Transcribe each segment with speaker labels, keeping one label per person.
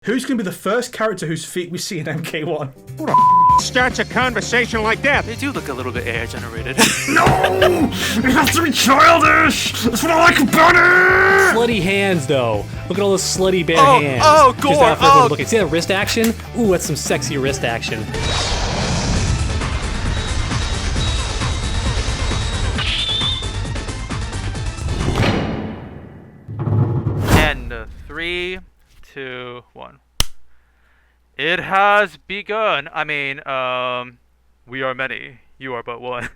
Speaker 1: Who's going to be the first character whose feet we see in MK1?
Speaker 2: Who the starts a conversation like that?
Speaker 3: They do look a little bit AI generated.
Speaker 1: No! It has to be childish! That's what I like about it!
Speaker 4: Slutty hands, though. Look at all those slutty bare hands.
Speaker 3: Oh, gore!
Speaker 4: Just out for everyone looking. See that wrist action? Ooh, that's some sexy wrist action.
Speaker 3: And 3, 2, 1. It has begun. I mean, we are many. You are but one.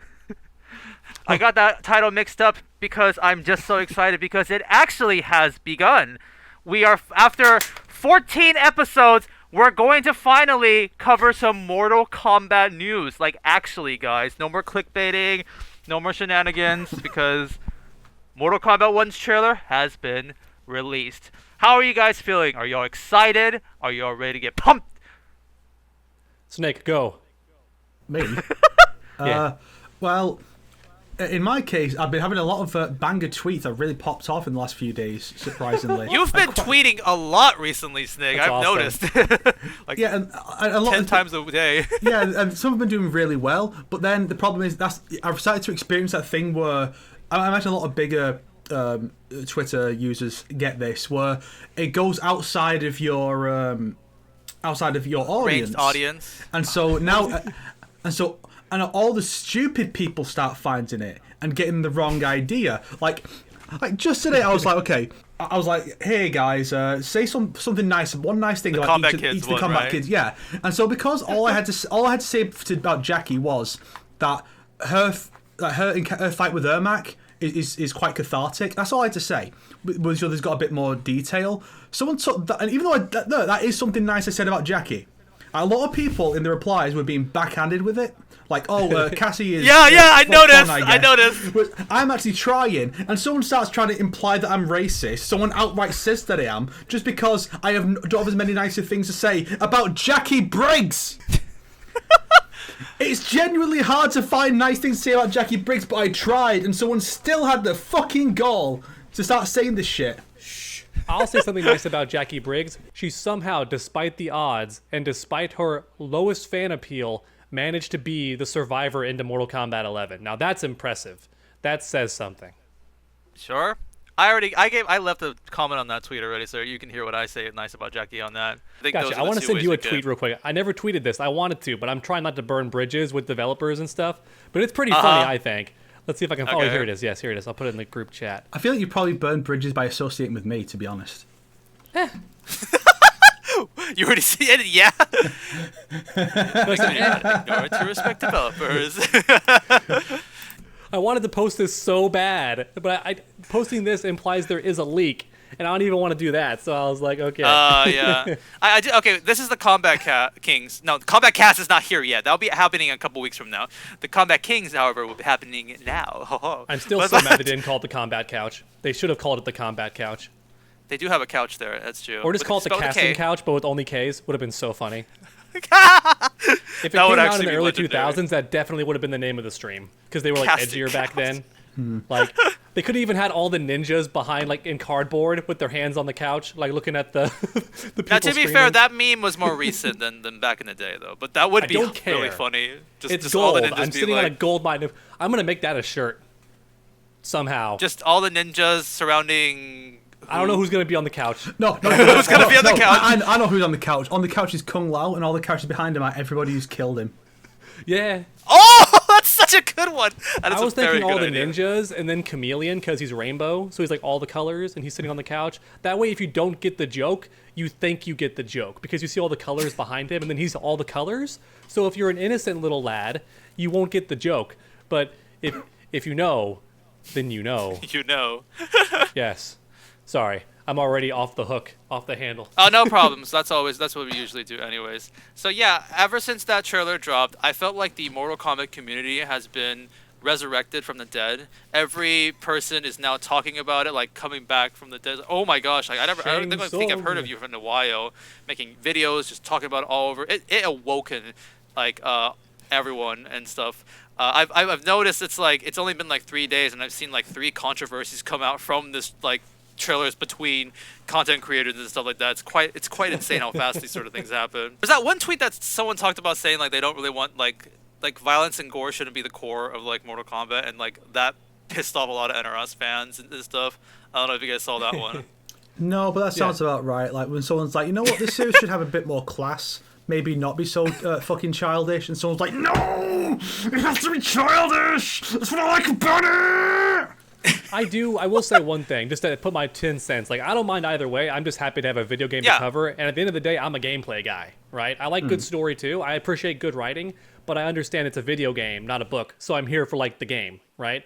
Speaker 3: I got that title mixed up because I'm just so excited because it actually has begun. We are, after 14 episodes, we're going to finally cover some Mortal Kombat news. Like, actually, guys, no more clickbaiting, no more shenanigans, because Mortal Kombat 1's trailer has been released. How are you guys feeling? Are y'all excited? Are y'all ready to get pumped?
Speaker 4: Snake, go.
Speaker 1: Me?
Speaker 4: Yeah.
Speaker 1: Well, in my case, I've been having a lot of banger tweets that really popped off in the last few days, surprisingly.
Speaker 3: You've been tweeting a lot recently, Snake.
Speaker 4: That's
Speaker 3: I've
Speaker 4: awesome.
Speaker 3: noticed. Like,
Speaker 1: yeah, and a lot
Speaker 3: 10 times a day.
Speaker 1: Yeah, and some have been doing really well, but then the problem is I've started to experience that thing where I imagine a lot of bigger Twitter users get this, where it goes outside of your audience.
Speaker 3: Ranged audience.
Speaker 1: And so now, and all the stupid people start finding it and getting the wrong idea. Like just today, I was like, okay. I was like, hey guys, say something nice, one nice thing about
Speaker 3: Combat
Speaker 1: each
Speaker 3: Kids
Speaker 1: of the
Speaker 3: one,
Speaker 1: Combat
Speaker 3: right?
Speaker 1: Kids, yeah. And so because all I had to say about Jackie was that her fight with Ermac is quite cathartic. That's all I had to say. But so there's got a bit more detail. Someone took that, and even though that is something nice I said about Jackie, a lot of people in the replies were being backhanded with it. Like, Cassie is...
Speaker 3: Yeah, I noticed.
Speaker 1: Fun,
Speaker 3: I noticed.
Speaker 1: But I'm actually trying, and someone starts trying to imply that I'm racist. Someone outright says that I am, just because I don't have as many nicer things to say about Jackie Briggs. It's genuinely hard to find nice things to say about Jackie Briggs, but I tried, and someone still had the fucking gall to start saying this shit.
Speaker 4: I'll say something nice about Jackie Briggs. She somehow, despite the odds, and despite her lowest fan appeal, managed to be the survivor into Mortal Kombat 11. Now that's impressive. That says something.
Speaker 3: Sure. I left a comment on that tweet already, so you can hear what I say nice about Jackie on that.
Speaker 4: Gotcha. I want to send you a tweet real quick. I never tweeted this. I wanted to, but I'm trying not to burn bridges with developers and stuff. But it's pretty funny, I think. Let's see if I can follow.
Speaker 3: Okay.
Speaker 4: Here it is. Yes, here it is. I'll put it in the group chat.
Speaker 1: I feel like you probably burned bridges by associating with me, to be honest.
Speaker 3: You already see it? Yeah. Ignore to respect developers.
Speaker 4: I wanted to post this so bad, but posting this implies there is a leak, and I don't even want to do that. So I was like, okay.
Speaker 3: Yeah. Okay, this is the Combat Kings. No, the Combat Cast is not here yet. That'll be happening a couple weeks from now. The Combat Kings, however, will be happening now.
Speaker 4: I'm still so mad they didn't call it the Combat Couch. They should have called it the Combat Couch.
Speaker 3: They do have a couch there. That's true.
Speaker 4: Or just call it the
Speaker 3: spelled with a
Speaker 4: Casting
Speaker 3: K.
Speaker 4: Couch, but with only Ks. Would have been so funny. If it
Speaker 3: That
Speaker 4: came
Speaker 3: would
Speaker 4: out
Speaker 3: actually
Speaker 4: in the
Speaker 3: be
Speaker 4: early
Speaker 3: legendary.
Speaker 4: 2000s, that definitely would have been the name of the stream. Because they were like
Speaker 3: Casting
Speaker 4: edgier back
Speaker 3: Couch.
Speaker 4: then. Like, they could have even had all the ninjas behind, like, in cardboard with their hands on the couch, like, looking at the the people
Speaker 3: Now, to be
Speaker 4: streaming.
Speaker 3: fair, that meme was more recent than back in the day, though. But that would be
Speaker 4: don't care.
Speaker 3: really funny.
Speaker 4: It's
Speaker 3: just all the
Speaker 4: gold.
Speaker 3: ninjas
Speaker 4: I'm
Speaker 3: be
Speaker 4: sitting
Speaker 3: like,
Speaker 4: on a gold mine. I'm going to make that a shirt. Somehow.
Speaker 3: just all the ninjas surrounding.
Speaker 4: I don't know who's going to be on the couch.
Speaker 1: No.
Speaker 3: Who's gonna be on the couch?
Speaker 1: I know who's on the couch. On the couch is Kung Lao, and all the couches behind him are everybody who's killed him.
Speaker 4: Yeah.
Speaker 3: Oh, that's such a good one. That is
Speaker 4: I was
Speaker 3: a very
Speaker 4: thinking all
Speaker 3: good
Speaker 4: the
Speaker 3: idea.
Speaker 4: ninjas and then Chameleon because he's rainbow. So he's like all the colors and he's sitting on the couch. That way, if you don't get the joke, you think you get the joke because you see all the colors behind him and then he's all the colors. So if you're an innocent little lad, you won't get the joke. But if you know, then you know.
Speaker 3: You know.
Speaker 4: Yes. Sorry. I'm already off the hook, off the handle.
Speaker 3: Oh, no problems. That's what we usually do anyways. So yeah, ever since that trailer dropped, I felt like the Mortal Kombat community has been resurrected from the dead. Every person is now talking about it, like coming back from the dead. Oh my gosh, like I don't think I've heard of you in a while, making videos, just talking about it all over. It awoken like everyone and stuff. I've noticed it's only been like 3 days and I've seen like 3 controversies come out from this like trailers between content creators and stuff like that. It's quite insane how fast these sort of things happen. There's that one tweet that someone talked about saying like they don't really want like violence and gore shouldn't be the core of like Mortal Kombat, and like that pissed off a lot of NRS fans and stuff. I don't know if you guys saw that one.
Speaker 1: No, but that sounds about right. Like when someone's like, you know what, this series should have a bit more class. Maybe not be so fucking childish, and someone's like, no, it has to be childish. That's what I like about it.
Speaker 4: I will say one thing, just to put my 10 cents. Like, I don't mind either way. I'm just happy to have a video game to cover. And at the end of the day, I'm a gameplay guy, right? I like good story too. I appreciate good writing, but I understand it's a video game, not a book. So I'm here for like the game, right?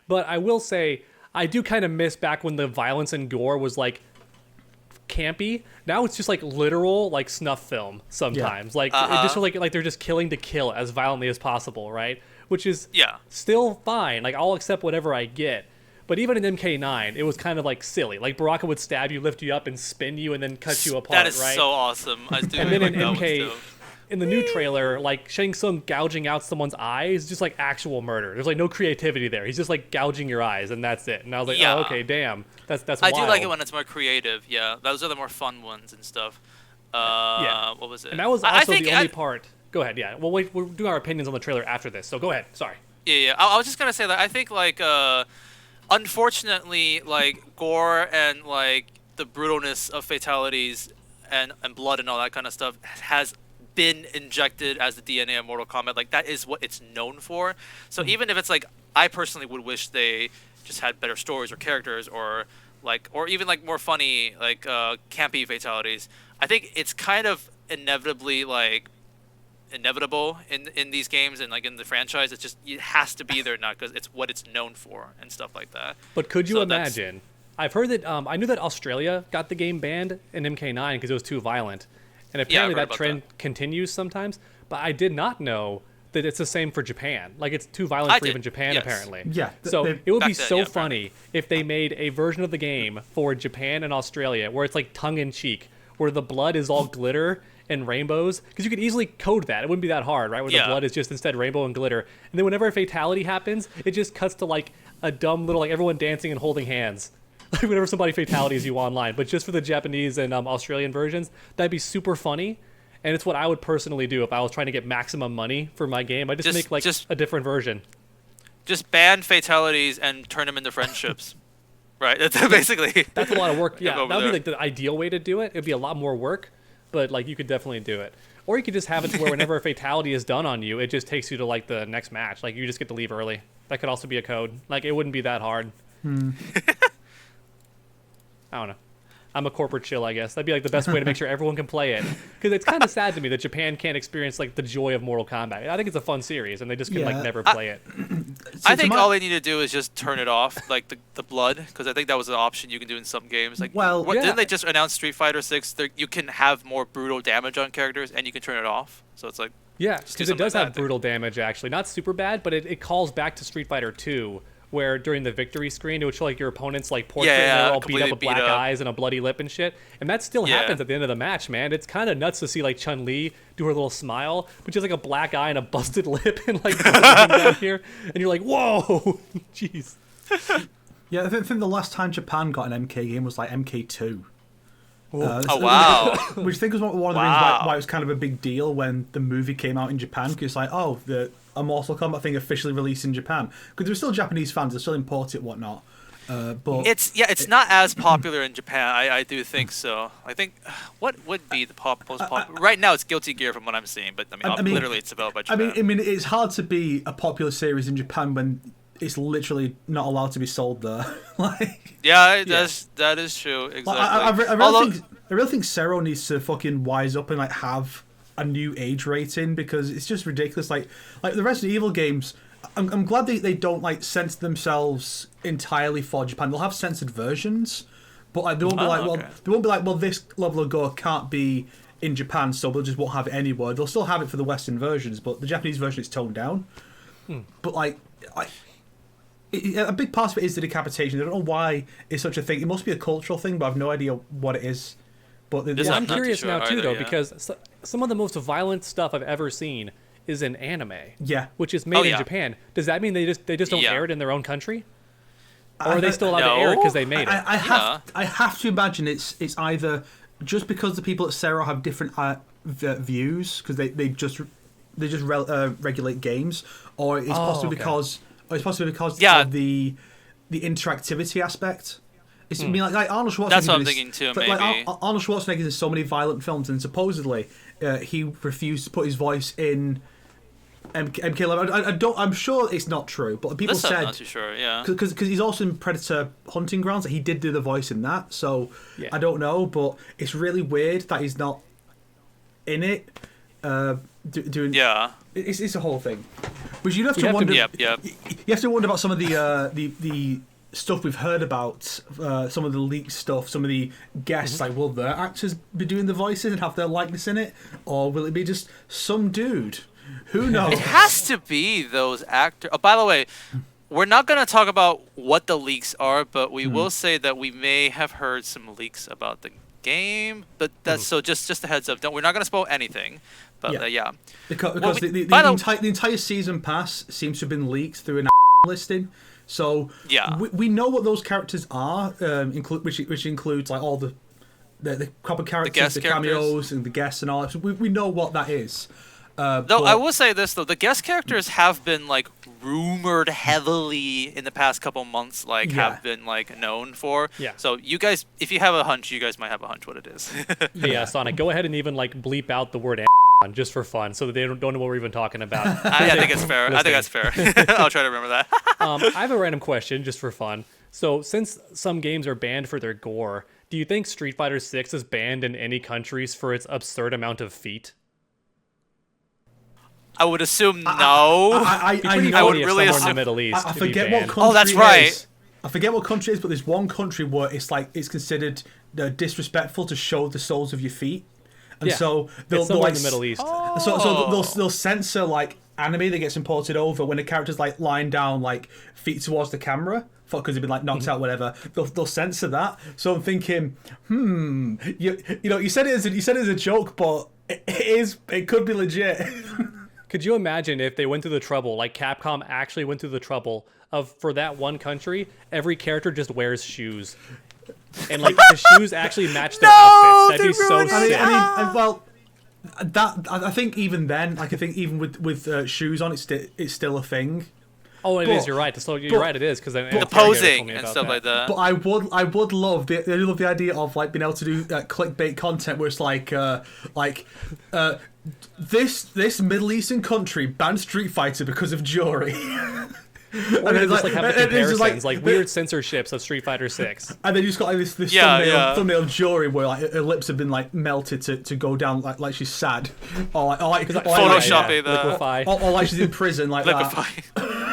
Speaker 4: But I will say, I do kind of miss back when the violence and gore was like campy. Now it's just like literal like snuff film sometimes. Like it just feel like they're just killing to kill as violently as possible, right? Which is still fine. Like I'll accept whatever I get. But even in MK9, it was kind of like silly. Like Baraka would stab you, lift you up, and spin you, and then cut you apart.
Speaker 3: That is
Speaker 4: right?
Speaker 3: so awesome. I do
Speaker 4: and then
Speaker 3: like
Speaker 4: in
Speaker 3: that
Speaker 4: MK,
Speaker 3: one too.
Speaker 4: in the new trailer, like Shang Tsung gouging out someone's eyes, just like actual murder. There's like no creativity there. He's just like gouging your eyes, and that's it. And I was like, oh, okay, damn, that's
Speaker 3: I
Speaker 4: wild.
Speaker 3: do like it when it's more creative. Yeah, those are the more fun ones and stuff. What was it?
Speaker 4: And that was also the only part. Go ahead. Yeah. Well, wait, we're doing our opinions on the trailer after this, so go ahead. Sorry.
Speaker 3: Yeah. I was just gonna say that I think like unfortunately like gore and like the brutalness of fatalities and blood and all that kind of stuff has been injected as the DNA of Mortal Kombat. Like that is what it's known for. So even if it's like, I personally would wish they just had better stories or characters or even like more funny like campy fatalities. I think it's kind of inevitably like inevitable in these games and like in the franchise. It's just, it has to be there now because it's what it's known for and stuff like that.
Speaker 4: But could you imagine? I've heard that I knew that Australia got the game banned in MK9 because it was too violent, and apparently that trend continues sometimes. But I did not know that it's the same for Japan. Like it's too violent for even Japan apparently.
Speaker 1: Yeah.
Speaker 4: So it would be so funny if they made a version of the game for Japan and Australia where it's like tongue in cheek, where the blood is all glitter and rainbows, because you could easily code that. It wouldn't be that hard, right? Where the blood is just instead rainbow and glitter. And then whenever a fatality happens, it just cuts to like a dumb little, like everyone dancing and holding hands. Like whenever somebody fatalities you online. But just for the Japanese and Australian versions, that'd be super funny. And it's what I would personally do if I was trying to get maximum money for my game. I just make like a different version.
Speaker 3: Just ban fatalities and turn them into friendships. Right? That's basically...
Speaker 4: That's a lot of work. Yeah, that would be like the ideal way to do it. It'd be a lot more work. But like you could definitely do it, or you could just have it to where whenever a fatality is done on you, it just takes you to like the next match. Like you just get to leave early. That could also be a code. Like it wouldn't be that hard. I don't know. I'm a corporate chill, I guess. That'd be like the best way to make sure everyone can play it. Because it's kind of sad to me that Japan can't experience like the joy of Mortal Kombat. I think it's a fun series, and they just can like never play it.
Speaker 3: I think all they need to do is just turn it off, like the blood, because I think that was an option you can do in some games. Like, didn't they just announce Street Fighter 6? You can have more brutal damage on characters, and you can turn it off. So it's like,
Speaker 4: yeah, because it does have brutal damage actually, not super bad, but it calls back to Street Fighter 2. Where during the victory screen, it would show like your opponent's like portrait and they're all beat up with black eyes and a bloody lip and shit. And that still happens at the end of the match, man. It's kind of nuts to see like Chun-Li do her little smile, but she has like a black eye and a busted lip and like down here. And you're like, whoa, jeez.
Speaker 1: Yeah, I think the last time Japan got an MK game was like MK2.
Speaker 3: Oh, wow.
Speaker 1: Which I think was one of the reasons why it was kind of a big deal when the movie came out in Japan, because it's like, oh, a Mortal Kombat thing officially released in Japan. Because there were still Japanese fans, they still import it and whatnot. But
Speaker 3: it's not as popular in Japan. I do think so. I think what would be the most popular right now? It's Guilty Gear from what I'm seeing, but I mean literally it's developed by Japan.
Speaker 1: I mean, it's hard to be a popular series in Japan when it's literally not allowed to be sold there.
Speaker 3: That is true. Exactly.
Speaker 1: I really think Zero needs to fucking wise up and like have a new age rating, because it's just ridiculous. Like the Resident Evil games, I'm glad they don't like censor themselves entirely for Japan. They'll have censored versions, but like they won't be like, well, this level of gore can't be in Japan, so we'll just won't have it anywhere. They'll still have it for the Western versions, but the Japanese version is toned down. But a big part of it is the decapitation. I don't know why it's such a thing. It must be a cultural thing, but I have no idea what it is. But
Speaker 4: I'm curious now too, though, because some of the most violent stuff I've ever seen is in anime.
Speaker 1: Yeah,
Speaker 4: which is made in Japan. Does that mean they just don't air it in their own country? Or are they still allowed to
Speaker 3: No.
Speaker 4: air it because they made it?
Speaker 1: I have to imagine it's either just because the people at Sero have different views because they just regulate games, or it's possibly because of the interactivity aspect. It's I mean like Arnold Schwarzenegger.
Speaker 3: That's what I'm thinking too. Maybe
Speaker 1: Arnold Schwarzenegger is in so many violent films, and supposedly he refused to put his voice in MK11. I'm sure it's not true, but people said.
Speaker 3: I'm not too sure. Yeah.
Speaker 1: Because he's also in Predator Hunting Grounds. He did do the voice in that, so I don't know. But it's really weird that he's not in it. Doing it's a whole thing. But you'd have to wonder. You have to wonder about some of the stuff we've heard about, some of the leaked stuff, some of the guests. Like, will their actors be doing the voices and have their likeness in it, or will it be just some dude? Who knows?
Speaker 3: It has to be those actors. Oh, by the way, we're not going to talk about what the leaks are, but we will say that we may have heard some leaks about the game. But that's so just a heads up. We're not going to spoil anything. But
Speaker 1: because the entire season pass seems to have been leaked through an listing. So we know what those characters are, which includes like all the proper characters, the cameos and the guests and all that. So we know what that is.
Speaker 3: Though I will say this though, the guest characters have been like rumored heavily in the past couple months, have been like known for. Yeah. So you guys, if you have a hunch, you guys might have a hunch what it is.
Speaker 4: Yeah, Sonic, go ahead and even like bleep out the word just for fun, so that they don't know what we're even talking about.
Speaker 3: I think it's fair. I think that's fair. I'll try to remember that.
Speaker 4: I have a random question just for fun. So since some games are banned for their gore, do you think Street Fighter 6 is banned in any countries for its absurd amount of feet?
Speaker 3: I would assume no.
Speaker 4: I would really assume
Speaker 3: in
Speaker 4: the Middle East.
Speaker 1: I forget what country.
Speaker 3: Oh, that's right.
Speaker 1: I forget what country it is, but there's one country where it's considered disrespectful to show the soles of your feet, and so they'll like
Speaker 4: in the Middle East.
Speaker 1: So they'll censor like anime that gets imported over when the character's like lying down like feet towards the camera because they've been like knocked out, whatever. They'll censor that. So I'm thinking, you said it as a joke, but it could be legit.
Speaker 4: Could you imagine if they went through the trouble, like Capcom actually went through the trouble of, for that one country, every character just wears shoes. And like the shoes actually match their outfits. That'd be so sick.
Speaker 1: I think even then, like I think even with shoes on, it's still a thing.
Speaker 4: Oh, it is. You're right. So you're right. It is because
Speaker 3: the posing and stuff like that.
Speaker 1: But I would love the idea of like being able to do clickbait content where it's like this Middle Eastern country banned Street Fighter because of jewelry.
Speaker 4: Or and just like have the comparisons, like weird censorships of Street Fighter 6.
Speaker 1: And then you just got like this thumbnail jewelry where like her lips have been like melted to go down like she's sad, or like
Speaker 3: photoshopping
Speaker 4: liquefy,
Speaker 1: or like she's in prison like
Speaker 3: liquefy.
Speaker 4: That.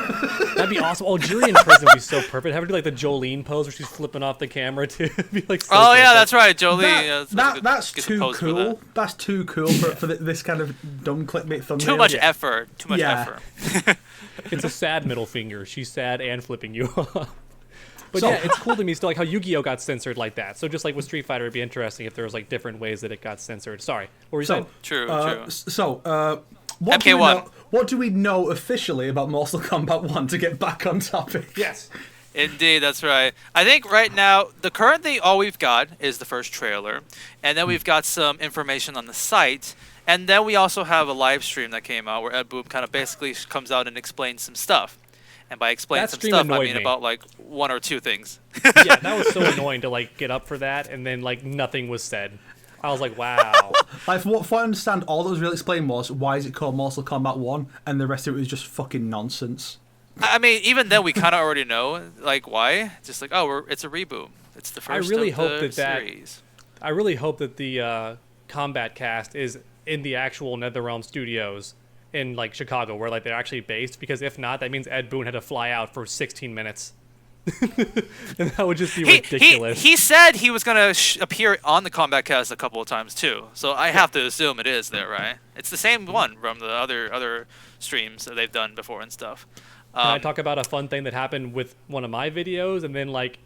Speaker 4: That'd be awesome. Oh, Juri in prison would be so perfect. Have her do like the Jolene pose where she's flipping off the camera too. Be like so perfect.
Speaker 3: Yeah, that's right, Jolene.
Speaker 1: That's too cool. That's too cool for this kind of dumb clickbait thumbnail.
Speaker 3: Too much effort.
Speaker 4: It's a sad middle finger. She's sad and flipping you off. But it's cool to me still, like how Yu-Gi-Oh got censored like that. So just like with Street Fighter, it'd be interesting if there was like different ways that it got censored. Sorry, what were you saying?
Speaker 3: True.
Speaker 1: MK1. What do we know officially about Mortal Kombat 1 to get back on topic?
Speaker 4: Yes.
Speaker 3: Indeed, that's right. I think right now, the current thing, all we've got is the first trailer. And then we've got some information on the site. And then we also have a live stream that came out where Ed Boon kind of basically comes out and explains some stuff. And by explaining some stuff, I mean about like one or two things.
Speaker 4: Yeah, that was so annoying to like get up for that and then like nothing was said. I was like, wow.
Speaker 1: Like, from what I understand, all that was really explained was why is it called Mortal Kombat 1, and the rest of it was just fucking nonsense.
Speaker 3: I mean, even then we kind of already know like why. Just like, it's a reboot. It's the first of the series.
Speaker 4: I really hope that the combat cast is in the actual NetherRealm studios in like Chicago, where like they're actually based. Because if not, that means Ed Boon had to fly out for 16 minutes. And that would just be ridiculous.
Speaker 3: He said he was going to appear on the Combat Cast a couple of times too, so I have to assume it is there, right? It's the same one from the other streams that they've done before and stuff.
Speaker 4: Can I talk about a fun thing that happened with one of my videos, and then like,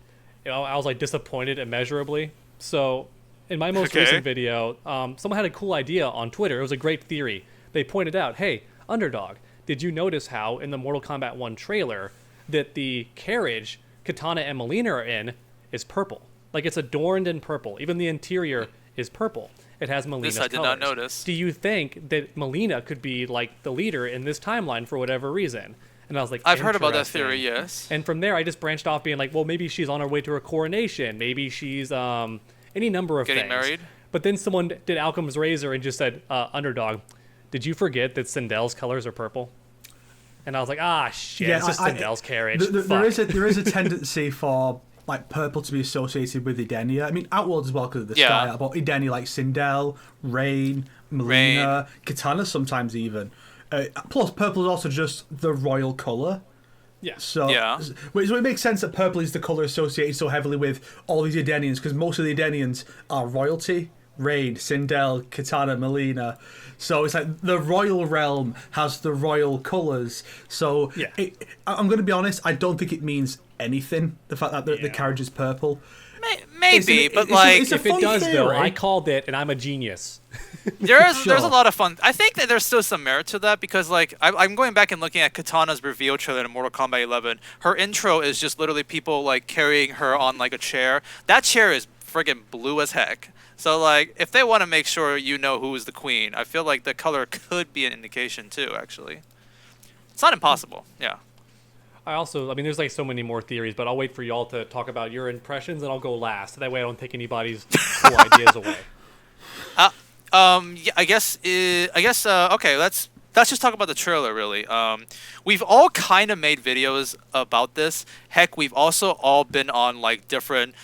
Speaker 4: I was like disappointed immeasurably. So in my most recent video, someone had a cool idea on Twitter. It was a great theory. They pointed out, hey, Underdog, did you notice how in the Mortal Kombat 1 trailer that the carriage Katana and Melina are in is purple. Like, it's adorned in purple. Even the interior is purple. It has Melina's
Speaker 5: This I did
Speaker 4: colors.
Speaker 5: not notice.
Speaker 4: Do you think that Melina could be like the leader in this timeline for whatever reason? And I was like,
Speaker 5: I've heard about that
Speaker 4: interesting.
Speaker 5: theory, yes.
Speaker 4: And from there, I just branched off being like, well, maybe she's on her way to her coronation. Maybe she's any number of
Speaker 5: Getting
Speaker 4: things.
Speaker 5: married?
Speaker 4: But then someone did Alchem's Razor and just said, underdog, did you forget that Sindel's colors are purple? And I was like, shit, it's just Sindel's carriage.
Speaker 1: There is a tendency for like purple to be associated with Edenia. I mean, Outworld as well because of the sky. But Edenia like Sindel, Rain, Melina, Katana sometimes even. Plus, purple is also just the royal color.
Speaker 4: Yeah.
Speaker 1: So it makes sense that purple is the color associated so heavily with all these Edenians because most of the Edenians are royalty. Rain, Sindel, Katana, Melina. So it's like the royal realm has the royal colours. So I'm going to be honest, I don't think it means anything, the fact that the carriage is purple.
Speaker 5: Maybe,
Speaker 4: if it does, though, I called it, and I'm a genius.
Speaker 5: There's a lot of fun. I think that there's still some merit to that because, like, I'm going back and looking at Katana's reveal trailer in Mortal Kombat 11. Her intro is just literally people, like, carrying her on, like, a chair. That chair is friggin' blue as heck. So, like, if they want to make sure you know who is the queen, I feel like the color could be an indication, too, actually. It's not impossible, yeah.
Speaker 4: I mean, there's like so many more theories, but I'll wait for y'all to talk about your impressions, and I'll go last. That way I don't take anybody's cool ideas away.
Speaker 5: Yeah, I guess, okay, let's just talk about the trailer, really. We've all kind of made videos about this. Heck, we've also all been on, like, different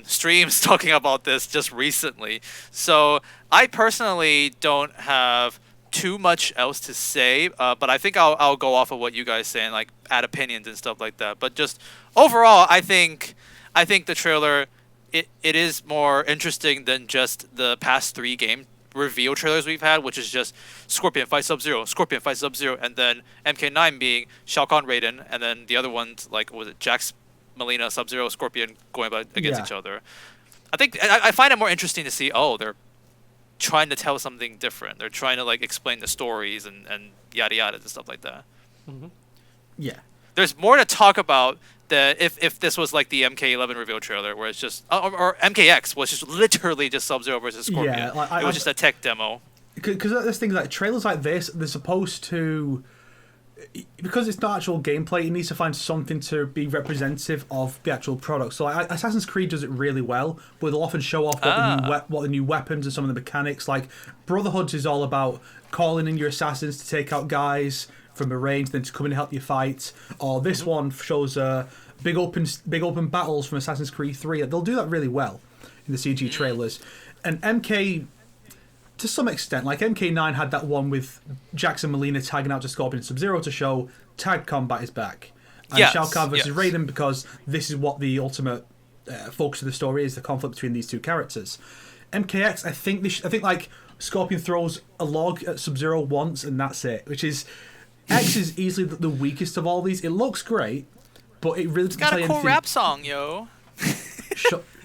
Speaker 5: streams talking about this just recently. So I personally don't have too much else to say, but I think I'll go off of what you guys say and like add opinions and stuff like that. But just overall, I think the trailer it is more interesting than just the past 3 game reveal trailers we've had, which is just Scorpion fight Sub-Zero, Scorpion fight Sub-Zero, and then MK9 being Shao Kahn Raiden, and then the other ones like was it Jax, Melina, Sub-Zero, Scorpion going against each other. I think I find it more interesting to see. Oh, they're trying to tell something different. They're trying to like explain the stories and yada yada and stuff like that.
Speaker 4: Mm-hmm.
Speaker 1: Yeah.
Speaker 5: There's more to talk about that if this was like the MK11 reveal trailer where it's just or MKX was just literally just Sub-Zero versus Scorpion.
Speaker 1: Yeah, like,
Speaker 5: it was just a tech demo.
Speaker 1: Because there's things like trailers like this, they're supposed to, because it's not actual gameplay, it needs to find something to be representative of the actual product. So like, Assassin's Creed does it really well, but they'll often show off what the new weapons and some of the mechanics. Like Brotherhood is all about calling in your assassins to take out guys from a range, then to come in and help you fight. Or this one shows big open battles from Assassin's Creed 3. They'll do that really well in the CG trailers. And MK, to some extent, like MK9 had that one with Jackson Melina tagging out to Scorpion and Sub-Zero to show tag combat is back. And Shao Kahn versus Raiden, because this is what the ultimate focus of the story is, the conflict between these two characters. MKX, I think like Scorpion throws a log at Sub-Zero once and that's it, which is X is easily the weakest of all these. It looks great, but it really doesn't tell you anything.
Speaker 5: It's got a cool rap song, yo.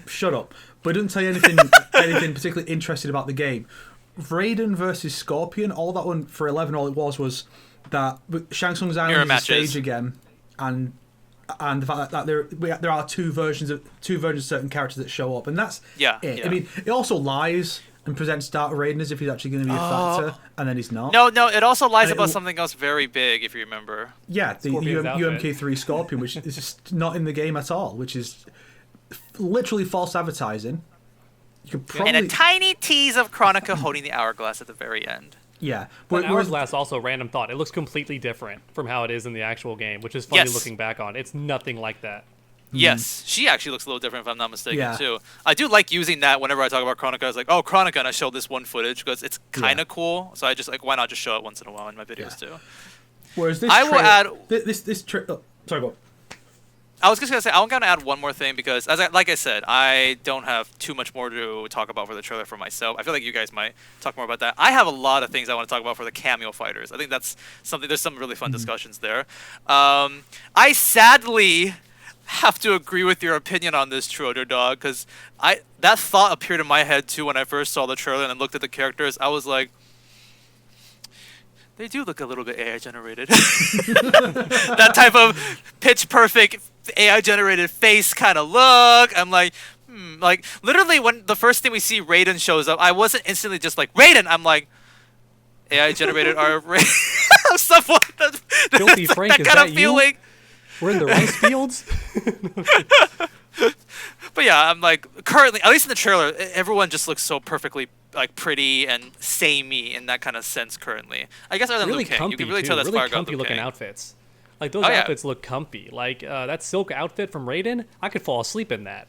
Speaker 1: Shut up. But it doesn't tell you anything particularly interesting about the game. Raiden versus Scorpion, all that one for 11, all it was that Shang Tsung's Island is a stage again, and the fact that there are two versions of certain characters that show up, and that's it.
Speaker 5: Yeah.
Speaker 1: I mean, it also lies and presents Dark Raiden as if he's actually going to be a factor, and then he's not.
Speaker 5: No, it also lies about something else very big, if you remember.
Speaker 1: Yeah, the UMK3 Scorpion, which is just not in the game at all, which is literally false advertising. You could probably...
Speaker 5: And a tiny tease of Chronica holding the hourglass at the very end.
Speaker 1: Yeah.
Speaker 4: But Hourglass, also, random thought, it looks completely different from how it is in the actual game, which is funny looking back on. It's nothing like that.
Speaker 5: Yes, she actually looks a little different if I'm not mistaken too. I do like using that whenever I talk about Chronica. I was like, oh, Chronica, and I show this one footage because it's kind of cool. So I just like, why not just show it once in a while in my videos too?
Speaker 1: Whereas this
Speaker 5: will add
Speaker 1: sorry, go on.
Speaker 5: I was just gonna say I'm gonna add one more thing because like I said, I don't have too much more to talk about for the trailer for myself. I feel like you guys might talk more about that. I have a lot of things I want to talk about for the Kameo Fighters. I think that's something. There's some really fun discussions there. I sadly have to agree with your opinion on this, Troder Dog, because that thought appeared in my head too when I first saw the trailer and looked at the characters. I was like, they do look a little bit AI generated. That type of pitch perfect AI generated face kind of look. I'm like, like literally when the first thing we see Raiden shows up, I wasn't instantly just like Raiden. I'm like, AI generated art. Somewhat.
Speaker 4: Don't be frank, is that you? We're in the rice fields.
Speaker 5: But yeah, I'm like currently, at least in the trailer, everyone just looks so perfectly like pretty and samey in that kind of sense currently. I guess other than
Speaker 4: Really
Speaker 5: Liu Kang,
Speaker 4: comfy
Speaker 5: you can really
Speaker 4: too.
Speaker 5: tell that's
Speaker 4: Really
Speaker 5: Fire God
Speaker 4: comfy
Speaker 5: Liu
Speaker 4: looking
Speaker 5: Kang.
Speaker 4: outfits. Like those
Speaker 5: Oh, yeah.
Speaker 4: outfits look comfy. Like that silk outfit from Raiden, I could fall asleep in that.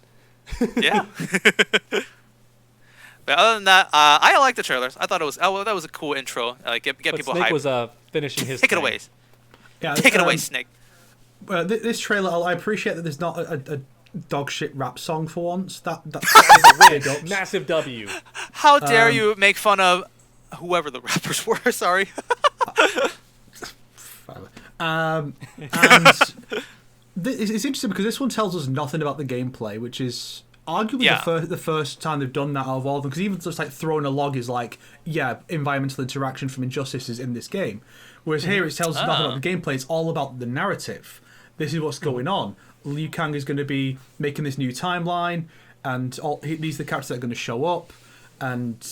Speaker 5: Yeah. But other than that, I like the trailers. I thought it was that was a cool intro. Get
Speaker 4: But
Speaker 5: people
Speaker 4: Snake
Speaker 5: hyped.
Speaker 4: was finishing his.
Speaker 5: Take it
Speaker 4: thing.
Speaker 5: away.
Speaker 1: Yeah,
Speaker 5: Take it away, Snake.
Speaker 1: This trailer, I appreciate that there's not a dog shit rap song for once. That is a weird ups.
Speaker 4: Massive W.
Speaker 5: How dare you make fun of whoever the rappers were? Sorry.
Speaker 1: And it's interesting because this one tells us nothing about the gameplay, which is arguably the first time they've done that out of all of them. Because even just like throwing a log is like, yeah, environmental interaction from Injustice is in this game. Whereas here it tells us nothing about the gameplay. It's all about the narrative. This is what's going on. Liu Kang is going to be making this new timeline, and these are the characters that are going to show up, and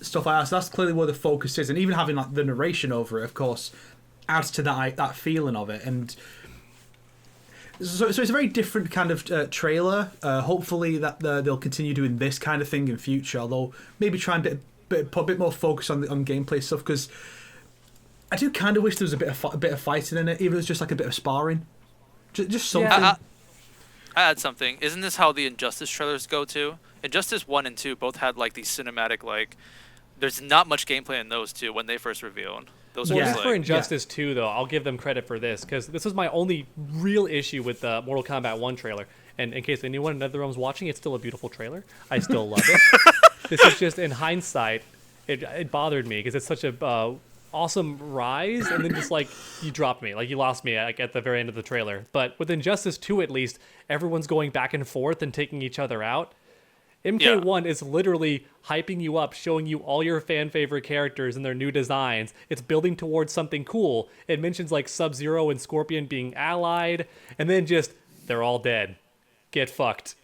Speaker 1: stuff like that. So that's clearly where the focus is. And even having like the narration over it, of course, adds to that feeling of it. And so it's a very different kind of trailer. Hopefully that they'll continue doing this kind of thing in future. Although maybe try and put a bit more focus on gameplay stuff, because I do kind of wish there was a bit of fighting in it, even if it was just like a bit of sparring. Just something.
Speaker 5: I add something. Isn't this how the Injustice trailers go too? Injustice 1 and 2 both had like these cinematic like. There's not much gameplay in those two when they first revealed. Those
Speaker 4: Well,
Speaker 5: were
Speaker 4: just
Speaker 5: just
Speaker 4: for
Speaker 5: like,
Speaker 4: Injustice 2, though, I'll give them credit for this, because this was my only real issue with the Mortal Kombat 1 trailer. And in case anyone in NetherRealm's watching, it's still a beautiful trailer. I still love it. This is just, in hindsight, it bothered me, because it's such a awesome rise, and then just, like, you dropped me. Like, you lost me at the very end of the trailer. But with Injustice 2, at least, everyone's going back and forth and taking each other out. MK1 is literally hyping you up, showing you all your fan favorite characters and their new designs. It's building towards something cool. It mentions like Sub-Zero and Scorpion being allied, and then just, they're all dead. Get fucked.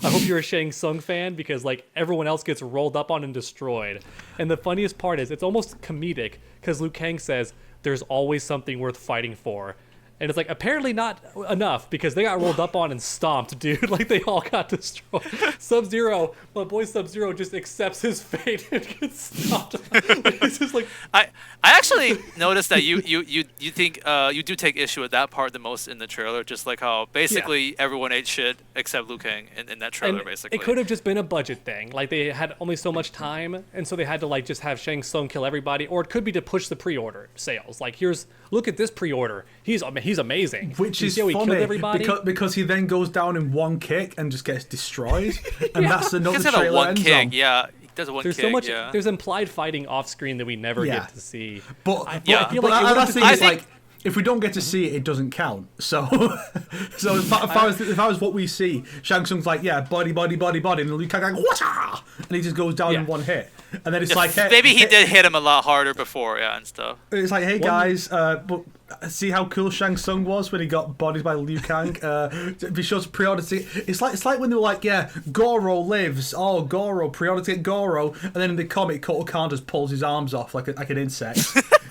Speaker 4: I hope you're a Shang Tsung fan, because like everyone else gets rolled up on and destroyed. And the funniest part is it's almost comedic, because Liu Kang says, there's always something worth fighting for. And it's like, apparently not enough, because they got rolled up on and stomped, dude. Like, they all got destroyed. Sub-Zero, my boy Sub-Zero just accepts his fate and gets stomped. Like, it's just like...
Speaker 5: I actually noticed that you think you do take issue with that part the most in the trailer, just like how basically everyone ate shit except Liu Kang in that trailer,
Speaker 4: And
Speaker 5: basically.
Speaker 4: it could have just been a budget thing. Like, they had only so much time, and so they had to, like, just have Shang Tsung kill everybody. Or it could be to push the pre-order sales. Like, look at this pre-order. He's amazing.
Speaker 1: Which
Speaker 4: you
Speaker 1: is
Speaker 4: see how he killed
Speaker 1: funny,
Speaker 4: everybody?
Speaker 1: because he then goes down in one kick and just gets destroyed. And that's the note
Speaker 5: Because
Speaker 1: the
Speaker 5: he had a
Speaker 1: trailer
Speaker 5: one
Speaker 1: ends
Speaker 5: kick,
Speaker 1: on.
Speaker 5: yeah. He does a one
Speaker 4: There's
Speaker 5: kick,
Speaker 4: so much.
Speaker 5: yeah.
Speaker 4: There's implied fighting off screen that we never
Speaker 1: Yeah.
Speaker 4: get to see.
Speaker 1: But
Speaker 4: I
Speaker 5: Yeah.
Speaker 4: feel
Speaker 1: but
Speaker 4: like it would've
Speaker 1: that's
Speaker 4: just
Speaker 1: the
Speaker 4: been-
Speaker 1: thing is, like, if we don't get to see it, it doesn't count. So, if I was what we see, Shang Tsung's like, yeah, body, and then Liu Kang like, whatcha, and he just goes down in one hit, and then it's like, hey,
Speaker 5: maybe he did hit him a lot harder before, yeah, and stuff.
Speaker 1: It's like, hey guys, but see how cool Shang Tsung was when he got bodied by Liu Kang. Be sure to pre-order to. It's like when they were like, yeah, Goro lives. Oh, Goro, pre-order to get Goro, and then in the comic, Kotal Khan just pulls his arms off like an insect.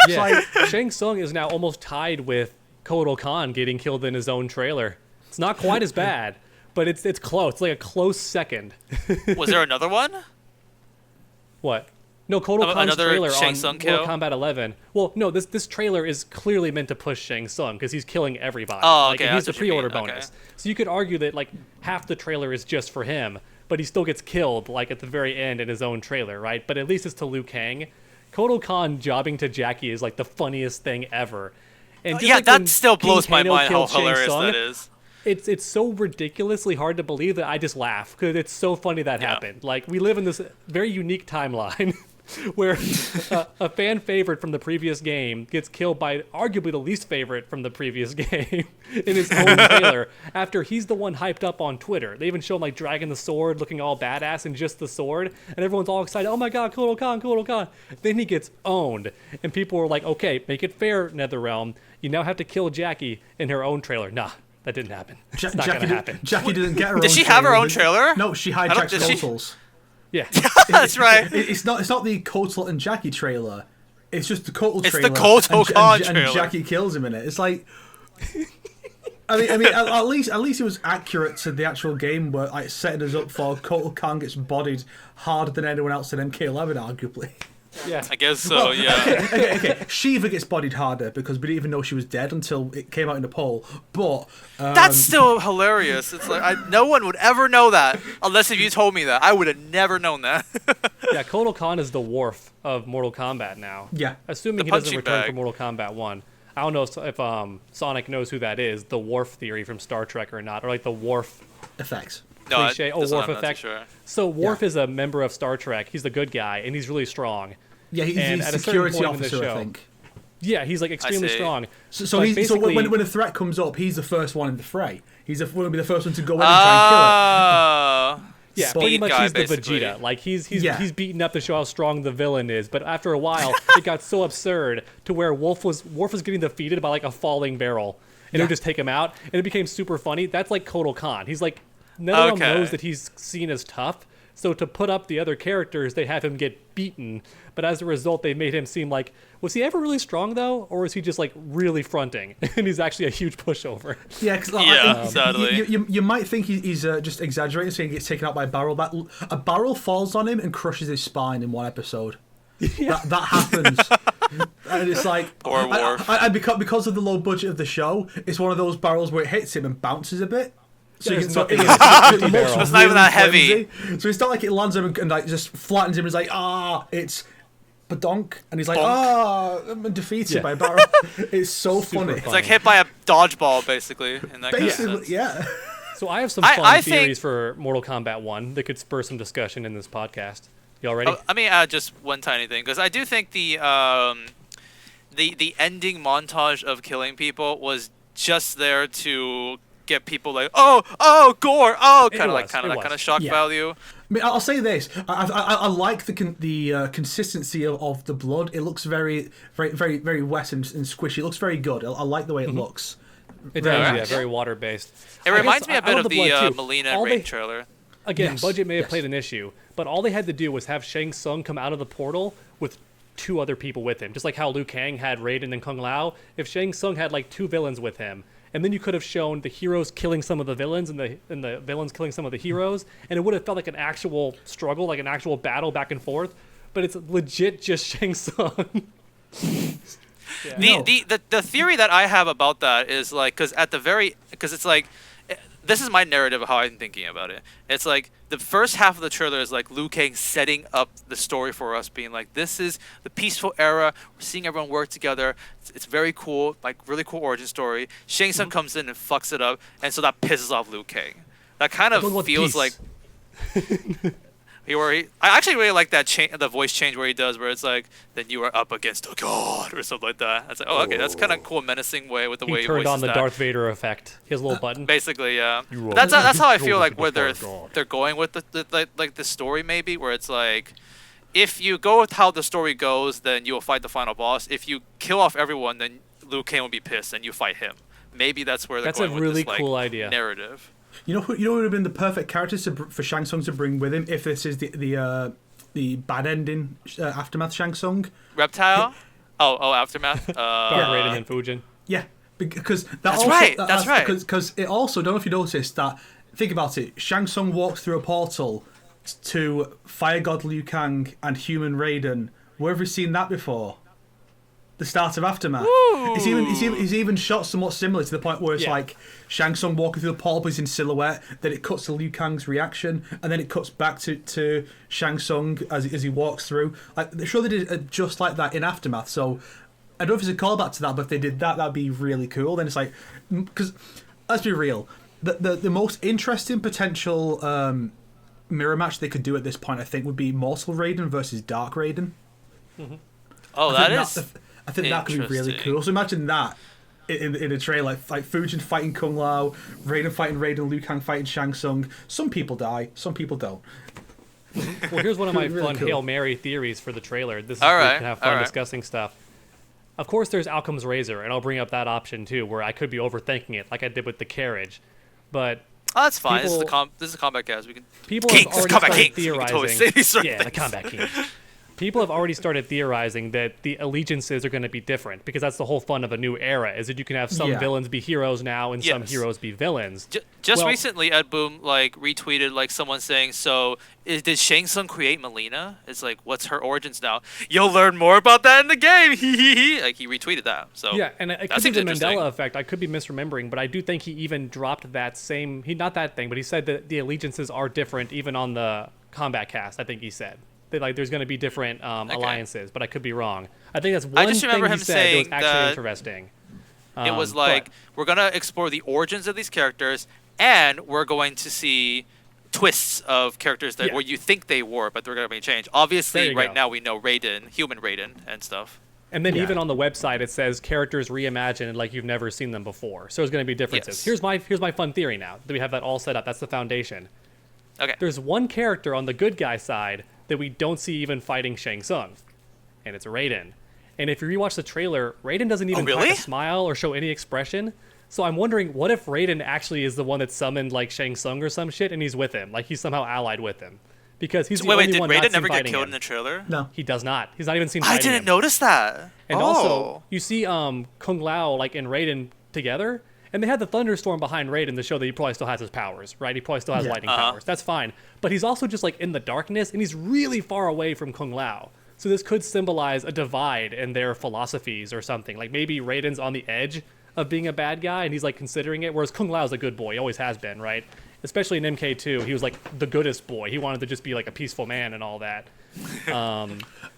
Speaker 4: Yeah, like, Shang Tsung is now almost tied with Kotal Khan getting killed in his own trailer. It's not quite as bad, but it's close. It's like a close second.
Speaker 5: Was there another one?
Speaker 4: What? No, Kotal Khan's
Speaker 5: Another
Speaker 4: trailer
Speaker 5: Shang
Speaker 4: on
Speaker 5: Tsung
Speaker 4: Mortal
Speaker 5: kill?
Speaker 4: Kombat 11. Well, no, this trailer is clearly meant to push Shang Tsung because he's killing everybody.
Speaker 5: Oh,
Speaker 4: Like,
Speaker 5: okay,
Speaker 4: and he's
Speaker 5: that's
Speaker 4: the
Speaker 5: what you mean,
Speaker 4: pre-order
Speaker 5: okay.
Speaker 4: bonus. So you could argue that like half the trailer is just for him, but he still gets killed like at the very end in his own trailer, right? But at least it's to Liu Kang. Kotal Khan jobbing to Jackie is like the funniest thing ever. And just
Speaker 5: Yeah,
Speaker 4: like when
Speaker 5: that still
Speaker 4: King
Speaker 5: blows my
Speaker 4: Kano
Speaker 5: mind how
Speaker 4: killed Shang
Speaker 5: hilarious
Speaker 4: Tsung,
Speaker 5: that is.
Speaker 4: It's so ridiculously hard to believe that I just laugh because it's so funny that
Speaker 5: Yeah.
Speaker 4: happened. Like, we live in this very unique timeline. where a fan favorite from the previous game gets killed by arguably the least favorite from the previous game in his own trailer after he's the one hyped up on Twitter. They even show him like dragging the sword, looking all badass in just the sword, and everyone's all excited. Oh my god, Kotal Khan, Kotal Khan. Then he gets owned, and people were like, okay, make it fair, NetherRealm. You now have to kill Jackie in her own trailer. Nah. That didn't happen. It's not gonna happen.
Speaker 1: Jackie didn't get her own
Speaker 5: Did she
Speaker 1: trailer.
Speaker 5: have her own trailer?
Speaker 1: No, she hijacked Kotal's.
Speaker 4: Yeah.
Speaker 5: That's right.
Speaker 1: It's not the Kotal and Jackie trailer. It's just the Kotal
Speaker 5: It's
Speaker 1: trailer.
Speaker 5: the Kotal Khan
Speaker 1: and
Speaker 5: trailer.
Speaker 1: Jackie kills him in it. It's like, I mean, at least it was accurate to the actual game, where like setting us up for Kotal Khan gets bodied harder than anyone else in MK11, arguably.
Speaker 4: Yeah.
Speaker 5: I guess so, yeah.
Speaker 1: Okay. Shiva gets bodied harder because we didn't even know she was dead until it came out in the poll. But
Speaker 5: That's still hilarious. It's like no one would ever know that unless if you told me that. I would have never known that.
Speaker 4: Yeah, Kotal Khan is the Worf of Mortal Kombat now.
Speaker 1: Yeah.
Speaker 4: Assuming
Speaker 5: The
Speaker 4: he doesn't
Speaker 5: punching
Speaker 4: return
Speaker 5: bag.
Speaker 4: for Mortal Kombat 1. I don't know if Sonic knows who that is, the Worf theory from Star Trek or not, or like the Worf
Speaker 1: effects.
Speaker 5: No,
Speaker 4: cliche.
Speaker 5: this one
Speaker 4: Worf
Speaker 5: I'm not too
Speaker 4: effect.
Speaker 5: sure.
Speaker 4: So Worf
Speaker 1: Yeah.
Speaker 4: is a member of Star Trek. He's the good guy, and he's really strong.
Speaker 1: Yeah, he's
Speaker 4: And
Speaker 1: a
Speaker 4: at a certain
Speaker 1: security
Speaker 4: point in the
Speaker 1: officer, I
Speaker 4: show-
Speaker 1: think.
Speaker 4: Yeah, he's like extremely
Speaker 5: see.
Speaker 4: strong.
Speaker 1: So
Speaker 4: But
Speaker 1: he's so
Speaker 4: basically-
Speaker 1: when a threat comes up, he's the first one in the fray. He's going to be the first one to go in and try and kill it.
Speaker 4: Yeah,
Speaker 5: Speed
Speaker 4: pretty much
Speaker 5: guy,
Speaker 4: he's the
Speaker 5: basically.
Speaker 4: Vegeta. Like he's
Speaker 1: Yeah.
Speaker 4: beaten up to show how strong the villain is. But after a while, it got so absurd to where Worf was getting defeated by like a falling barrel, and it would just take him out, and it became super funny. That's like Kotal Khan. He's like NetherRealm
Speaker 5: Okay.
Speaker 4: knows that he's seen as tough, so to put up the other characters, they have him get beaten. But as a result, they made him seem like, was he ever really strong though, or was he just like really fronting, and he's actually a huge pushover?
Speaker 1: Yeah, because
Speaker 5: Yeah, sadly.
Speaker 1: you might think he's just exaggerating, saying he gets taken out by a barrel. A barrel falls on him and crushes his spine in one episode. That happens, and it's like,
Speaker 5: Poor Worf.
Speaker 1: and because of the low budget of the show, it's one of those barrels where it hits him and bounces a bit. So
Speaker 4: Yeah,
Speaker 1: you
Speaker 4: there's
Speaker 1: can,
Speaker 4: nothing
Speaker 1: it
Speaker 4: in it. It's a
Speaker 1: looks
Speaker 4: barrel.
Speaker 5: It's not even that heavy.
Speaker 1: flimsy. So it's not like it lands him and like just flattens him. It's like it's badonk, and he's like,
Speaker 5: Bonk.
Speaker 1: I'm defeated
Speaker 4: Yeah.
Speaker 1: by a barrel. It's so funny.
Speaker 5: It's like hit by a dodgeball, basically. In that kind of
Speaker 1: Basically,
Speaker 5: sense.
Speaker 1: yeah.
Speaker 4: So I have some
Speaker 5: I
Speaker 4: fun
Speaker 5: think-
Speaker 4: theories for Mortal Kombat 1 that could spur some discussion in this podcast. Y'all ready?
Speaker 5: Let me add just one tiny thing, because I do think the ending montage of killing people was just there to get people like, oh, gore, kind
Speaker 4: was,
Speaker 5: of that
Speaker 4: was.
Speaker 5: kind of shock
Speaker 1: Yeah.
Speaker 5: value.
Speaker 1: I mean, I'll say this: I like the consistency of the blood. It looks very wet and squishy. It looks very good. I like the way it looks.
Speaker 4: It
Speaker 1: very
Speaker 4: does,
Speaker 1: nice.
Speaker 4: yeah, very water based.
Speaker 5: It reminds me a bit of the
Speaker 4: blood, too.
Speaker 5: Melina
Speaker 4: All
Speaker 5: rape
Speaker 4: they-
Speaker 5: trailer.
Speaker 4: Again,
Speaker 1: Yes,
Speaker 4: budget may have
Speaker 1: yes.
Speaker 4: played an issue, but all they had to do was have Shang Tsung come out of the portal with 2 other people with him, just like how Liu Kang had Raiden and Kung Lao. If Shang Tsung had like 2 villains with him, and then you could have shown the heroes killing some of the villains and the villains killing some of the heroes, and it would have felt like an actual struggle, like an actual battle back and forth. But it's legit just Shang Tsung.
Speaker 5: The theory that I have about that is like, because it's like, this is my narrative of how I'm thinking about it. It's like the first half of the trailer is like Liu Kang setting up the story for us, being like, this is the peaceful era. We're seeing everyone work together. It's very cool, like really cool origin story. Shang Tsung comes in and fucks it up, and so that pisses off Liu Kang. That kind of
Speaker 4: Everyone wants
Speaker 5: feels
Speaker 4: peace.
Speaker 5: like. I actually really like that the voice change where he does, where it's like, then you are up against a god or something like that. It's like, oh, okay, that's kind of cool, menacing way with the way
Speaker 4: He turned
Speaker 5: voices
Speaker 4: on the
Speaker 5: that.
Speaker 4: Darth Vader effect. He has a little button.
Speaker 5: Basically, yeah.
Speaker 4: You
Speaker 5: But that's how I feel
Speaker 4: you're
Speaker 5: like
Speaker 4: the
Speaker 5: where
Speaker 4: Darth God.
Speaker 5: they're going with the story maybe, where it's like, if you go with how the story goes, then you will fight the final boss. If you kill off everyone, then Liu Kang will be pissed and you fight him. Maybe that's where they're
Speaker 4: That's a
Speaker 5: going
Speaker 4: really
Speaker 5: with this
Speaker 4: cool
Speaker 5: like
Speaker 4: idea.
Speaker 5: narrative.
Speaker 1: You know who would have been the perfect characters for Shang Tsung to bring with him if this is the bad ending aftermath Shang Tsung.
Speaker 5: Reptile? Oh, Aftermath.
Speaker 4: Darth Raiden and Fujin.
Speaker 1: Yeah, because
Speaker 5: That's right, that's right.
Speaker 1: Because it also, don't know if you noticed that. Think about it. Shang Tsung walks through a portal to Fire God Liu Kang and Human Raiden. Where have we seen that before? The start of Aftermath. He's even shot somewhat similar to the point where it's
Speaker 4: Yeah.
Speaker 1: like Shang Tsung walking through the portal, but he's in silhouette. Then it cuts to Liu Kang's reaction, and then it cuts back to Shang Tsung as he walks through. Like, they sure they did it just like that in Aftermath. So I don't know if it's a callback to that, but if they did that, that'd be really cool. Then it's like, because let's be real, the most interesting potential mirror match they could do at this point, I think, would be Mortal Raiden versus Dark Raiden.
Speaker 5: Oh,
Speaker 1: I think that could be really
Speaker 5: interesting.
Speaker 1: cool. So imagine that in a trailer, like Fujin fighting Kung Lao, Raiden fighting Raiden, Liu Kang fighting Shang Tsung. Some people die, some people don't.
Speaker 4: Well, here's one of my
Speaker 1: Really
Speaker 4: fun
Speaker 1: cool.
Speaker 4: Hail Mary theories for the trailer. This is
Speaker 5: All
Speaker 4: where we
Speaker 5: right,
Speaker 4: can have
Speaker 5: all
Speaker 4: fun
Speaker 5: right.
Speaker 4: discussing stuff. Of course, there's Outcome's Razor, and I'll bring up that option too, where I could be overthinking it, like I did with the carriage. But
Speaker 5: Oh, that's fine.
Speaker 4: People-
Speaker 5: This is a combat cast. We can.
Speaker 4: people
Speaker 5: Kings,
Speaker 4: have already
Speaker 5: Combat
Speaker 4: started
Speaker 5: Kings. We can
Speaker 4: theorizing.
Speaker 5: totally say these sort of
Speaker 4: Yeah, the
Speaker 5: things.
Speaker 4: Combat King. People have already started theorizing that the allegiances are going to be different because that's the whole fun of a new era. Is that you can have some
Speaker 1: Yeah.
Speaker 4: villains be heroes now and some
Speaker 5: Yes.
Speaker 4: heroes be villains.
Speaker 5: Just
Speaker 4: Well-
Speaker 5: recently, Ed Boon like retweeted like someone saying, "So did Shang Tsung create Melina? It's like, what's her origins now? You'll learn more about that in the game." Like he retweeted that. So
Speaker 4: Yeah, and it
Speaker 5: that
Speaker 4: could be
Speaker 5: seems
Speaker 4: the
Speaker 5: interesting.
Speaker 4: Mandela effect. I could be misremembering, but I do think he even dropped that same. Not that thing, but he said that the allegiances are different even on the combat cast. I think he said that like there's going to be different alliances, but I could be wrong. I think that's one
Speaker 5: just
Speaker 4: thing
Speaker 5: remember
Speaker 4: he
Speaker 5: him
Speaker 4: said that was
Speaker 5: saying
Speaker 4: actually
Speaker 5: that
Speaker 4: interesting.
Speaker 5: It was
Speaker 4: But-
Speaker 5: like we're gonna explore the origins of these characters, and we're going to see twists of characters that
Speaker 4: Yeah.
Speaker 5: where you think they were, but they're gonna be changed.
Speaker 4: There
Speaker 5: Obviously,
Speaker 4: you
Speaker 5: right
Speaker 4: go.
Speaker 5: now we know Raiden, human Raiden, and stuff.
Speaker 4: And then
Speaker 1: Yeah.
Speaker 4: even on the website, it says characters reimagined like you've never seen them before. So there's going to be differences.
Speaker 5: Yes.
Speaker 4: Here's my fun theory now that we have that all set up. That's the foundation.
Speaker 5: Okay.
Speaker 4: There's one character on the good guy side that we don't see even fighting Shang Tsung, and it's Raiden. And if you rewatch the trailer, Raiden doesn't even
Speaker 5: really?
Speaker 4: crack a smile or show any expression. So I'm wondering, what if Raiden actually is the one that summoned like Shang Tsung or some shit, and he's with him, like he's somehow allied with him, because he's the
Speaker 5: Wait,
Speaker 4: only
Speaker 5: did
Speaker 4: one not
Speaker 5: Raiden
Speaker 4: seen
Speaker 5: never get
Speaker 4: fighting
Speaker 5: killed
Speaker 4: him.
Speaker 5: in the trailer?
Speaker 1: No.
Speaker 4: He does not. He's not even seen
Speaker 5: I
Speaker 4: fighting
Speaker 5: didn't
Speaker 4: him.
Speaker 5: notice that.
Speaker 4: And
Speaker 5: oh.
Speaker 4: also, you see Kung Lao like and Raiden together, and they had the thunderstorm behind Raiden to show that he probably still has his powers, right? He probably still has
Speaker 1: Yeah.
Speaker 4: lightning powers. That's fine. But he's also just like in the darkness, and he's really far away from Kung Lao. So this could symbolize a divide in their philosophies or something. Like maybe Raiden's on the edge of being a bad guy, and he's like considering it, whereas Kung Lao's a good boy. He always has been, right? Especially in MK2, he was like the goodest boy. He wanted to just be like a peaceful man and all that.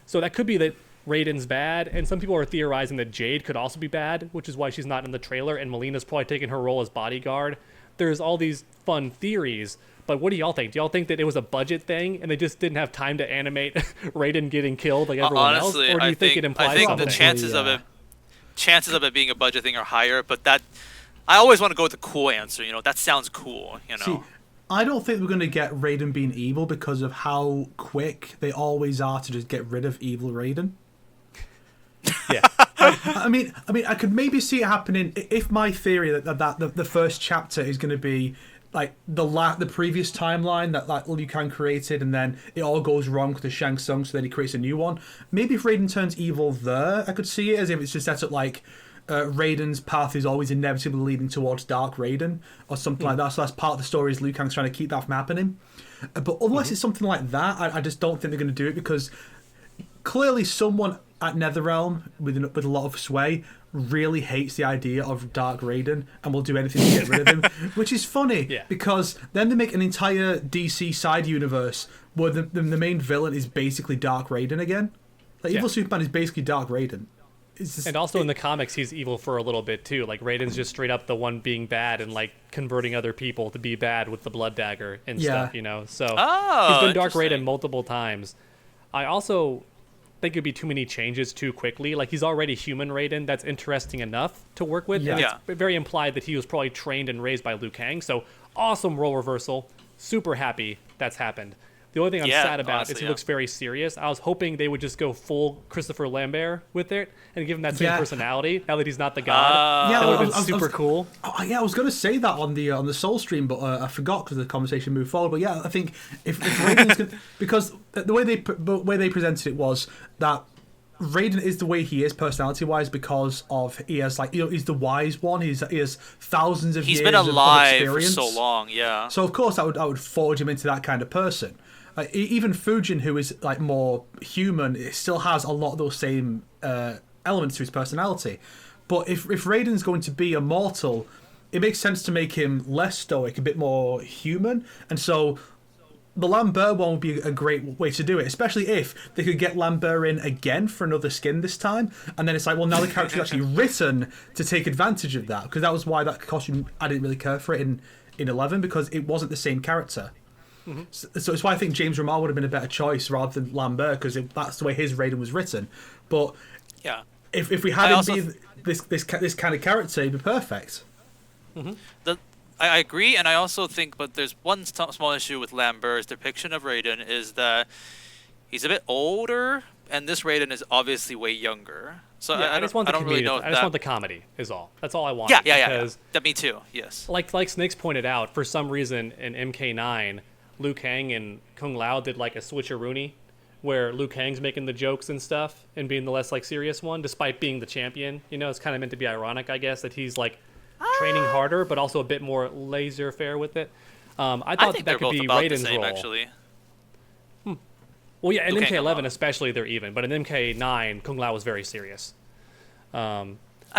Speaker 4: So that could be that Raiden's bad, and some people are theorizing that Jade could also be bad, which is why she's not in the trailer, and Melina's probably taking her role as bodyguard. There's all these fun theories, but what do y'all think? Do y'all think that it was a budget thing, and they just didn't have time to animate Raiden getting killed like everyone
Speaker 5: Honestly,
Speaker 4: else? Or do you
Speaker 5: I
Speaker 4: think it implies
Speaker 5: I think
Speaker 4: something?
Speaker 5: the chances of
Speaker 1: Yeah.
Speaker 5: it, being a budget thing are higher. But that, I always want to go with the cool answer. You know, that sounds cool. You know.
Speaker 1: See, I don't think we're going to get Raiden being evil because of how quick they always are to just get rid of evil Raiden.
Speaker 4: Yeah.
Speaker 1: I mean, I could maybe see it happening if my theory that the first chapter is going to be like the previous timeline that Liu Kang created, and then it all goes wrong with the Shang Tsung, so then he creates a new one. Maybe if Raiden turns evil there, I could see it as if it's just set up like Raiden's path is always inevitably leading towards Dark Raiden or something like that. So that's part of the story is Liu Kang's trying to keep that from happening. But unless it's something like that, I just don't think they're going to do it because clearly someone at NetherRealm with a lot of sway really hates the idea of Dark Raiden and will do anything to get rid of him, which is funny
Speaker 4: Yeah.
Speaker 1: because then they make an entire DC side universe where the main villain is basically Dark Raiden again. Like
Speaker 4: Yeah.
Speaker 1: Evil Superman is basically Dark Raiden. It's just,
Speaker 4: And also in the comics, he's evil for a little bit too. Like Raiden's just straight up the one being bad and like converting other people to be bad with the blood dagger and
Speaker 1: Yeah.
Speaker 4: stuff, you know. So
Speaker 5: Oh,
Speaker 4: he's been Dark
Speaker 5: interesting.
Speaker 4: Raiden multiple times. I also think it'd be too many changes too quickly. Like he's already human Raiden. That's interesting enough to work with. And
Speaker 5: Yeah.
Speaker 4: it's very implied that he was probably trained and raised by Liu Kang. So awesome role reversal. Super happy that's happened. The only thing I'm
Speaker 5: Yeah,
Speaker 4: sad about is
Speaker 5: honestly,
Speaker 4: he
Speaker 5: yeah.
Speaker 4: looks very serious. I was hoping they would just go full Christopher Lambert with it and give him that same
Speaker 1: Yeah.
Speaker 4: personality. Now that he's not the god,
Speaker 1: Yeah,
Speaker 4: that would
Speaker 1: I
Speaker 4: have
Speaker 1: was-
Speaker 4: been
Speaker 1: I was-
Speaker 4: super cool.
Speaker 1: Oh, yeah, I was going to say that on the Soul stream, but I forgot because the conversation moved forward. But yeah, I think if Raiden's gonna, because the way they presented it was that Raiden is the way he is personality-wise because of he has he's the wise one. He has thousands of
Speaker 5: He's
Speaker 1: years
Speaker 5: been
Speaker 1: of
Speaker 5: alive for
Speaker 1: experience.
Speaker 5: so long. Yeah.
Speaker 1: So of course I would forge him into that kind of person. Even Fujin, who is like more human, it still has a lot of those same elements to his personality. But if Raiden's going to be immortal, it makes sense to make him less stoic, a bit more human. And so the Lambert one would be a great way to do it, especially if they could get Lambert in again for another skin this time. And then it's like, well, now the character is actually written to take advantage of that, because that was why that costume, I didn't really care for it in 11, because it wasn't the same character. So it's why I think James Remar would have been a better choice rather than Lambert, because that's the way his Raiden was written. But
Speaker 5: Yeah.
Speaker 1: if we had him be this kind of character, he'd be perfect.
Speaker 5: I agree, and I also think, but there's one small issue with Lambert's depiction of Raiden is that he's a bit older, and this Raiden is obviously way younger. So
Speaker 4: I just want the
Speaker 5: don't really know.
Speaker 4: I just want the comedy. Is all. That's all I want.
Speaker 5: Yeah. That me too. Yes.
Speaker 4: Like Snakes pointed out, for some reason in MK9, Liu Kang and Kung Lao did like a switcheroony, where Liu Kang's making the jokes and stuff and being the less like serious one, despite being the champion. You know, it's kind of meant to be ironic, I guess, that he's like training harder, but also a bit more laissez-faire with it. I thought that could be Raiden's role.
Speaker 5: Actually.
Speaker 4: Well, yeah, in
Speaker 5: Liu Kang
Speaker 4: MK11 especially, they're even, but in MK9, Kung Lao was very serious.
Speaker 5: I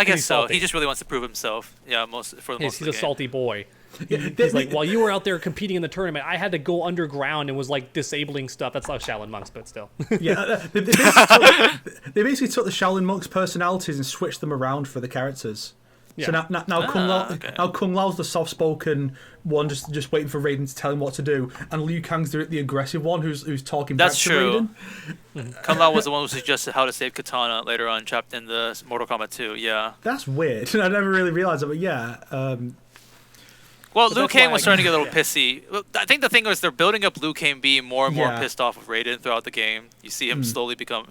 Speaker 5: guess so.
Speaker 4: Salty.
Speaker 5: He just really wants to prove himself. Yeah, most of the
Speaker 4: He's a
Speaker 5: game.
Speaker 4: salty boy. He's like, while you were out there competing in the tournament, I had to go underground and was like disabling stuff. That's like Shaolin monks, but still.
Speaker 1: Yeah, they basically took the Shaolin monks' personalities and switched them around for the characters. So
Speaker 4: Yeah.
Speaker 1: now Kung Lao's the soft-spoken one, just waiting for Raiden to tell him what to do, and Liu Kang's the aggressive one who's talking
Speaker 5: That's
Speaker 1: back to
Speaker 5: true.
Speaker 1: Raiden.
Speaker 5: Kung Lao was the one who suggested how to save Katana later on, trapped in the Mortal Kombat 2. Yeah.
Speaker 1: That's weird. I never really realized it, but yeah.
Speaker 5: Well, Liu
Speaker 4: that's
Speaker 5: Kang
Speaker 4: why
Speaker 5: was starting to get a little pissy. I think the thing was they're building up Liu Kang being more and more
Speaker 1: Yeah.
Speaker 5: pissed off with Raiden throughout the game. You see him slowly become.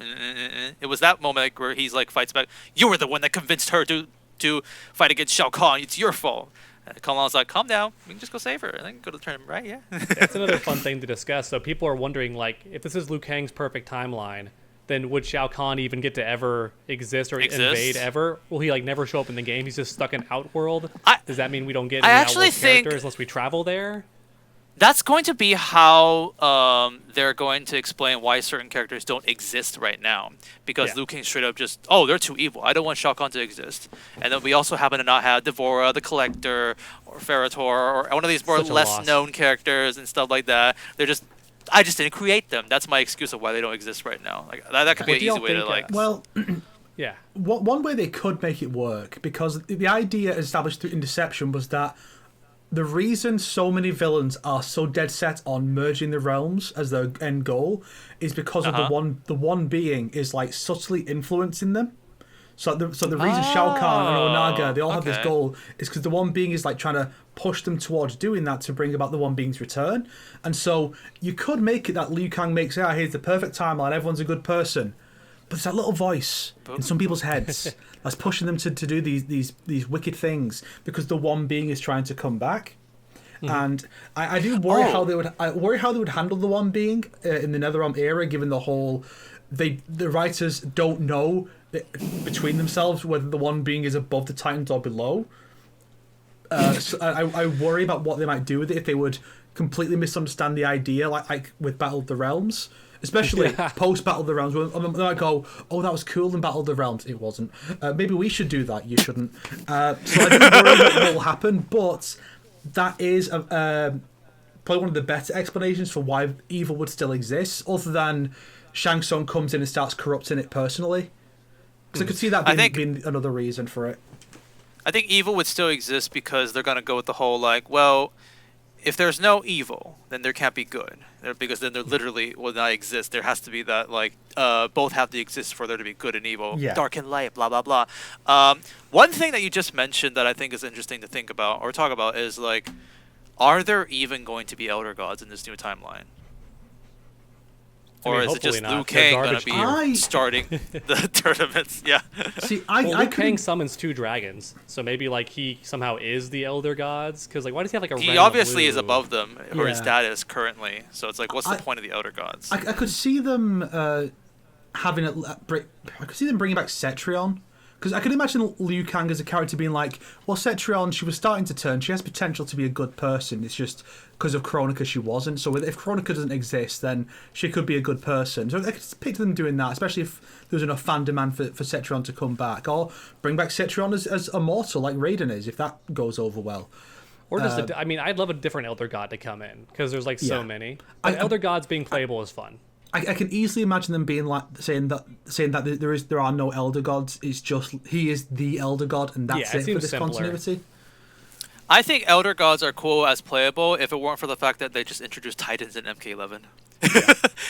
Speaker 5: It was that moment where he's like fights back. You were the one that convinced her to fight against Shao Kahn. It's your fault. And Kung Lao's like, calm down. We can just go save her and then go to the tournament, right? Yeah.
Speaker 4: That's another fun thing to discuss. So people are wondering, like, if this is Liu Kang's perfect timeline, then would Shao Kahn even get to ever exist or invade ever? Will he like never show up in the game? He's just stuck in Outworld. Does that mean we don't get any
Speaker 5: actually
Speaker 4: Outworld
Speaker 5: think-
Speaker 4: characters unless we travel there?
Speaker 5: That's going to be how they're going to explain why certain characters don't exist right now. Because
Speaker 4: Yeah.
Speaker 5: Liu Kang straight up just, they're too evil. I don't want Shao Kahn to exist. And then we also happen to not have Devora, the Collector, or Ferrator, or one of these more
Speaker 4: Such a
Speaker 5: less
Speaker 4: loss.
Speaker 5: known characters and stuff like that. I just didn't create them. That's my excuse of why they don't exist right now. Like that could be
Speaker 4: What
Speaker 5: an
Speaker 4: do y'all
Speaker 5: easy way to
Speaker 4: think,
Speaker 5: like.
Speaker 1: Well,
Speaker 4: Yeah.
Speaker 1: one way they could make it work, because the idea established in Deception was that the reason so many villains are so dead set on merging the realms as their end goal is because of the one being is like subtly influencing them. So the reason Shao Kahn and Onaga, they all have this
Speaker 5: okay.
Speaker 1: goal is because the one being is like trying to push them towards doing that to bring about the one being's return. And so you could make it that Liu Kang makes, here's the perfect timeline, everyone's a good person. But it's that little voice in some people's heads that's pushing them to do these wicked things because the one being is trying to come back. And I do worry how they would handle the one being in the NetherRealm era, given the whole the writers don't know between themselves whether the one being is above the Titans or below. So I worry about what they might do with it if they would completely misunderstand the idea, like with Battle of the Realms. Especially post Battle of the Realms, where they might go, "Oh, that was cool in Battle of the Realms." It wasn't. Maybe we should do that. You shouldn't. So I do worry what will happen, but that is probably one of the better explanations for why evil would still exist, other than Shang Tsung comes in and starts corrupting it personally. Because I could see that being another reason for it.
Speaker 5: I think evil would still exist because they're gonna go with the whole like, well, if there's no evil, then there can't be good. Because then there literally will not exist. There has to be that like both have to exist for there to be good and evil, dark and light, blah blah blah. One thing that you just mentioned that I think is interesting to think about or talk about is like, are there even going to be Elder Gods in this new timeline? Or is it just
Speaker 4: hopefully
Speaker 5: Liu
Speaker 4: not. They're
Speaker 5: Kang gonna
Speaker 4: garbage
Speaker 5: be starting the tournaments? Yeah.
Speaker 1: See,
Speaker 4: Liu Kang summons 2 dragons, so maybe like he somehow is the Elder Gods. Because like, why does he have like a? red
Speaker 5: He
Speaker 4: and
Speaker 5: obviously
Speaker 4: blue?
Speaker 5: is above them, or his
Speaker 1: Yeah.
Speaker 5: status currently. So it's like, what's the point of the Elder Gods?
Speaker 1: I could see them having I could see them bringing back Cetrion. Because I could imagine Liu Kang as a character being like, well, Cetrion, she was starting to turn. She has potential to be a good person. It's just because of Kronika she wasn't. So if Kronika doesn't exist, then she could be a good person. So I could picture them doing that, especially if there was enough fan demand for Cetrion to come back. Or bring back Cetrion as immortal like Raiden is, if that goes over well.
Speaker 4: Or just, I'd love a different Elder God to come in because there's like so
Speaker 1: Yeah.
Speaker 4: many. But Elder Gods being playable is fun.
Speaker 1: I can easily imagine them being like saying that there are no Elder Gods. It's just he is the Elder God, and that's
Speaker 4: Yeah, it
Speaker 1: it for
Speaker 4: seems
Speaker 1: this
Speaker 4: simpler.
Speaker 1: continuity.
Speaker 5: I think Elder Gods are cool as playable if it weren't for the fact that they just introduced Titans in MK11.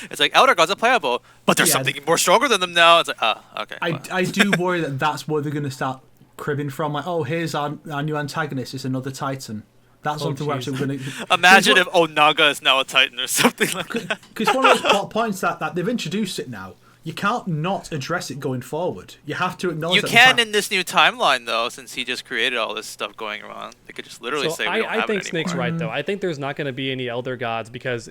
Speaker 5: It's like Elder Gods are playable, but there's something more stronger than them now. It's like, okay.
Speaker 1: I do worry that that's where they're going to start cribbing from. Like, oh, here's our new antagonist. It's another Titan. That's something we're actually going to...
Speaker 5: Imagine if Onaga is now a Titan or something like that.
Speaker 1: Because one of those plot points that they've introduced it now, you can't not address it going forward. You have to acknowledge that.
Speaker 5: You can in this new timeline, though, since he just created all this stuff going around. They could just literally say we don't have it
Speaker 4: think Snake's
Speaker 5: anymore.
Speaker 4: right, though. I think there's not going to be any Elder Gods because,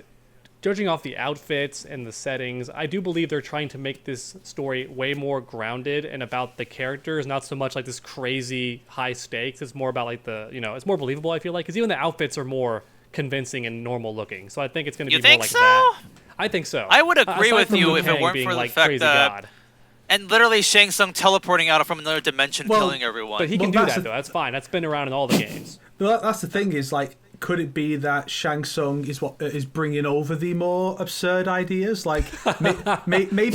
Speaker 4: judging off the outfits and the settings, I do believe they're trying to make this story way more grounded and about the characters, not so much like this crazy high stakes. It's more about like it's more believable, I feel like, because even the outfits are more convincing and normal looking. So I think it's going to be more like that. I think so.
Speaker 5: I would agree
Speaker 4: Aside
Speaker 5: with
Speaker 4: from
Speaker 5: you
Speaker 4: Liu
Speaker 5: if it
Speaker 4: Kang
Speaker 5: weren't
Speaker 4: being,
Speaker 5: for the
Speaker 4: like,
Speaker 5: fact
Speaker 4: crazy
Speaker 5: that...
Speaker 4: god.
Speaker 5: And literally Shang Tsung teleporting out from another dimension, killing everyone.
Speaker 4: But he can do that, though. That's fine. That's been around in all the games.
Speaker 1: Well, that's the thing is, like, could it be that Shang Tsung is what is bringing over the more absurd ideas? Like, maybe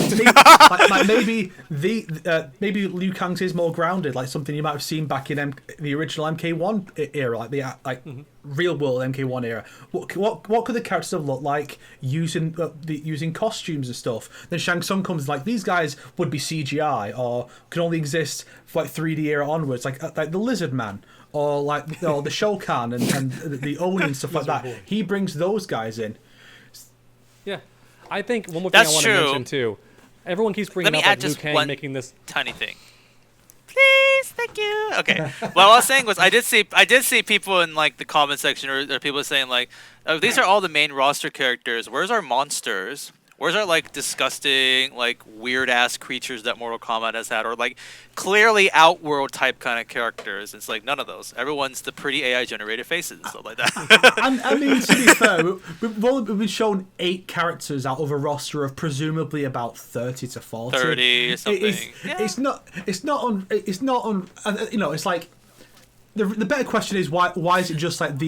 Speaker 1: Liu Kang's is more grounded, like something you might have seen back in the original MK1 era, like the real world MK1 era. What could the characters have looked like using costumes and stuff? Then Shang Tsung comes like, these guys would be CGI or can only exist for like 3D era onwards, like the Lizard Man. Or like the Shokan and the Oni and stuff like that. He brings those guys in.
Speaker 4: Yeah, I think one more thing I want to mention too. Everyone keeps bringing up like Liu Kang making this
Speaker 5: tiny thing. Please, thank you. Okay. What I was saying was I did see people in like the comment section or people saying like, oh, these are all the main roster characters. Where's our monsters? Where's our like disgusting, like weird ass creatures that Mortal Kombat has had, or like clearly outworld type kind of characters? It's like none of those. Everyone's the pretty AI generated faces and stuff like that.
Speaker 1: I mean, to be fair, we've only been shown 8 characters out of a roster of presumably about 30 to 40.
Speaker 5: 30 or something.
Speaker 1: It's not. You know, it's like the better question is why is it just like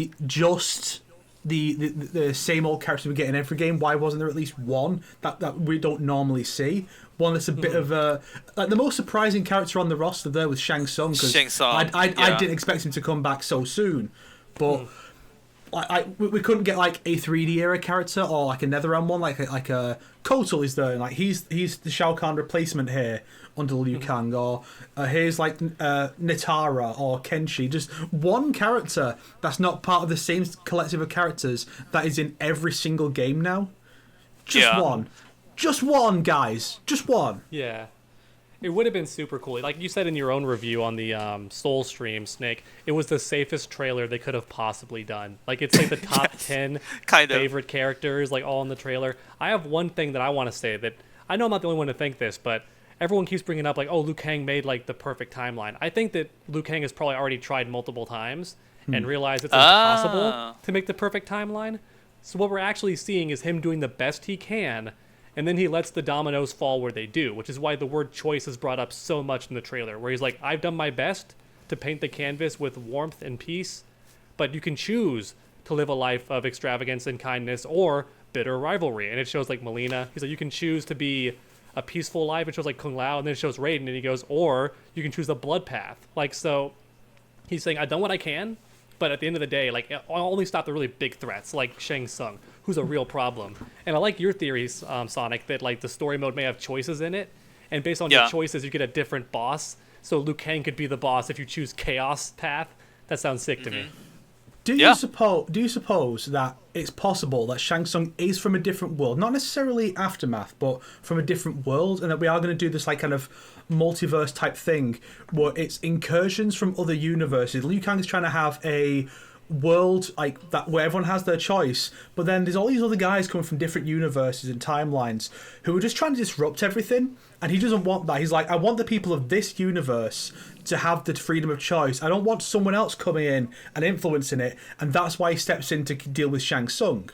Speaker 1: the same old characters we get in every game? Why wasn't there at least one that we don't normally see? One that's a bit of a... Like, the most surprising character on the roster there was Shang Tsung.
Speaker 5: Shang Tsung,
Speaker 1: I didn't expect him to come back so soon. But we couldn't get, like, a 3D era character or, like, a NetherRealm one. Like a Kotal is there. Like, he's the Shao Kahn replacement here under Liu Kang. Or here's, like, Nitara or Kenshi. Just one character that's not part of the same collective of characters that is in every single game now. Just one. Just one, guys. Just one.
Speaker 4: Yeah. It would have been super cool. Like you said in your own review on the Soul stream, Snake, it was the safest trailer they could have possibly done. Like, it's like the top 10 favorite characters, like, all in the trailer. I have one thing that I want to say that I know I'm not the only one to think this, but everyone keeps bringing up, like, oh, Liu Kang made, like, the perfect timeline. I think that Liu Kang has probably already tried multiple times and realized it's impossible to make the perfect timeline. So what we're actually seeing is him doing the best he can, and then he lets the dominoes fall where they do, which is why the word choice is brought up so much in the trailer, where he's like, I've done my best to paint the canvas with warmth and peace, but you can choose to live a life of extravagance and kindness or bitter rivalry. And it shows, like, Melina. He's like, you can choose to be a peaceful life. It shows, like, Kung Lao, and then it shows Raiden, and he goes, or you can choose the blood path. Like, so he's saying, I've done what I can, but at the end of the day, like, I'll only stop the really big threats, like Shang Tsung, who's a real problem. And I like your theories, Sonic, that, like, the story mode may have choices in it, and based on your choices, you get a different boss. So Liu Kang could be the boss if you choose Chaos path. That sounds sick to me.
Speaker 1: Do you suppose that it's possible that Shang Tsung is from a different world, not necessarily Aftermath, but from a different world, and that we are going to do this, like, kind of multiverse type thing where it's incursions from other universes? Liu Kang is trying to have a world like that where everyone has their choice, but then there's all these other guys coming from different universes and timelines who are just trying to disrupt everything, and he doesn't want that. He's like, I want the people of this universe to have the freedom of choice. I don't want someone else coming in and influencing it, and that's why he steps in to deal with Shang Tsung.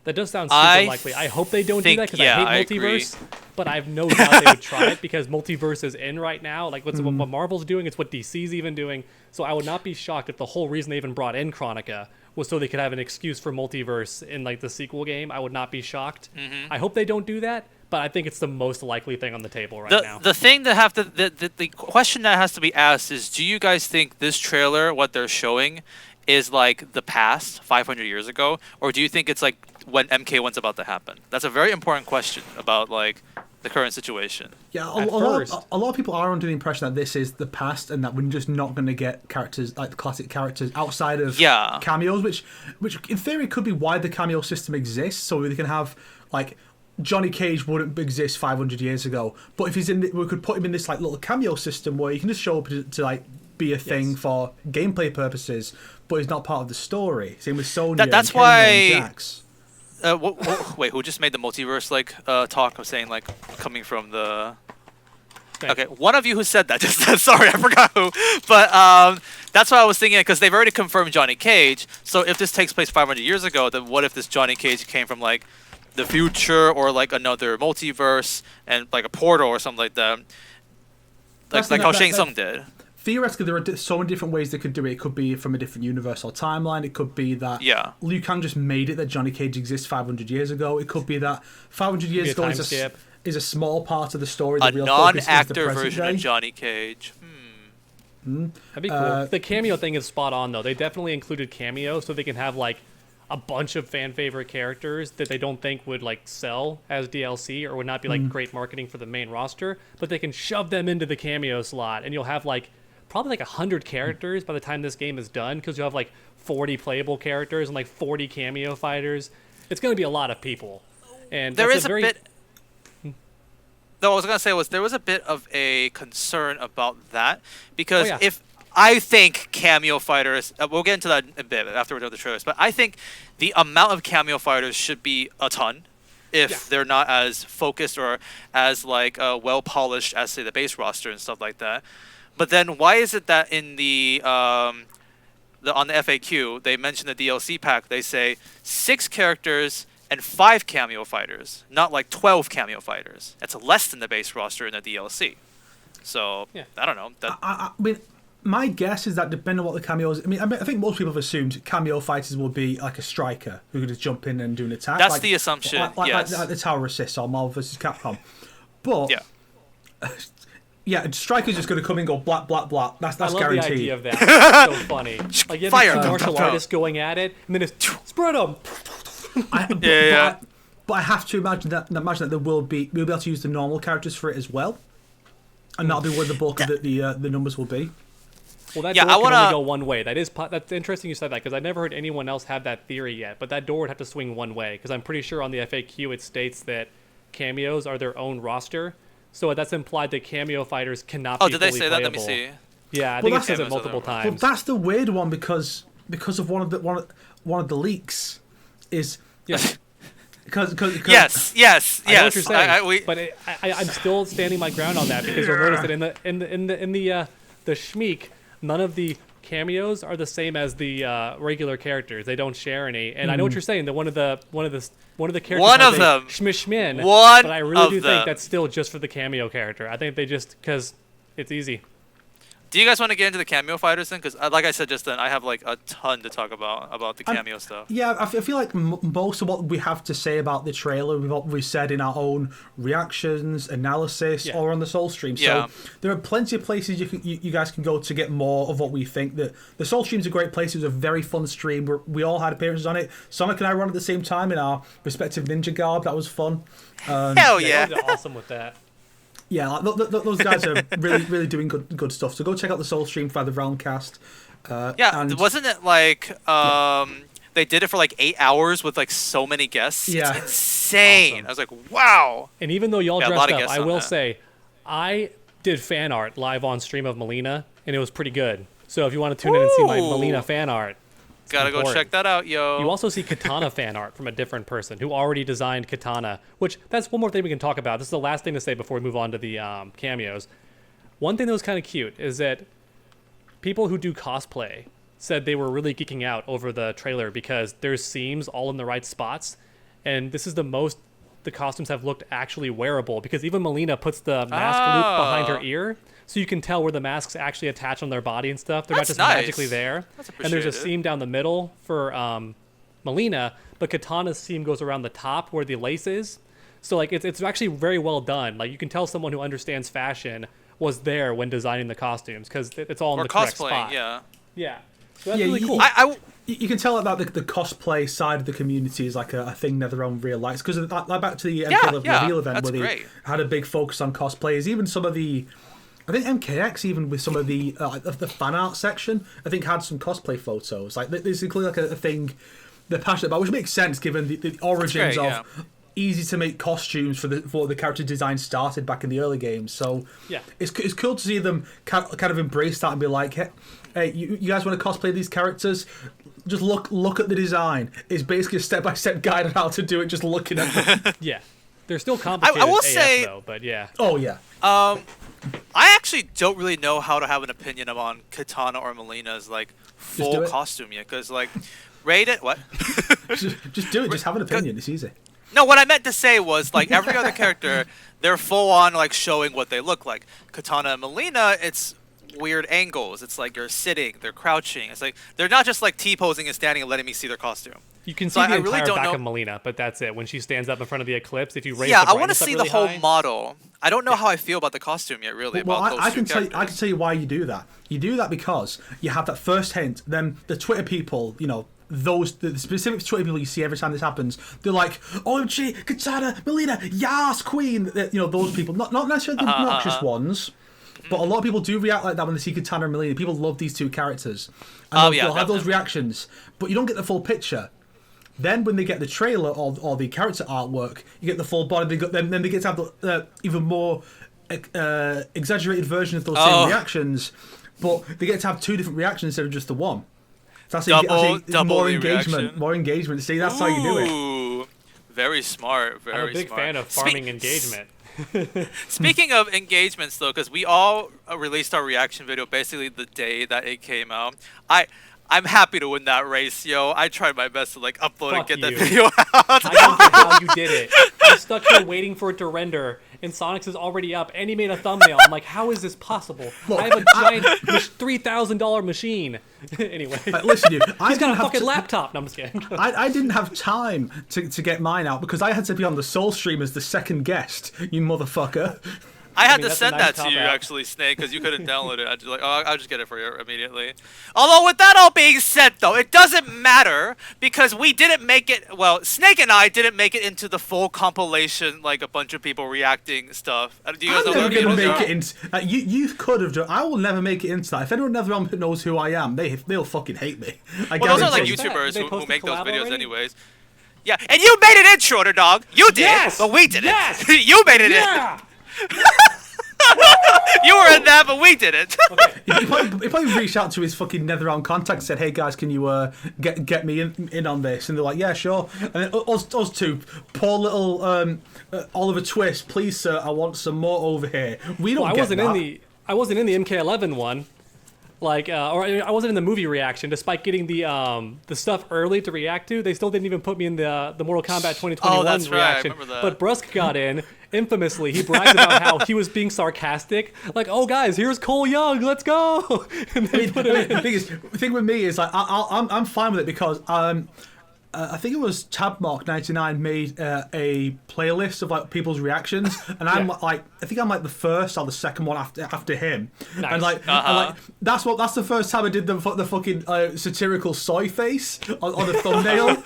Speaker 4: That does sound super likely. I hope they don't do that because I hate multiverse, but I have no doubt they would try it because multiverse is in right now. Like, what Marvel's doing, it's what DC's even doing. So I would not be shocked if the whole reason they even brought in Chronica was so they could have an excuse for multiverse in, like, the sequel game. I would not be shocked. I hope they don't do that, but I think it's the most likely thing on the table right now.
Speaker 5: The thing that the question that has to be asked is, do you guys think this trailer, what they're showing, is like the past 500 years ago, or do you think it's like when MK1's about to happen? That's a very important question about like the current situation.
Speaker 1: Yeah, a
Speaker 4: At
Speaker 1: lot
Speaker 4: first-
Speaker 1: of people are under the impression that this is the past and that we're just not going to get characters like the classic characters outside of cameos, which in theory could be why the cameo system exists, so we can have like Johnny Cage wouldn't exist 500 years ago, but if he's in, we could put him in this like little cameo system where he can just show up to like be a thing for gameplay purposes, but he's not part of the story. Same with Sonya.
Speaker 5: That's
Speaker 1: and Kano and
Speaker 5: why.
Speaker 1: Jax.
Speaker 5: Wait, who just made the multiverse like talk of saying like coming from the? Okay, one of you who said that just sorry, I forgot who. But that's what I was thinking because they've already confirmed Johnny Cage. So if this takes place 500 years ago, then what if this Johnny Cage came from like the future or like another multiverse and like a portal or something like that? Like how Shang Tsung did.
Speaker 1: Theoretically, there are so many different ways they could do it. It could be from a different universe or timeline. It could be that Liu Kang just made it that Johnny Cage exists 500 years ago. It could be that 500 years ago is a small part of the story.
Speaker 5: A non-actor version of Johnny Cage.
Speaker 4: That'd be cool. The cameo thing is spot on, though. They definitely included cameo so they can have like a bunch of fan favorite characters that they don't think would like sell as DLC or would not be like great marketing for the main roster, but they can shove them into the cameo slot, and you'll have like probably like 100 characters by the time this game is done, because you'll have like 40 playable characters and like 40 cameo fighters. It's going to be a lot of people, and
Speaker 5: there is a bit. No, I was gonna say there was a bit of a concern about that because if I think cameo fighters, we'll get into that in a bit after we're done with the trailers, but I think the amount of cameo fighters should be a ton if they're not as focused or as like well polished as say the base roster and stuff like that. But then why is it that in the on the FAQ they mention the DLC pack, they say 6 characters and 5 cameo fighters, not like 12 cameo fighters. That's less than the base roster in the DLC. So I don't know.
Speaker 1: I mean, my guess is that depending on what the cameos. I think most people have assumed cameo fighters will be like a striker who could just jump in and do an attack.
Speaker 5: That's like, the assumption.
Speaker 1: Like the Tower Assist or Marvel vs. Capcom. But striker's just going to come and go blah blah blah. That's guaranteed.
Speaker 4: I love the idea of that. It's so funny. Like you have these martial artists going at it, and then it's spread them.
Speaker 1: But I have to imagine that we'll be able to use the normal characters for it as well, and that'll be where the bulk of the numbers will be.
Speaker 4: Well, that door can only go one way. That's interesting you said that, because I never heard anyone else have that theory yet. But that door would have to swing one way, because I'm pretty sure on the FAQ it states that cameos are their own roster. So that's implied that cameo fighters cannot be fully playable. Oh, did they say that? Let me see. Yeah, I think it says it multiple times.
Speaker 1: Well, that's the weird one because of one of the leaks is because
Speaker 5: yes.
Speaker 4: I know what you're saying, but I'm still standing my ground on that, because you'll notice that in the Shmeek, none of the cameos are the same as the regular characters. They don't share any, and I know what you're saying. That one of the characters has a Shmishmin, but I really do think that's still just for the cameo character. I think they just because it's easy.
Speaker 5: Do you guys want to get into the cameo fighters then? Because like I said just then, I have like a ton to talk about the cameo stuff.
Speaker 1: Yeah, I feel like most of what we have to say about the trailer, we've said in our own reactions, analysis, or on the Soul stream. So there are plenty of places you guys can go to get more of what we think. The Soul stream's a great place. It was a very fun stream. We all had appearances on it. Sonic and I run at the same time in our respective ninja garb. That was fun.
Speaker 5: Hell yeah!
Speaker 4: They did awesome with that.
Speaker 1: Yeah, those guys are really doing good stuff. So go check out the Soul stream for the Realmcast.
Speaker 5: Wasn't it like they did it for like 8 hours with like so many guests?
Speaker 1: Yeah,
Speaker 5: it's insane. Awesome. I was like, wow.
Speaker 4: And even though y'all dressed up, I will say, I did fan art live on stream of Melina, and it was pretty good. So if you want to tune in and see my Melina fan art,
Speaker 5: gotta go check that out, yo.
Speaker 4: You also see Katana fan art from a different person who already designed Katana, which that's one more thing we can talk about. This is the last thing to say before we move on to the cameos. One thing that was kind of cute is that people who do cosplay said they were really geeking out over the trailer because there's seams all in the right spots, and this is the most the costumes have looked actually wearable, because even Melina puts the mask loop behind her ear, so you can tell where the masks actually attach on their body and stuff. They're not just magically there. And there's a seam down the middle for Melina, but Katana's seam goes around the top where the lace is. So like it's actually very well done. Like you can tell someone who understands fashion was there when designing the costumes, because it's all in the correct spot.
Speaker 5: Yeah.
Speaker 4: Yeah. So that's really cool.
Speaker 1: You can tell about the cosplay side of the community is like a thing NetherRealm real likes, because like back to the MK11 reveal event where they had a big focus on cosplayers. Even some of the, I think MKX, even with some of the fan art section, I think had some cosplay photos. Like there's clearly like a thing they're passionate about, which makes sense given the origins of easy to make costumes for the character design started back in the early games. So it's cool to see them kind of embrace that and be like, hey, you guys want to cosplay these characters? Just look at the design. It's basically a step-by-step guide on how to do it, just looking at them.
Speaker 4: Yeah. They're still complicated
Speaker 5: I will say,
Speaker 4: though, but yeah.
Speaker 1: Oh, yeah.
Speaker 5: I actually don't really know how to have an opinion on Katana or Melina's, like, full costume yet, because, like, rated... What?
Speaker 1: just do it. Just have an opinion. It's easy.
Speaker 5: No, what I meant to say was, like, every other character, they're full-on, like, showing what they look like. Katana and Melina, it's weird angles. It's like you're sitting, they're crouching. It's like they're not just like T-posing and standing and letting me see their costume.
Speaker 4: You can see the entire back of Melina, but that's it. When she stands up in front of the eclipse, if you raise the
Speaker 5: I
Speaker 4: brightness
Speaker 5: want to see
Speaker 4: really
Speaker 5: the whole
Speaker 4: high,
Speaker 5: model. I don't know how I feel about the costume yet, really.
Speaker 1: Well,
Speaker 5: about those
Speaker 1: I can
Speaker 5: characters.
Speaker 1: tell you why you do that. You do that because you have that first hint. Then the Twitter people, you know, the specific Twitter people you see every time this happens, they're like, OMG, Katana, Melina, yas, Queen. You know, those people, not necessarily the obnoxious ones. But a lot of people do react like that when they see Katana and Melina. People love these two characters. And they'll have those reactions, but you don't get the full picture. Then when they get the trailer or the character artwork, you get the full body. Then they get to have the even more exaggerated version of those same reactions, but they get to have two different reactions instead of just the one. So that's more engagement. More engagement. See, that's how you do it.
Speaker 5: Very smart.
Speaker 4: I'm a big fan of farming engagement.
Speaker 5: Speaking of engagements, though, because we all released our reaction video basically the day that it came out, I'm happy to win that race, yo. I tried my best to like upload and get that video out.
Speaker 4: I don't get how you did it. I'm stuck here waiting for it to render, and Sonic's is already up, and he made a thumbnail. I'm like, how is this possible? I have a giant $3,000 machine. Anyway,
Speaker 1: listen,
Speaker 4: he's got a fucking laptop. No, I'm just kidding.
Speaker 1: I didn't have time to get mine out because I had to be on the Soul stream as the second guest. You motherfucker.
Speaker 5: I had to send that to you, actually, Snake, because you couldn't download it. I just like, I'll just get it for you immediately. Although, with that all being said, though, it doesn't matter because we didn't make it. Well, Snake and I didn't make it into the full compilation, like a bunch of people reacting stuff. Do you guys know
Speaker 1: I'm never gonna make it into. You could have done. I will never make it into that. If anyone never knows who I am, they'll fucking hate me.
Speaker 5: Well, those are like YouTubers who make those videos, anyways. Yeah, and you made it in, Shorter Dog. You did, but we didn't. Yes. You made it in. You were in that, but we didn't.
Speaker 1: Okay. He probably reached out to his fucking NetherRealm contact and said, "Hey guys, can you get me in on this?" And they're like, "Yeah, sure." And then us two, poor little Oliver Twist, please sir, I want some more over here. We don't.
Speaker 4: I wasn't in the MK11 one. Like, or I wasn't in the movie reaction. Despite getting the stuff early to react to, they still didn't even put me in the Mortal Kombat 2021
Speaker 5: that's
Speaker 4: reaction.
Speaker 5: Right, I remember that.
Speaker 4: But Brusk got in. Infamously, he bragged about how he was being sarcastic. Like, "Oh guys, here's Cole Young, let's go!" And they put it in.
Speaker 1: The thing with me is like I'm fine with it because I think it was Tabmark99 made a playlist of like people's reactions, and I'm like, I think I'm like the first or the second one after him,
Speaker 4: nice.
Speaker 1: and like that's the first time I did the fucking satirical soy face on the thumbnail,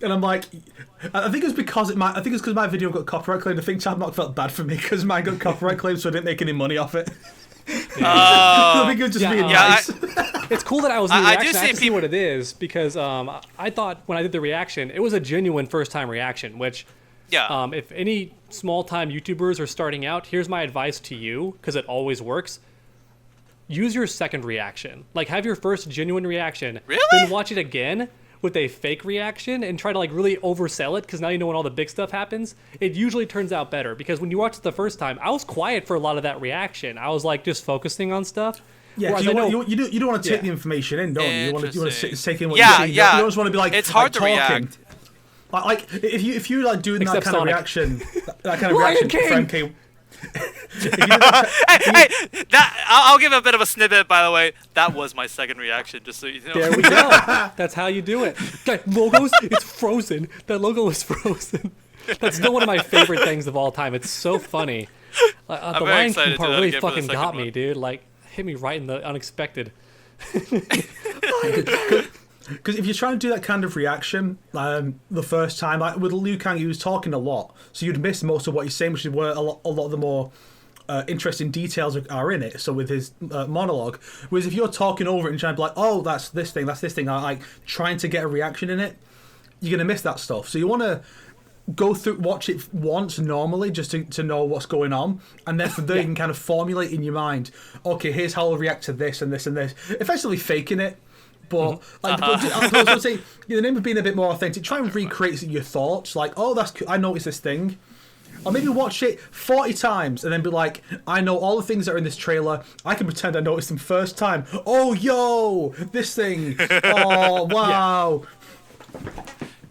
Speaker 1: and I'm like, I think it's because my video got copyright claimed. I think Tabmark felt bad for me because mine got copyright claimed, so I didn't make any money off it. I think it was just being nice.
Speaker 4: It's cool that I was in the reaction. I have to see what it is because I thought when I did the reaction, it was a genuine first-time reaction. Which, if any small-time YouTubers are starting out, here's my advice to you because it always works. Use your second reaction. Like, have your first genuine reaction, then watch it again with a fake reaction and try to like really oversell it because now you know when all the big stuff happens. It usually turns out better because when you watch it the first time, I was quiet for a lot of that reaction. I was like just focusing on stuff.
Speaker 1: Yeah, you don't want to take the information in, don't you? You want to take in what
Speaker 5: you're
Speaker 1: saying. You don't just want to be like,
Speaker 5: it's hard to
Speaker 1: talking.
Speaker 5: react.
Speaker 1: Like if you like doing
Speaker 4: Except
Speaker 1: that kind
Speaker 4: Sonic.
Speaker 1: of reaction, for MK.
Speaker 5: Hey, I'll give a bit of a snippet, by the way. That was my second reaction, just so you know.
Speaker 4: There we go. That's how you do it. That logos, it's frozen. That logo is frozen. That's still one of my favorite things of all time. It's so funny. The Lion King part really fucking got me, dude. Like, hit me right in the unexpected.
Speaker 1: Because if you're trying to do that kind of reaction, the first time, like with Liu Kang, he was talking a lot, so you'd miss most of what he's saying, which is where a lot of the more interesting details are in it. So with his monologue, whereas if you're talking over it and trying to be like, oh, that's this thing, like trying to get a reaction in it, you're gonna miss that stuff. So you want to watch it once normally just to know what's going on, and then from there you can kind of formulate in your mind, okay, here's how I'll react to this and this and this, effectively faking it. But like, I was say, in the name of being a bit more authentic, try and recreate your thoughts. Like, oh, that's I noticed this thing, or maybe watch it 40 times and then be like, I know all the things that are in this trailer. I can pretend I noticed them first time. Oh, yo, this thing. Oh, wow.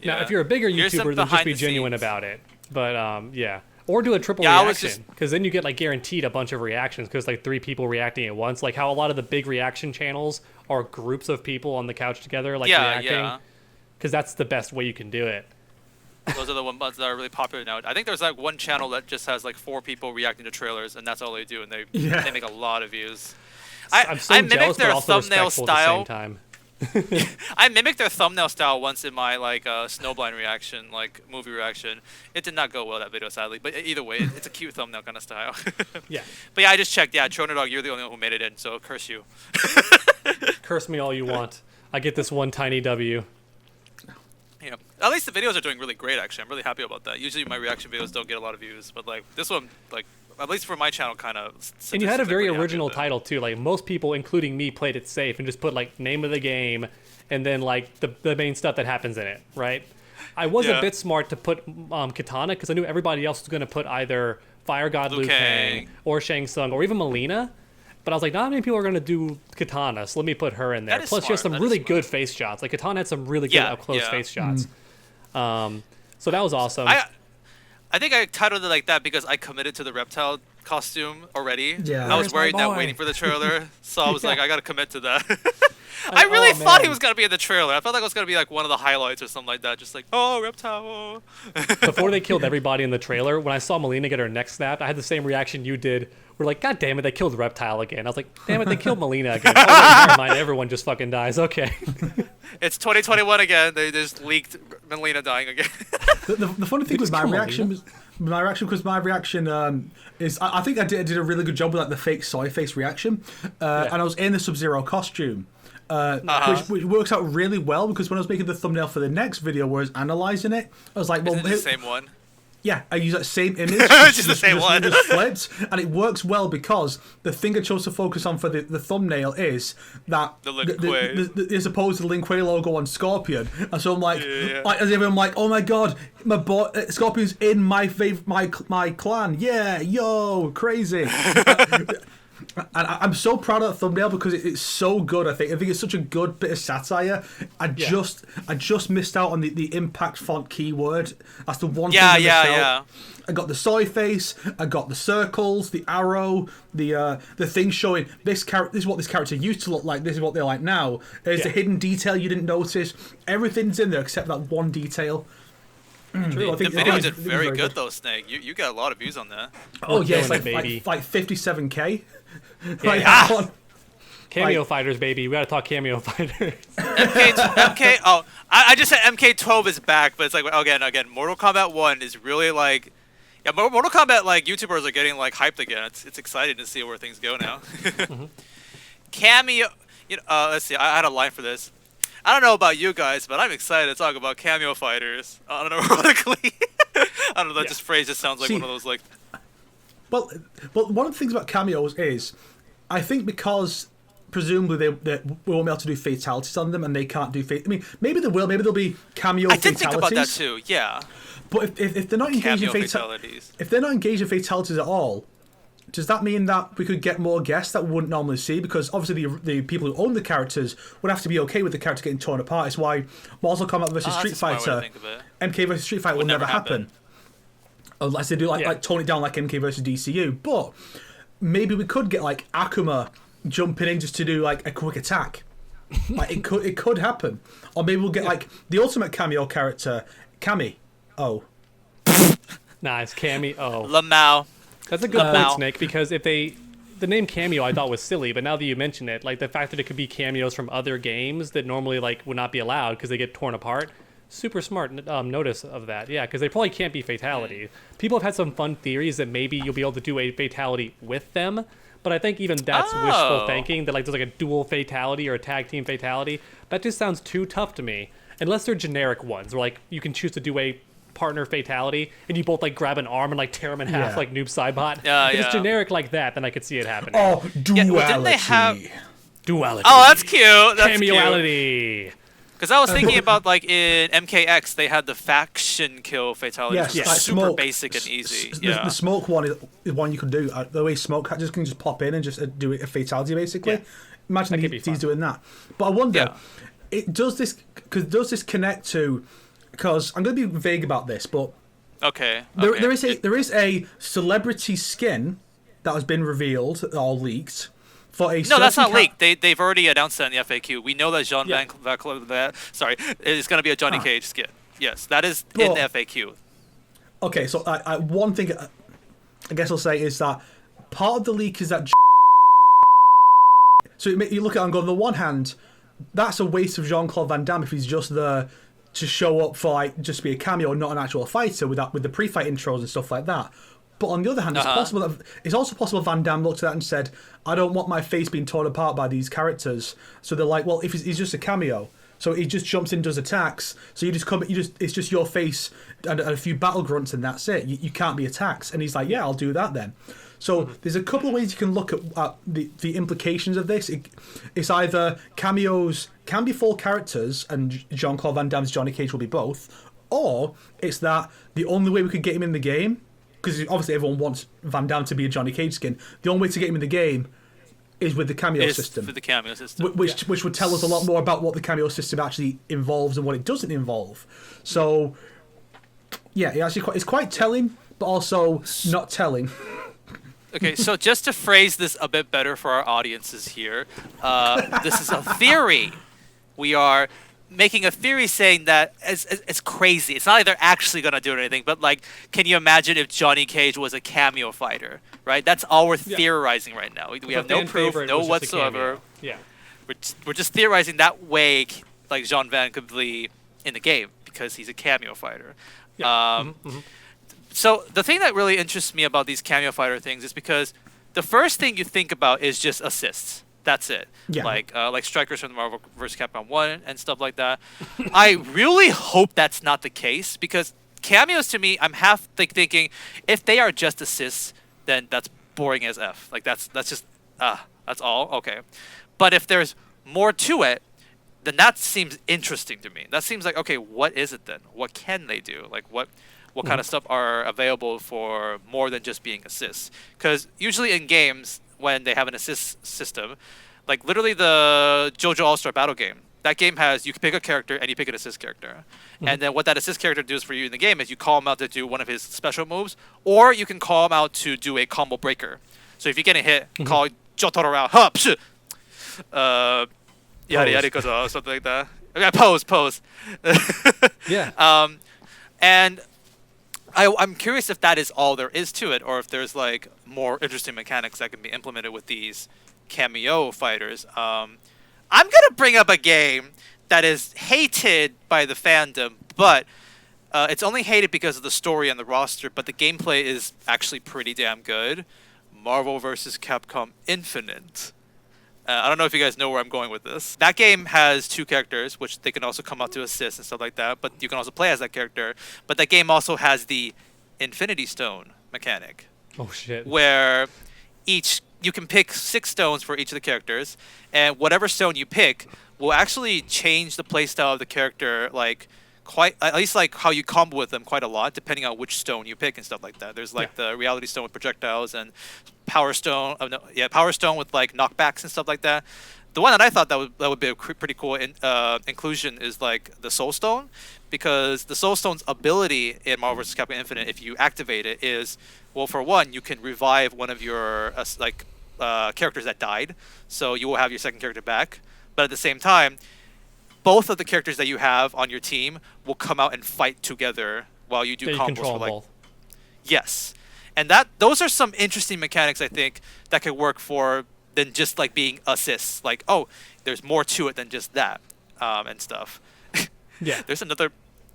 Speaker 4: Now, if you're a bigger YouTuber, then just be genuine about it. But yeah, or do a triple reaction, because then you get like guaranteed a bunch of reactions because like 3 people reacting at once. Like how a lot of the big reaction channels are groups of people on the couch together, like reacting. Because that's the best way you can do it.
Speaker 5: Those are the ones that are really popular now. I think there's like one channel that just has like 4 people reacting to trailers, and that's all they do, and they make a lot of views.
Speaker 4: I'm so jealous, but also respectful at the same time.
Speaker 5: I mimicked their thumbnail style once in my like Snowblind reaction, like movie reaction. It did not go well, that video, sadly. But either way, it's a cute thumbnail kind of style.
Speaker 4: Yeah.
Speaker 5: But yeah, I just checked. Yeah, Troner Dog, you're the only one who made it in, so curse you.
Speaker 4: Curse me all you want. I get this one tiny W.
Speaker 5: Yeah. At least the videos are doing really great, actually. I'm really happy about that. Usually my reaction videos don't get a lot of views, but like this one, like at least for my channel, kind of.
Speaker 4: And you had a very original title too. Like most people, including me, played it safe and just put like name of the game, and then like the main stuff that happens in it. Right. I was a bit smart to put Katana because I knew everybody else was going to put either Fire God Liu Kang or Shang Tsung or even Melina. But I was like, not many people are going to do Katana, so let me put her in there. Plus, she has some really good face shots. Like Katana had some really good up close face shots. So that was awesome.
Speaker 5: I think I titled it like that because I committed to the reptile costume already.
Speaker 1: Yeah.
Speaker 5: I was wearing that waiting for the trailer, so I was like, I gotta commit to that. I really thought he was gonna be in the trailer. I felt like it was gonna be like one of the highlights or something like that. Just like, oh, reptile.
Speaker 4: Before they killed everybody in the trailer, when I saw Melina get her neck snapped, I had the same reaction you did. We're like, God damn it, they killed Reptile again. I was like, damn it, they killed Melina again. Oh, wait, never mind, everyone just fucking dies. Okay.
Speaker 5: It's 2021 again. They just leaked Melina dying again.
Speaker 1: The funny thing was my reaction is I think I did a really good job with like the fake soy face reaction, and I was in the Sub-Zero costume. Which works out really well because when I was making the thumbnail for the next video where I was analysing it, I was like, well,
Speaker 5: isn't it the same one?
Speaker 1: Yeah, I use that same image.
Speaker 5: Just the same one.
Speaker 1: Just flips, and it works well because the thing I chose to focus on for the thumbnail is that as opposed to the Lin Kuei logo on Scorpion. And so I'm like, as if I'm like, oh my god, my boy Scorpion's in my clan. Yeah, yo, crazy. And I'm so proud of that thumbnail because it's so good. I think it's such a good bit of satire. I just missed out on the impact font keyword. That's the one thing I missed out. I got the soy face. I got the circles, the arrow, the thing showing this character. This is what this character used to look like. This is what they're like now. There's a hidden detail you didn't notice. Everything's in there except that one detail.
Speaker 5: True. The video did very good though, Snake. You got a lot of views on that.
Speaker 1: Oh yeah, it's like 57K.
Speaker 4: Kameo Fighters, baby. We gotta talk Kameo Fighters.
Speaker 5: MK. Oh, I just said MK12 is back, but it's like again. Mortal Kombat 1 is really like, Mortal Kombat like YouTubers are getting like hyped again. It's exciting to see where things go now. Kameo. Let's see. I had a line for this. I don't know about you guys, but I'm excited to talk about Kameo Fighters. Unironically. I don't know. That phrase just sounds like one of those like.
Speaker 1: Well, one of the things about cameos is, I think because presumably they won't be able to do fatalities on them, and they can't do I mean, maybe they will. Maybe there'll be cameo fatalities. I did think about that too.
Speaker 5: Yeah.
Speaker 1: But if they're not engaged in fatalities, if they're not engaged in fatalities at all, does that mean that we could get more guests that we wouldn't normally see? Because obviously the people who own the characters would have to be okay with the character getting torn apart. It's why Mortal Kombat versus Street Fighter, MK versus Street Fighter will never happen. Unless they do like tone it down like MK versus DCU. But maybe we could get like Akuma jumping in just to do like a quick attack. Like it could happen. Or maybe we'll get like the ultimate cameo character, Kameo.
Speaker 4: Nice, Kameo.
Speaker 5: Lamau.
Speaker 4: That's a good point, Snake, because if they the name Cameo I thought was silly, but now that you mention it, like the fact that it could be cameos from other games that normally like would not be allowed because they get torn apart. Super smart notice of that. Yeah, because they probably can't be fatality. People have had some fun theories that maybe you'll be able to do a fatality with them, but I think even that's wishful thinking, that like there's like a dual fatality or a tag team fatality. That just sounds too tough to me. Unless they're generic ones, where like you can choose to do a partner fatality and you both like grab an arm and like tear him in half like Noob Saibot. If it's generic like that, then I could see it happening.
Speaker 1: Oh, duality.
Speaker 5: Well, didn't they have...
Speaker 4: Duality.
Speaker 5: Oh, that's cute. That's
Speaker 4: Cameoality.
Speaker 5: Because I was thinking about like in MKX, they had the faction kill fatality,
Speaker 1: Yes,
Speaker 5: which is
Speaker 1: like
Speaker 5: super
Speaker 1: smoke.
Speaker 5: basic and easy.
Speaker 1: The smoke one is one you can do. The way smoke can just pop in and just do a fatality basically.
Speaker 4: Yeah.
Speaker 1: Imagine he's doing that. But I wonder, does this connect to? Because I'm going to be vague about this, but there is a celebrity skin that has been revealed or leaked.
Speaker 5: No, that's not leaked. They've already announced that in the FAQ. We know that Jean Van is going to be a Johnny Cage skin. Yes, that is in the FAQ.
Speaker 1: Okay, so one thing I guess I'll say is that part of the leak is that. So you look at it and go, on the one hand, that's a waste of Jean-Claude Van Damme if he's just there to show up for like just be a cameo, not an actual fighter with the pre-fight intros and stuff like that. But on the other hand, it's also possible Van Damme looked at that and said, I don't want my face being torn apart by these characters. So they're like, well, if he's just a cameo, so he just jumps in, does attacks. So it's just your face and a few battle grunts and that's it. You can't be attacks. And he's like, yeah, I'll do that then. So there's a couple of ways you can look at the implications of this. It's either cameos can be full characters and Jean-Claude Van Damme's Johnny Cage will be both, or it's that the only way we could get him in the game, because obviously everyone wants Van Damme to be a Johnny Cage skin, the only way to get him in the game is with the cameo system.
Speaker 5: With the cameo system.
Speaker 1: Which would tell us a lot more about what the cameo system actually involves and what it doesn't involve. So, yeah, it's quite telling, but also not telling.
Speaker 5: Okay, so just to phrase this a bit better for our audiences here, this is a theory. We are making a theory saying that it's crazy. It's not like they're actually going to do anything, but like, can you imagine if Johnny Cage was a cameo fighter, right? That's all we're theorizing right now. We have no proof, no whatsoever.
Speaker 4: Yeah.
Speaker 5: We're just theorizing that way, like Jean Van could be in the game because he's a cameo fighter.
Speaker 4: Yeah.
Speaker 5: So the thing that really interests me about these cameo fighter things is because the first thing you think about is just assists. That's it.
Speaker 1: Yeah.
Speaker 5: Like strikers from the Marvel vs. Capcom 1 and stuff like that. I really hope that's not the case because cameos to me, I'm half thinking if they are just assists, then that's boring as F. Like that's just that's all. Okay. But if there's more to it, then that seems interesting to me. That seems like, okay, what is it then? What can they do? Like what kind of stuff are available for more than just being assists? Because usually in games, when they have an assist system, like literally the JoJo All-Star Battle game, that game has, you can pick a character and you pick an assist character. And then what that assist character does for you in the game is you call him out to do one of his special moves, or you can call him out to do a combo breaker. So if you get a hit, call Jotaro out, huh, psh, yada yada kozo, something like that. Okay, pose.
Speaker 4: Yeah.
Speaker 5: And I'm curious if that is all there is to it, or if there's like more interesting mechanics that can be implemented with these cameo fighters. I'm gonna bring up a game that is hated by the fandom, but it's only hated because of the story and the roster, but the gameplay is actually pretty damn good. Marvel vs. Capcom Infinite. I don't know if you guys know where I'm going with this. That game has two characters, which they can also come out to assist and stuff like that, but you can also play as that character. But that game also has the Infinity Stone mechanic.
Speaker 4: Oh, shit.
Speaker 5: Where you can pick 6 stones for each of the characters, and whatever stone you pick will actually change the playstyle of the character, like, quite, at least like how you combo with them quite a lot, depending on which stone you pick and stuff like that. There's like the Reality Stone with projectiles and Power Stone. Power Stone with like knockbacks and stuff like that. The one that I thought that would be a pretty cool inclusion is like the Soul Stone, because the Soul Stone's ability in Marvel vs. Capcom Infinite, if you activate it, is, well, for one, you can revive one of your characters that died, so you will have your second character back. But at the same time, both of the characters that you have on your team will come out and fight together while you do combos.
Speaker 4: You control
Speaker 5: for, like,
Speaker 4: both.
Speaker 5: Yes. And those are some interesting mechanics I think that could work for than just like being assists. Like, oh, there's more to it than just that, and stuff.
Speaker 4: Yeah.
Speaker 5: There's another.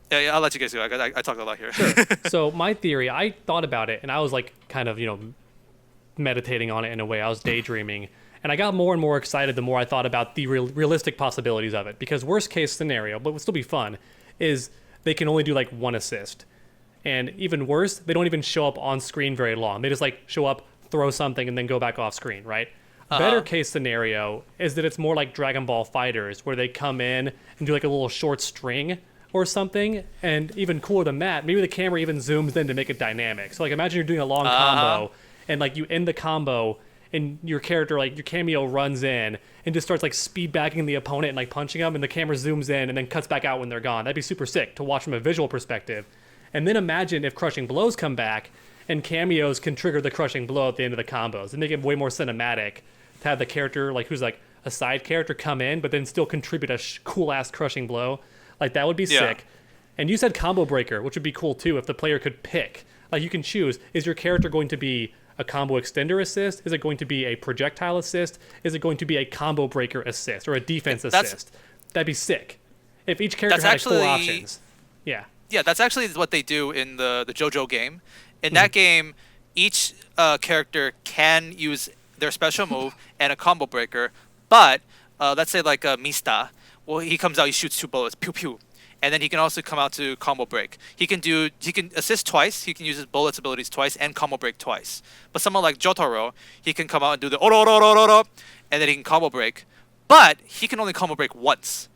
Speaker 5: Yeah, I'll let you guys go. I talk a lot here.
Speaker 4: Sure. So my theory, I thought about it, and I was like kind of, meditating on it in a way. I was daydreaming. And I got more and more excited the more I thought about the realistic possibilities of it. Because worst case scenario, but would still be fun, is they can only do like one assist. And even worse, they don't even show up on screen very long. They just like show up, throw something, and then go back off screen, right? Better case scenario is that it's more like Dragon Ball Fighters, where they come in and do like a little short string or something. And even cooler than that, maybe the camera even zooms in to make it dynamic. So like imagine you're doing a long combo, and like you end the combo, and your character, like your Kameo, runs in and just starts like speed backing the opponent and like punching them, and the camera zooms in and then cuts back out when they're gone. That'd be super sick to watch from a visual perspective. And then imagine if crushing blows come back and Kameos can trigger the crushing blow at the end of the combos and make it way more cinematic to have the character like who's like a side character come in but then still contribute a cool ass crushing blow. Like that would be sick. And you said combo breaker, which would be cool too if the player could pick. Like you can choose, is your character going to be a combo extender assist? Is it going to be a projectile assist? Is it going to be a combo breaker assist or a defense assist? That'd be sick. If each character had like 4 options. Yeah.
Speaker 5: Yeah, that's actually what they do in the JoJo game. In that game, each character can use their special move and a combo breaker, but let's say like Mista, well, he comes out, he shoots 2 bullets, pew pew, and then he can also come out to combo break. He can assist twice, he can use his bullets abilities twice, and combo break twice. But someone like Jotaro, he can come out and do the oro oro oro oro, and then he can combo break, but he can only combo break once.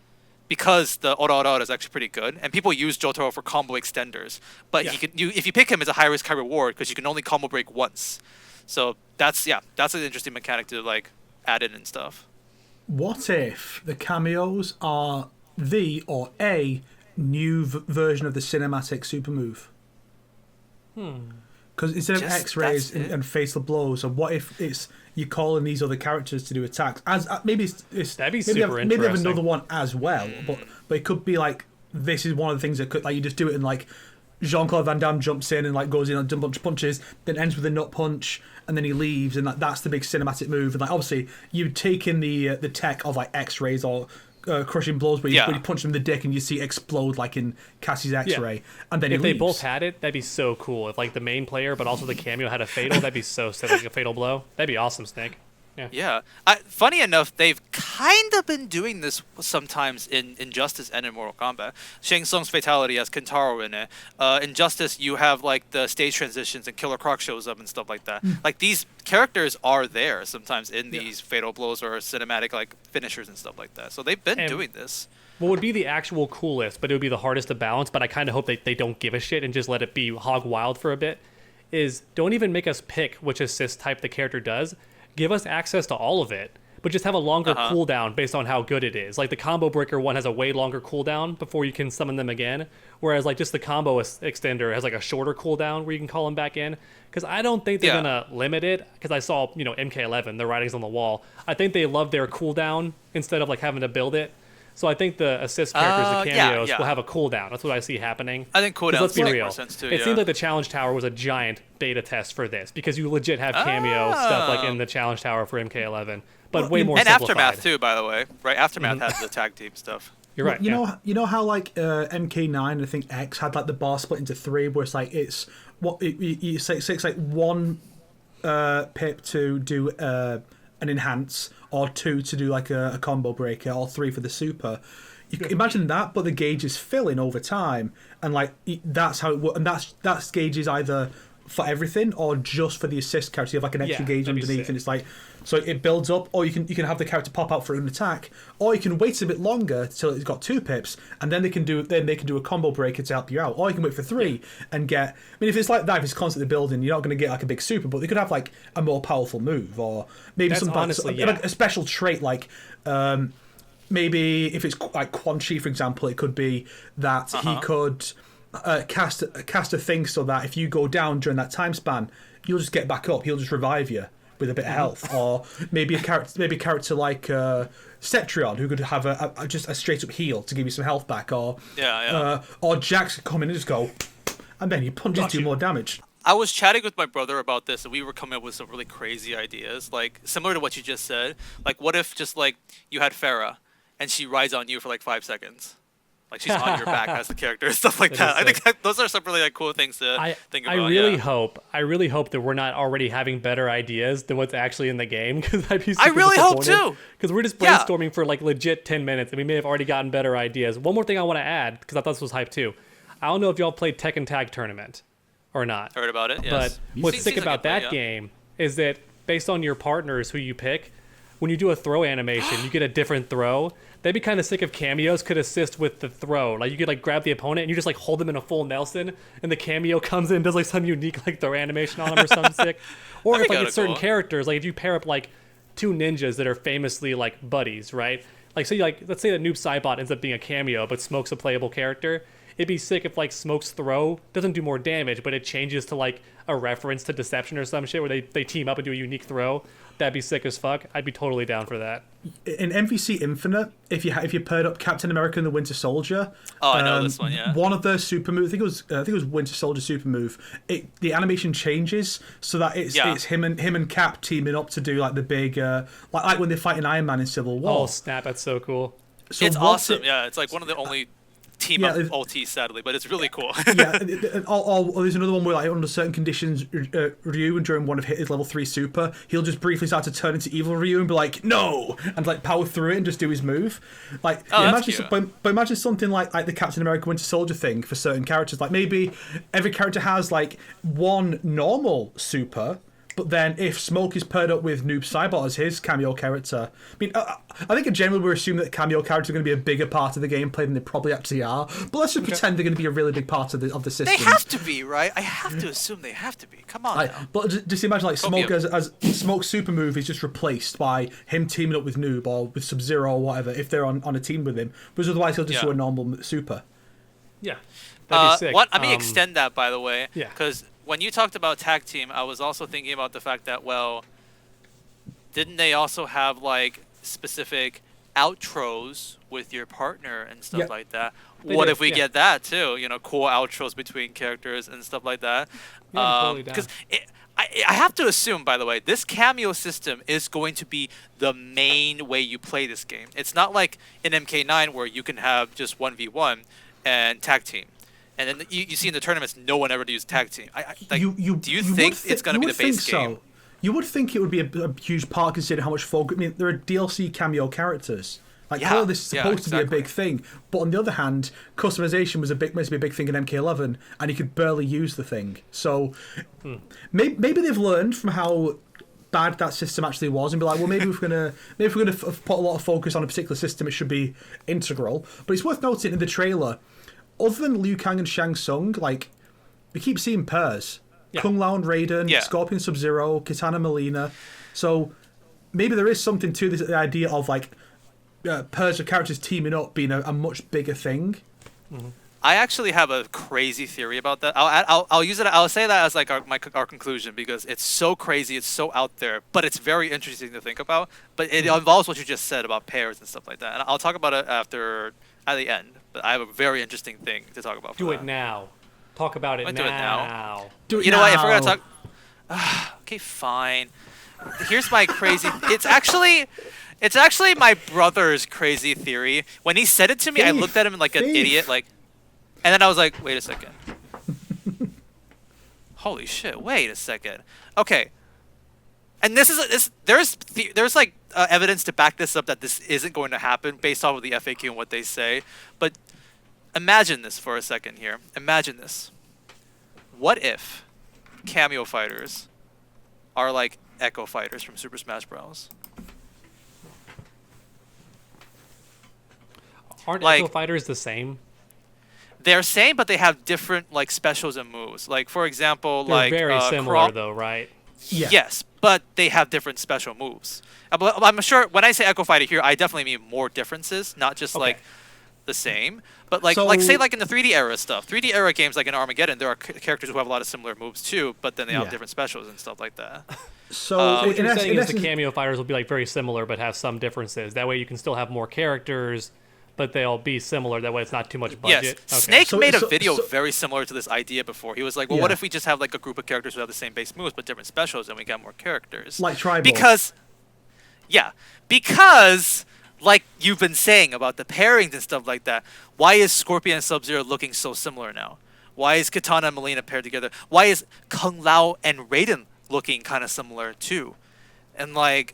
Speaker 5: Because the oro oro is actually pretty good, and people use Jotaro for combo extenders. But if you pick him, it's a high risk, high reward because you can only combo break once. So that's an interesting mechanic to like add in and stuff.
Speaker 1: What if the cameos are the or a new version of the cinematic super move? Because instead of X-rays and fatal blows, or what if it's you're calling these other characters to do attacks? As maybe it's
Speaker 4: that'd be
Speaker 1: maybe
Speaker 4: super
Speaker 1: maybe have
Speaker 4: interesting.
Speaker 1: another one as well, but it could be like this is one of the things that could like you just do it and like Jean-Claude Van Damme jumps in and like goes in and a bunch of punches, then ends with a nut punch, and then he leaves, and like that's the big cinematic move. And like obviously you take in the tech of like X-rays or crushing blows, where you punch him in the dick and you see it explode like in Cassie's X-ray, and then
Speaker 4: if
Speaker 1: he
Speaker 4: they
Speaker 1: leaves.
Speaker 4: both had it, that'd be so cool. If like the main player but also the Kameo had a fatal, that'd be so sick, like a fatal blow. That'd be awesome, Snake.
Speaker 5: Yeah. Funny enough, they've kind of been doing this sometimes in Injustice and in Mortal Kombat. Shang Tsung's fatality has Kentaro in it. Injustice, you have like the stage transitions and Killer Croc shows up and stuff like that. Like these characters are there sometimes in these fatal blows or cinematic like finishers and stuff like that. So they've been doing this.
Speaker 4: What would be the actual coolest, but it would be the hardest to balance, but I kind of hope they don't give a shit and just let it be hog wild for a bit, is don't even make us pick which assist type the character does. Give us access to all of it, but just have a longer cooldown based on how good it is. Like the combo breaker one has a way longer cooldown before you can summon them again, whereas like just the combo extender has like a shorter cooldown where you can call them back in. Because I don't think they're gonna limit it. Because I saw MK11, their writings on the wall. I think they love their cooldown instead of like having to build it. So I think the assist characters, the cameos, will have a cooldown. That's what I see happening.
Speaker 5: I think cooldowns
Speaker 4: make
Speaker 5: more sense too.
Speaker 4: It seems like the challenge tower was a giant beta test for this because you legit have cameo stuff like in the challenge tower for MK11, but way more
Speaker 5: and
Speaker 4: simplified.
Speaker 5: Aftermath too, by the way. Right, Aftermath has the tag team stuff.
Speaker 4: You're right.
Speaker 1: You know how like MK9, I think X had like the bar split into 3, where it's like it's like 1 pip to do an enhance, or 2 to do like a combo breaker, or 3 for the super. You can imagine that, but the gauge is filling over time, and like that's how it works. And that gauge is either for everything or just for the assist character. You have like an extra gauge underneath, and it's like so it builds up. Or you can have the character pop out for an attack, or you can wait a bit longer till it's got 2 pips, and then they can do a combo breaker to help you out. Or you can wait for 3 and get. I mean, if it's like that, if it's constantly building, you're not going to get like a big super, but they could have like a more powerful move, or maybe like a special trait like. Maybe if it's like Quan Chi, for example, it could be that he could cast a thing so that if you go down during that time span, you'll just get back up. He'll just revive you with a bit of health. Or maybe a character like Cetrion, who could have just a straight up heal to give you some health back. Or or Jax could come in and just go, and then he punches do more damage.
Speaker 5: I was chatting with my brother about this, and we were coming up with some really crazy ideas, like similar to what you just said. Like, what if just like you had Farah, and she rides on you for like 5 seconds, like she's on your back as the character and stuff like that. I think those are some really like cool things to think about.
Speaker 4: I really hope that we're not already having better ideas than what's actually in the game, because I'd be
Speaker 5: I really hope
Speaker 4: disappointed.
Speaker 5: too.
Speaker 4: Because we're just brainstorming for like legit 10 minutes, and we may have already gotten better ideas. One more thing I want to add, because I thought this was hype too. I don't know if y'all played Tekken Tag Tournament or not.
Speaker 5: Heard about it, yes.
Speaker 4: But what's sick about that game is that based on your partners who you pick, when you do a throw animation, you get a different throw. That'd be kind of sick if cameos could assist with the throw. Like you could like grab the opponent and you just like hold them in a full Nelson, and the cameo comes in and does like some unique like throw animation on them or something sick. Or if like it's certain characters, like if you pair up like two ninjas that are famously like buddies, right? Like say like let's say that Noob Saibot ends up being a cameo, but Smoke's a playable character. It'd be sick if like Smoke's throw doesn't do more damage, but it changes to like a reference to Deception or some shit where they team up and do a unique throw. That'd be sick as fuck. I'd be totally down for that.
Speaker 1: In MVC Infinite, if you paired up Captain America and the Winter Soldier,
Speaker 5: I know this one. Yeah.
Speaker 1: One of their super moves, I think it was Winter Soldier super move. The animation changes so that it's him and Cap teaming up to do like the big like when they're fighting Iron Man in Civil War.
Speaker 4: Oh snap! That's so cool.
Speaker 1: So
Speaker 5: it's awesome. It's like one of the only team up OT, sadly, but it's really cool.
Speaker 1: There's another one where like under certain conditions, Ryu, and during one of his level 3 super, he'll just briefly start to turn into evil Ryu and be like, no, and like power through it and just do his move. Like imagine something like the Captain America Winter Soldier thing for certain characters. Like maybe every character has like one normal super, but then if Smoke is paired up with Noob Saibot as his cameo character, I mean, I think in general we're assuming that cameo characters are going to be a bigger part of the gameplay than they probably actually are. But let's just pretend they're going to be a really big part of the system.
Speaker 5: They have to be, right? I have to assume they have to be. Come on.
Speaker 1: But just imagine like Smoke as Smoke's super move is just replaced by him teaming up with Noob or with Sub-Zero or whatever if they're on a team with him. Because otherwise he'll just do a normal super.
Speaker 4: Yeah. That'd be sick.
Speaker 5: Let me extend that, by the way. Yeah. Because when you talked about tag team, I was also thinking about the fact that, well, didn't they also have like specific outros with your partner and stuff like that? What if we get that too? You know, cool outros between characters and stuff like that. Because I have to assume, by the way, this cameo system is going to be the main way you play this game. It's not like in MK9 where you can have just 1v1 and tag team. And then you see in the tournaments, no one ever used tag team. Do you think it's going to be the base game?
Speaker 1: You would think it would be a huge part considering how much focus. I mean, there are DLC cameo characters. Like, clearly this is supposed to be a big thing. But on the other hand, customization was meant to be a big thing in MK11, and you could barely use the thing. So maybe they've learned from how bad that system actually was, and be like, well, maybe if we're gonna put a lot of focus on a particular system, it should be integral. But it's worth noting in the trailer, other than Liu Kang and Shang Tsung, like, we keep seeing pairs. Kung Lao and Raiden, Scorpion Sub-Zero, Kitana Melina. So maybe there is something to this, the idea of, like, pairs of characters teaming up being a much bigger thing.
Speaker 5: Mm-hmm. I actually have a crazy theory about that. I'll use it. I'll say that as like our conclusion because it's so crazy, it's so out there, but it's very interesting to think about. But it involves what you just said about pairs and stuff like that. And I'll talk about it at the end. But I have a very interesting thing to talk about.
Speaker 4: Do it now. Talk about it now.
Speaker 5: Do it now.
Speaker 1: Do it
Speaker 5: you know
Speaker 1: now.
Speaker 5: what? If we're gonna talk, okay, fine. Here's my crazy. It's actually my brother's crazy theory. When he said it to me, I looked at him like an idiot, like, and then I was like, wait a second. Holy shit! Wait a second. Okay. And there's like evidence to back this up that this isn't going to happen based off of the FAQ and what they say. But imagine this for a second here. Imagine this. What if Kameo Fighters are like Echo Fighters from Super Smash Bros?
Speaker 4: Aren't Echo Fighters the same?
Speaker 5: They're same, but they have different like specials and moves. Like for example,
Speaker 4: they're very similar though, right?
Speaker 1: Yeah.
Speaker 5: Yes, but they have different special moves. I'm sure when I say Echo Fighter here, I definitely mean more differences, not just like the same. But like say like in the 3D era stuff, 3D era games like in Armageddon, there are characters who have a lot of similar moves too, but then they have different specials and stuff like that.
Speaker 4: So what you're saying is the Kameo Fighters will be like very similar, but have some differences. That way you can still have more characters, but they'll be similar. That way, it's not too much budget.
Speaker 5: Yes,
Speaker 4: Okay.
Speaker 5: Snake
Speaker 1: So-
Speaker 5: made a
Speaker 1: so-
Speaker 5: video
Speaker 1: so-
Speaker 5: very similar to this idea before. He was like, well, what
Speaker 1: Yeah.
Speaker 5: if we just have like a group of characters who have the same base moves but different specials, and we got more characters?
Speaker 1: Like Tribal.
Speaker 5: Because like you've been saying about the pairings and stuff like that, why is Scorpion and Sub-Zero looking so similar now? Why is Kitana and Melina paired together? Why is Kung Lao and Raiden looking kind of similar too? And like,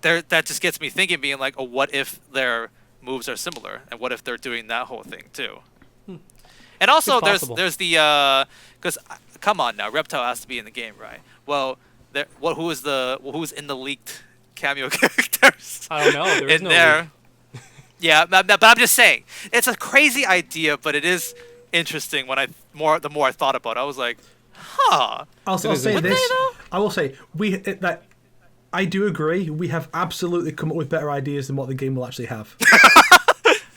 Speaker 5: that just gets me thinking, being like, oh, what if their moves are similar, and what if they're doing that whole thing too? And also,
Speaker 4: It's possible.
Speaker 5: there's the because come on now, Reptile has to be in the game, right? Well, who was in the leaked cameo characters?
Speaker 4: I don't know. There is
Speaker 5: in
Speaker 4: no
Speaker 5: there. Yeah, but I'm just saying, it's a crazy idea, but it is interesting. The more I thought about it, I was like, huh.
Speaker 1: I'll say
Speaker 5: Would
Speaker 1: this.
Speaker 5: they, though?
Speaker 1: I will say I do agree. We have absolutely come up with better ideas than what the game will actually have.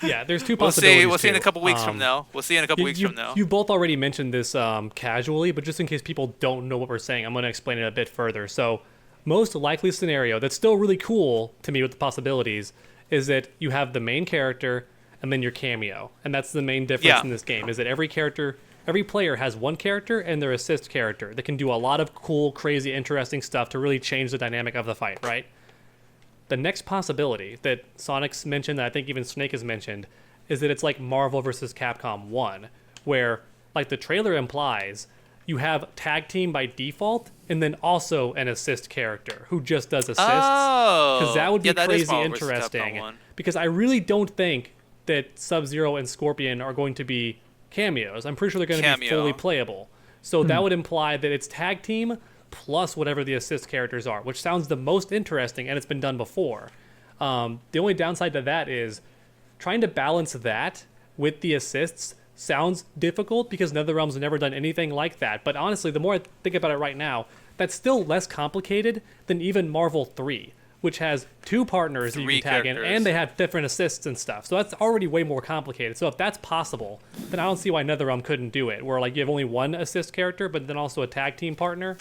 Speaker 4: Yeah, there's two
Speaker 5: We'll
Speaker 4: possibilities.
Speaker 5: see. We'll see in a
Speaker 4: too.
Speaker 5: couple weeks from now. We'll see in a couple weeks from now.
Speaker 4: You both already mentioned this casually, but just in case people don't know what we're saying, I'm going to explain it a bit further. So, most likely scenario that's still really cool to me with the possibilities is that you have the main character and then your cameo, and that's the main difference
Speaker 5: Yeah.
Speaker 4: in this game. Is that every player has one character and their assist character that can do a lot of cool, crazy, interesting stuff to really change the dynamic of the fight, right? The next possibility that Sonic's mentioned, that I think even Snake has mentioned, is that it's like Marvel versus Capcom 1, where, like the trailer implies, you have tag team by default, and then also an assist character who just does assists.
Speaker 5: Oh,
Speaker 4: Because that would be
Speaker 5: yeah, that is
Speaker 4: crazy
Speaker 5: Marvel versus Capcom
Speaker 4: interesting.
Speaker 5: 1.
Speaker 4: Because I really don't think that Sub-Zero and Scorpion are going to be cameos. I'm pretty sure they're going to be
Speaker 5: Cameo.
Speaker 4: fully playable. So that would imply that it's tag team plus whatever the assist characters are, which sounds the most interesting, and it's been done before. The only downside to that is trying to balance that with the assists sounds difficult because NetherRealm's never done anything like that. But honestly, the more I think about it right now, that's still less complicated than even Marvel 3, which has two partners that you
Speaker 5: Three
Speaker 4: can tag in,
Speaker 5: characters.
Speaker 4: and they have different assists and stuff. So that's already way more complicated. So if that's possible, then I don't see why NetherRealm couldn't do it, where like you have only one assist character, but then also a tag team partner.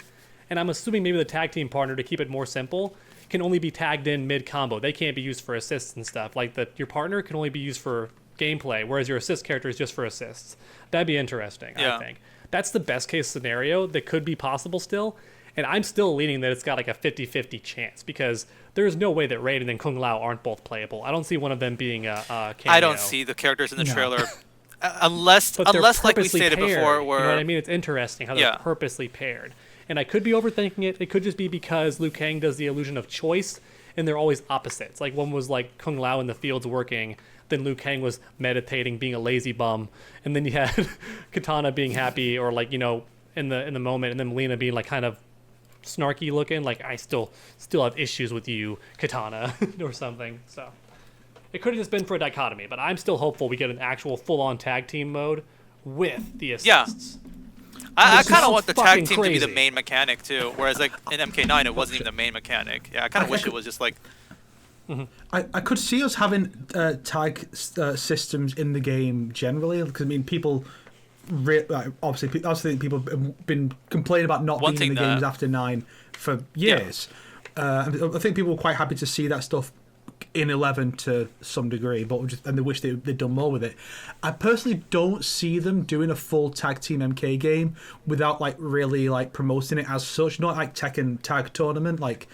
Speaker 4: And I'm assuming maybe the tag team partner, to keep it more simple, can only be tagged in mid-combo. They can't be used for assists and stuff. Like your partner can only be used for gameplay, whereas your assist character is just for assists. That'd be interesting,
Speaker 5: Yeah.
Speaker 4: I think. That's the best case scenario that could be possible still. And I'm still leaning that it's got like a 50-50 chance because there's no way that Raiden and Kung Lao aren't both playable. I don't see one of them being a cameo.
Speaker 5: I don't see the characters in the
Speaker 1: No.
Speaker 5: trailer unless
Speaker 4: But they're
Speaker 5: like we
Speaker 4: purposely
Speaker 5: stated
Speaker 4: paired,
Speaker 5: before, where
Speaker 4: you know what I mean? It's interesting how they're
Speaker 5: Yeah.
Speaker 4: purposely paired. And I could be overthinking it. It could just be because Liu Kang does the illusion of choice, and they're always opposites. Like one was like Kung Lao in the fields working, then Liu Kang was meditating, being a lazy bum, and then you had Katana being happy or like in the moment, and then Melina being like kind of snarky looking, like I still have issues with you, Katana, or something. So it could have just been for a dichotomy, but I'm still hopeful we get an actual full-on tag team mode with the
Speaker 5: Yeah.
Speaker 4: assists.
Speaker 5: I
Speaker 4: This
Speaker 5: kind of
Speaker 4: sounds
Speaker 5: want the
Speaker 4: fucking
Speaker 5: tag team to be the
Speaker 4: crazy.
Speaker 5: main mechanic too. Whereas like in MK9, it wasn't even the main mechanic. Yeah, I kind of wish it was just like
Speaker 1: I could see us having tag systems in the game generally, because I mean people obviously people have been complaining about not being in
Speaker 5: Wanting
Speaker 1: the games
Speaker 5: that.
Speaker 1: after 9 for years. I think people were quite happy to see that stuff in 11 to some degree, and they wish they'd done more with it. I personally don't see them doing a full tag team MK game without like really like promoting it as such, not like Tekken tag tournament. Like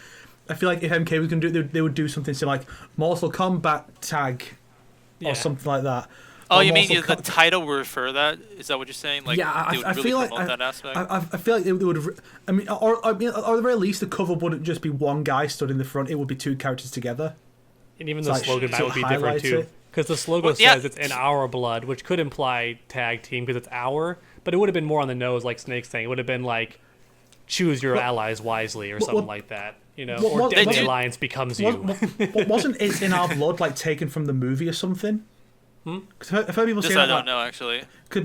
Speaker 1: I feel like if MK was going to do it, they would do something similar like Mortal Kombat tag
Speaker 4: Yeah.
Speaker 1: or something like that.
Speaker 5: Oh,
Speaker 1: Or
Speaker 5: you mean
Speaker 1: Mortal
Speaker 5: the
Speaker 1: Kombat-
Speaker 5: title would refer that? Is that what you're saying? Like,
Speaker 1: yeah,
Speaker 5: they would
Speaker 1: I
Speaker 5: really
Speaker 1: feel like
Speaker 5: promote that aspect?
Speaker 1: I feel like they would. I mean, or at the very least, the cover wouldn't just be one guy stood in the front. It would be two characters together.
Speaker 4: And even
Speaker 1: It's
Speaker 4: the
Speaker 1: like,
Speaker 4: slogan might
Speaker 1: to
Speaker 4: would be different
Speaker 1: highlight
Speaker 4: too.
Speaker 1: it.
Speaker 4: Because the slogan
Speaker 5: Well, yeah.
Speaker 4: says it's in our blood, which could imply tag team because it's our, but it would have been more on the nose, like Snake's saying. It would have been like, choose your allies wisely or something like that. Or
Speaker 5: They
Speaker 4: Deadly
Speaker 5: do-
Speaker 4: Alliance becomes you.
Speaker 1: Wasn't it in our blood like taken from the movie or something? Because I've heard people
Speaker 5: This
Speaker 1: saying
Speaker 5: I
Speaker 1: that.
Speaker 5: don't know actually.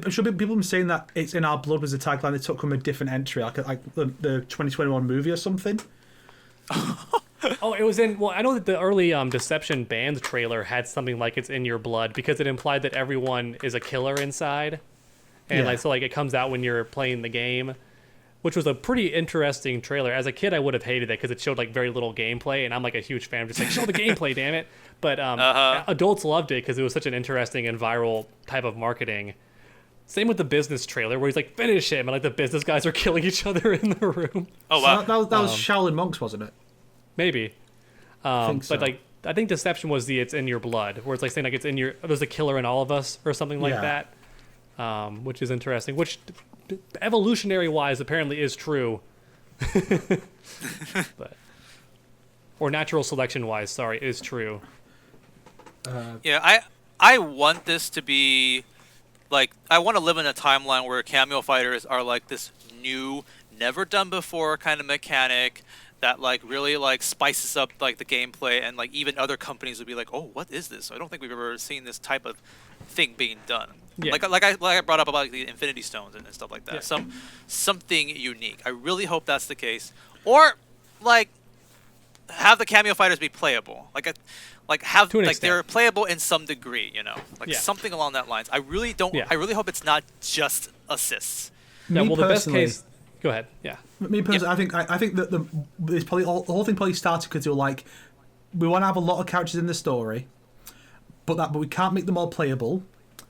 Speaker 1: Should be people been saying that it's in our blood was a tagline they took from a different entry, like the 2021 movie or something.
Speaker 4: Oh, it was in. Well, I know that the early Deception Band trailer had something like it's in your blood because it implied that everyone is a killer inside, and
Speaker 1: Yeah.
Speaker 4: so it comes out when you're playing the game. which was a pretty interesting trailer. As a kid, I would have hated it because it showed like very little gameplay, and I'm like a huge fan of just like show the gameplay, damn it. But adults loved it because it was such an interesting and viral type of marketing. Same with the business trailer where he's like finish him, and like the business guys are killing each other in the room.
Speaker 5: Oh wow.
Speaker 1: So that was Shaolin Monks, wasn't it?
Speaker 4: Maybe.
Speaker 1: I think so.
Speaker 4: But like I think Deception was the it's in your blood, where it's like saying like it's in your there's a killer in all of us or something like that, which is interesting. Which evolutionary wise apparently is true, but or natural selection wise, sorry, is true.
Speaker 5: Yeah, I want this to be like I want to live in a timeline where Kameo Fighters are like this new, never done before kind of mechanic that like really like spices up like the gameplay, and like even other companies would be like, oh, what is this? I don't think we've ever seen this type of thing being done.
Speaker 4: Yeah.
Speaker 5: Like I brought up about like, the Infinity Stones and stuff like that.
Speaker 4: Yeah.
Speaker 5: Something unique. I really hope that's the case. Or like have the Kameo Fighters be playable. Like have like
Speaker 4: extent.
Speaker 5: they're playable in some degree, you know, like
Speaker 4: Yeah.
Speaker 5: something along that lines. I really don't.
Speaker 4: Yeah.
Speaker 5: I really hope it's not just assists.
Speaker 4: Yeah,
Speaker 1: Me
Speaker 4: well, the best
Speaker 1: personally-
Speaker 4: case. Go ahead. Yeah.
Speaker 1: Me personally, I think that it's probably the whole thing probably started because they were like, we want to have a lot of characters in the story, but we can't make them all playable.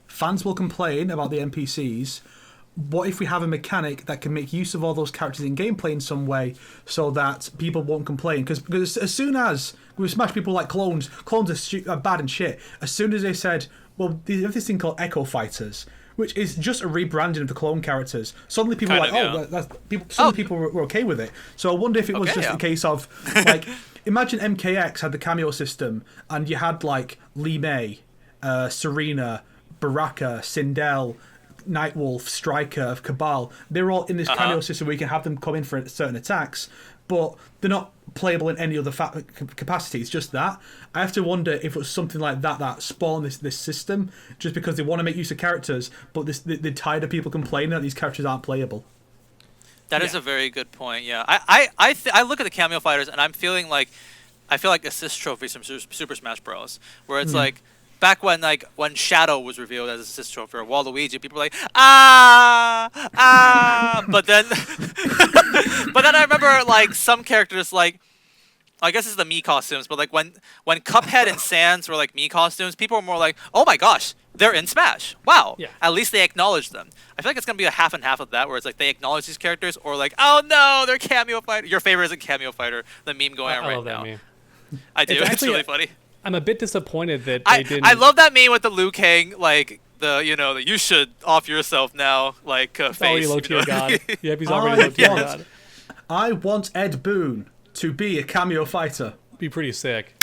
Speaker 1: Fans will complain about the NPCs. What if we have a mechanic that can make use of all those characters in gameplay in some way so that people won't complain? Because as soon as we smash people like clones are bad and shit. As soon as they said, well, they have this thing called Echo Fighters, which is just a rebranding of the clone characters. Suddenly people were like,
Speaker 5: Kind of,
Speaker 1: oh,
Speaker 5: yeah.
Speaker 1: that's, people. People were okay with it. So I wonder if it was
Speaker 5: Okay,
Speaker 1: just
Speaker 5: yeah.
Speaker 1: a case of like, imagine MKX had the cameo system, and you had like Lee May, Serena, Baraka, Sindel, Nightwolf, Striker, Cabal. They're all in this cameo system where you can have them come in for certain attacks, but they're not playable in any other capacity. It's just that. I have to wonder if it was something like that spawned this system, just because they want to make use of characters, but they're tired of people complaining that these characters aren't playable.
Speaker 5: That is a very good point. Yeah, I look at the Kameo Fighters and I feel like assist trophies from Super Smash Bros. Where it's like back when Shadow was revealed as assist trophy or Waluigi, people were like but then I remember like some characters like. I guess it's the Mii costumes, but like when Cuphead and Sans were like Mii costumes, people were more like, "Oh my gosh, they're in Smash! Wow!"
Speaker 4: Yeah.
Speaker 5: At least they acknowledge them. I feel like it's gonna be a half and half of that, where it's like they acknowledge these characters, or like, "Oh no, they're Kameo Fighter." Your favorite is a Kameo Fighter. The meme going on
Speaker 4: I
Speaker 5: right
Speaker 4: love that
Speaker 5: now.
Speaker 4: meme.
Speaker 5: I do.
Speaker 4: It's
Speaker 5: It's
Speaker 4: actually
Speaker 5: really funny.
Speaker 4: I'm a bit disappointed that they didn't.
Speaker 5: I love that meme with the Liu Kang, like the you should off yourself now, like face.
Speaker 4: already low
Speaker 5: you
Speaker 4: tier
Speaker 5: know?
Speaker 4: god. Yep, he's already low tier god.
Speaker 1: I want Ed Boon to be a cameo fighter.
Speaker 4: Be pretty sick.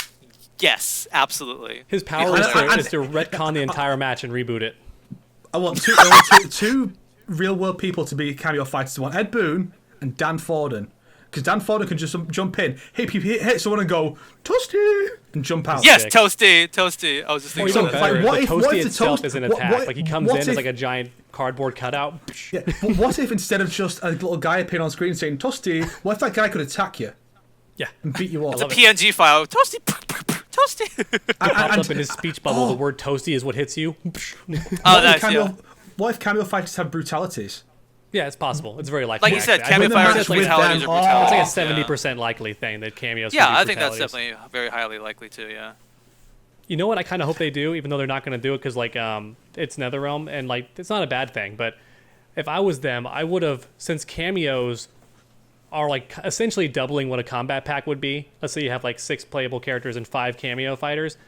Speaker 5: Yes, absolutely.
Speaker 4: His power
Speaker 1: And-
Speaker 4: is to retcon the entire match and reboot it.
Speaker 1: I want two real world people to be cameo fighters. I want Ed Boon and Dan Forden. Because Dan Forden can just jump in, hit someone and go, Toasty! And jump out.
Speaker 5: Yes,
Speaker 4: sick.
Speaker 5: Toasty. I was just
Speaker 4: Or
Speaker 5: thinking
Speaker 4: even
Speaker 5: about that.
Speaker 4: better,
Speaker 1: what
Speaker 4: the
Speaker 1: if- what
Speaker 4: Toasty
Speaker 1: if the
Speaker 4: itself
Speaker 1: toast-
Speaker 4: is an
Speaker 1: what-
Speaker 4: attack.
Speaker 1: what-
Speaker 4: Like he comes
Speaker 1: what
Speaker 4: in as
Speaker 1: if-
Speaker 4: like a giant cardboard cutout.
Speaker 1: Yeah, but what if instead of just a little guy appearing on screen saying Toasty, what if that guy could attack you
Speaker 4: Yeah.
Speaker 1: and beat you up?
Speaker 4: love it.
Speaker 5: PNG file. Toasty. Toasty.
Speaker 4: Pops up in his speech bubble. The word toasty is what hits you.
Speaker 5: Oh, nice.
Speaker 1: What if cameo fighters have brutalities?
Speaker 4: Yeah, it's possible. It's very likely.
Speaker 5: Like you said,
Speaker 4: actually.
Speaker 5: Kameo
Speaker 1: Fighters
Speaker 4: It's
Speaker 1: with
Speaker 5: brutalities
Speaker 1: them,
Speaker 5: are
Speaker 1: oh,
Speaker 5: brutalities.
Speaker 4: like a 70% likely thing that cameos.
Speaker 5: Yeah,
Speaker 4: can do
Speaker 5: I think that's
Speaker 4: brutalities.
Speaker 5: definitely very highly likely too. Yeah.
Speaker 4: You know what? I kind of hope they do, even though they're not going to do it because like it's NetherRealm and like it's not a bad thing. But if I was them, I would have, since cameos are like essentially doubling what a combat pack would be. Let's say you have like 6 playable characters and 5 Kameo Fighters.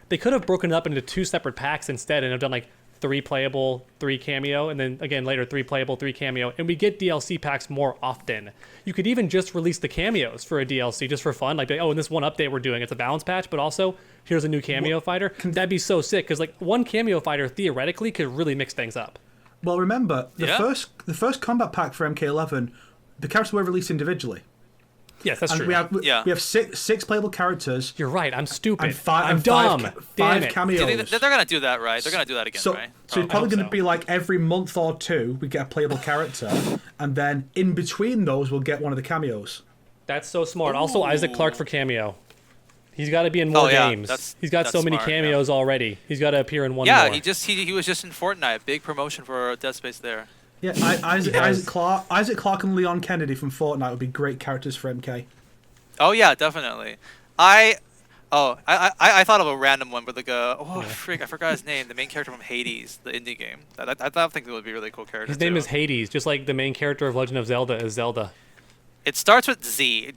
Speaker 4: They could have broken it up into 2 separate packs instead and have done like 3 playable, 3 cameo, and then again later 3 playable, 3 cameo, and we get DLC packs more often. You could even just release the cameos for a DLC just for fun, like oh, in this one update we're doing, it's a balance patch, but also here's a new cameo fighter. That'd be so sick because like one cameo fighter theoretically could really mix things up.
Speaker 1: Well, remember the
Speaker 5: Yeah.
Speaker 1: first combat pack for MK11, the characters were released individually.
Speaker 4: Yes, that's
Speaker 1: And
Speaker 4: true.
Speaker 1: we
Speaker 5: Yeah.
Speaker 1: have six playable characters
Speaker 4: You're right. I'm stupid.
Speaker 1: and five
Speaker 4: I'm dumb.
Speaker 1: five
Speaker 4: Damn it.
Speaker 1: cameos.
Speaker 5: They're gonna do that, right? They're gonna do that again,
Speaker 1: So,
Speaker 5: right?
Speaker 1: so it's probably
Speaker 4: hope
Speaker 1: going to
Speaker 4: so.
Speaker 1: be like every month or 2 we get a playable character, and then in between those we'll get one of the cameos.
Speaker 4: That's so smart. Also, Isaac Clarke for cameo. He's got to be in more
Speaker 5: Oh, yeah,
Speaker 4: games. He's got
Speaker 5: that's
Speaker 4: so many
Speaker 5: smart, yeah.
Speaker 4: cameos already. He's got to appear in one
Speaker 5: Yeah,
Speaker 4: more.
Speaker 5: he was just in Fortnite. Big promotion for Dead Space there.
Speaker 1: Yeah, Isaac Clarke and Leon Kennedy from Fortnite would be great characters for MK.
Speaker 5: Oh yeah, definitely. I thought of a random one, but freak, I forgot his name. The main character from Hades, the indie game. I think it would be a really cool character.
Speaker 4: His name is Hades, just like the main character of Legend of Zelda is Zelda.
Speaker 5: It starts with Z.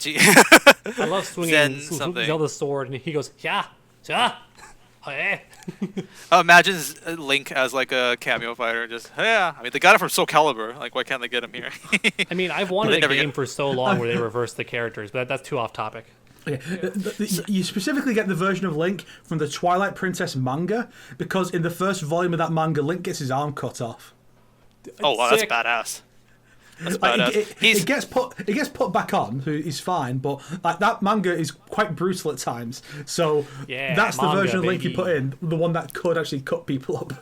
Speaker 4: I love swinging Zelda's sword, and he goes, yeah, yeah. Hey.
Speaker 5: Imagine Link as like a cameo fighter, just yeah. I mean, they got it from Soul Calibur. Like, why can't they get him here?
Speaker 4: I mean, I've wanted a game for so long where they reverse the characters, but that's too off topic.
Speaker 1: Okay. You specifically get the version of Link from the Twilight Princess manga because in the first volume of that manga, Link gets his arm cut off.
Speaker 5: Oh wow, that's badass. That's badass.
Speaker 1: It gets put back on, so he's fine. But like that manga is quite brutal at times. So that's the version of Link you put in, the one that could actually cut people up.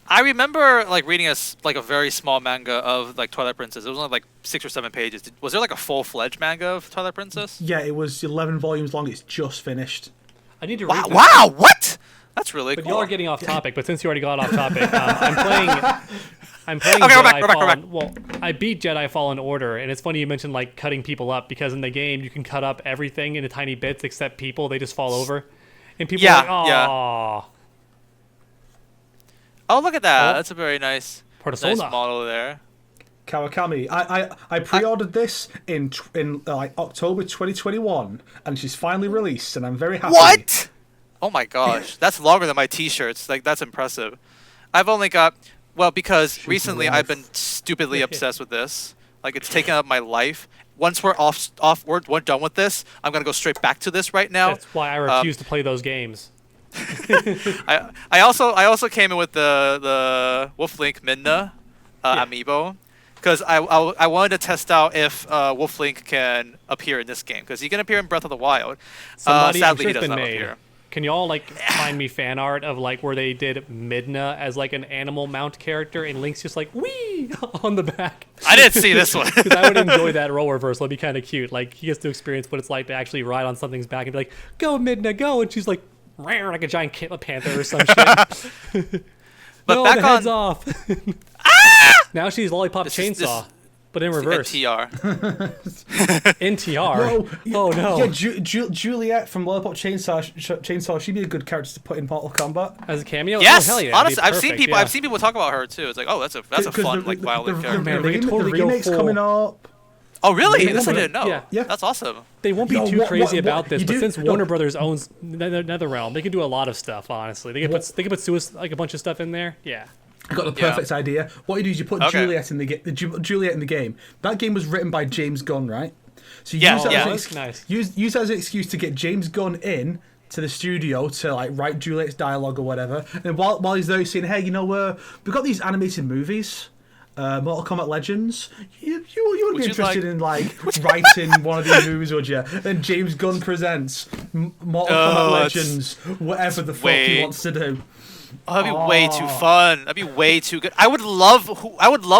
Speaker 5: I remember like reading a very small manga of like Twilight Princess. It was only like 6 or 7 pages. Was there like a full-fledged manga of Twilight Princess?
Speaker 1: Yeah, it was 11 volumes long. It's just finished.
Speaker 4: I need to read.
Speaker 5: Wow, what? That's really cool.
Speaker 4: Y'all are getting off topic, but since you already got off topic, I'm playing
Speaker 5: Okay,
Speaker 4: Jedi
Speaker 5: we're back.
Speaker 4: Fallen. Well, I beat Jedi Fallen Order, and it's funny you mentioned like cutting people up because in the game you can cut up everything into tiny bits except people. They just fall over, and people are like, "Oh,
Speaker 5: yeah. Oh, look at that! That's a very nice model there."
Speaker 1: Kawakami. I pre-ordered this in like October 2021, and she's finally released, and I'm very happy.
Speaker 5: What? Oh my gosh, that's longer than my T-shirts. Like that's impressive. I've only got because recently I've been stupidly obsessed with this. Like it's taken up my life. Once we're we're done with this, I'm gonna go straight back to this right now.
Speaker 4: That's why I refuse to play those games.
Speaker 5: I also came in with the Wolflink Midna amiibo because I wanted to test out if Wolflink can appear in this game because he can appear in Breath of the Wild. Sadly, he does not appear.
Speaker 4: Can y'all like find me fan art of like where they did Midna as like an animal mount character and Link's just like wee on the back?
Speaker 5: I didn't see this one.
Speaker 4: Because I would enjoy that role reversal. It'd be kind of cute. Like he gets to experience what it's like to actually ride on something's back and be like, "Go Midna, go!" And she's like, "Rawr," like a giant panther or some shit.
Speaker 5: But
Speaker 4: no,
Speaker 5: back
Speaker 4: the head's off. Now she's Lollipop Chainsaw. But in reverse.
Speaker 5: NTR.
Speaker 4: NTR? Oh no.
Speaker 1: Yeah, Juliet from Lollipop Chainsaw, she'd be a good character to put in Mortal Kombat.
Speaker 4: As a cameo?
Speaker 5: Yes!
Speaker 4: Oh, hell yeah,
Speaker 5: honestly, I've seen people talk about her too. It's like, oh, that's a fun, violent character.
Speaker 4: Man, they could
Speaker 1: The
Speaker 4: totally go
Speaker 1: remake's
Speaker 4: full.
Speaker 1: coming up.
Speaker 5: Oh, really? This I didn't know.
Speaker 4: Yeah.
Speaker 5: That's awesome.
Speaker 4: They won't be too crazy about this,
Speaker 1: you
Speaker 4: but
Speaker 1: do-
Speaker 4: since
Speaker 1: no.
Speaker 4: Warner Brothers owns NetherRealm, they can do a lot of stuff, honestly. They can put Suicide, like a bunch of stuff in there. Yeah.
Speaker 1: I got the perfect idea. What you do is you put Juliet in Juliet in the game. That game was written by James Gunn, right? So you use that as an excuse to get James Gunn in to the studio to like write Juliet's dialogue or whatever. And while he's there, he's saying, "Hey, we've got these animated movies, Mortal Kombat Legends. You wouldn't be interested in like writing one of these movies, would you?" Then James Gunn presents Mortal Kombat Legends, whatever the fuck he wants to do.
Speaker 5: Oh, that'd be way too fun. That'd be way too good. I would love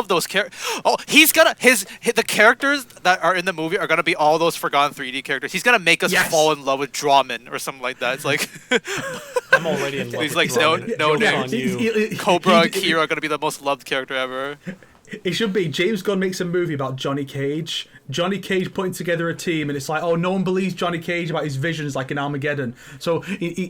Speaker 5: those characters. Oh, he's gonna the characters that are in the movie are gonna be all those forgotten 3D characters. He's gonna make us fall in love with Drawman or something like that. It's like
Speaker 4: I'm already in love
Speaker 5: he's
Speaker 4: with
Speaker 5: like no
Speaker 4: on you.
Speaker 5: Cobra and Kira are gonna be the most loved character ever.
Speaker 1: It should be James Gunn makes a movie about Johnny Cage. Johnny Cage putting together a team, and it's like, oh, no one believes Johnny Cage about his visions, like in Armageddon. So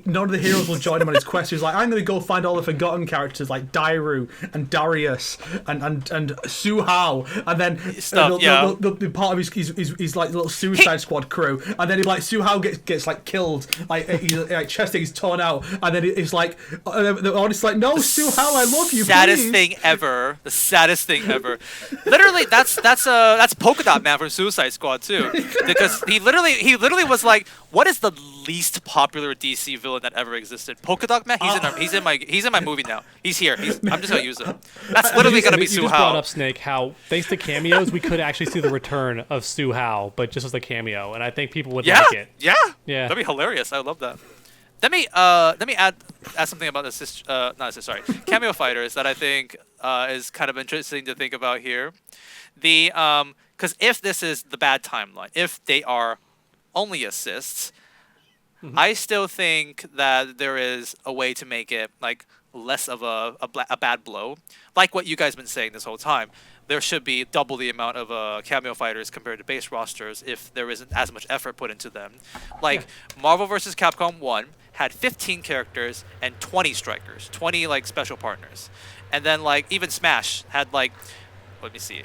Speaker 1: none of the heroes will join him on his quest. He's like, I'm going to go find all the forgotten characters like Dairu and Darius and Su Hao, and then they'll be part of his like little Suicide Squad crew. And then Su Hao gets like killed, like chest is torn out, and then it's like they're all just like, no, Su Hao, I love you.
Speaker 5: Saddest
Speaker 1: please.
Speaker 5: thing ever. The saddest thing ever. Literally, that's Polka Dot Man from Suicide Squad too, because he literally was like, what is the least popular DC villain that ever existed? Polka Dot Man. He's in my movie now. He's here. I'm just gonna use him. That's literally gonna be Su
Speaker 4: You just
Speaker 5: Hao.
Speaker 4: brought up Snake. How thanks to cameos we could actually see the return of Su Hao, but just as a cameo, and I think people would like it.
Speaker 5: Yeah.
Speaker 4: Yeah.
Speaker 5: That'd be hilarious. I would love that. Let me add something about this. Kameo Fighters that I think is kind of interesting to think about here. Because if this is the bad timeline, if they are only assists, I still think that there is a way to make it like less of a bad blow, like what you guys have been saying this whole time. there should be double the amount of Kameo Fighters compared to base rosters if there isn't as much effort put into them. Like Marvel vs. Capcom 1 had 15 characters and 20 strikers, 20 like special partners. And then like even Smash had like, let me see,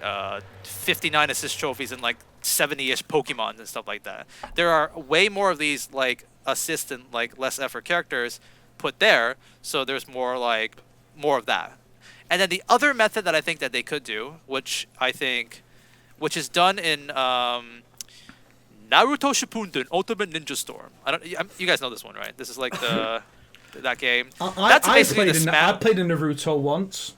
Speaker 5: 59 assist trophies and like 70-ish Pokemon and stuff like that. There are way more of these like assist and like less effort characters put there, so there's more of that. And then the other method that I think that they could do, which is done in Naruto Shippuden Ultimate Ninja Storm. You guys know this one, right? This is like that game. That's basically
Speaker 1: I played in Naruto once.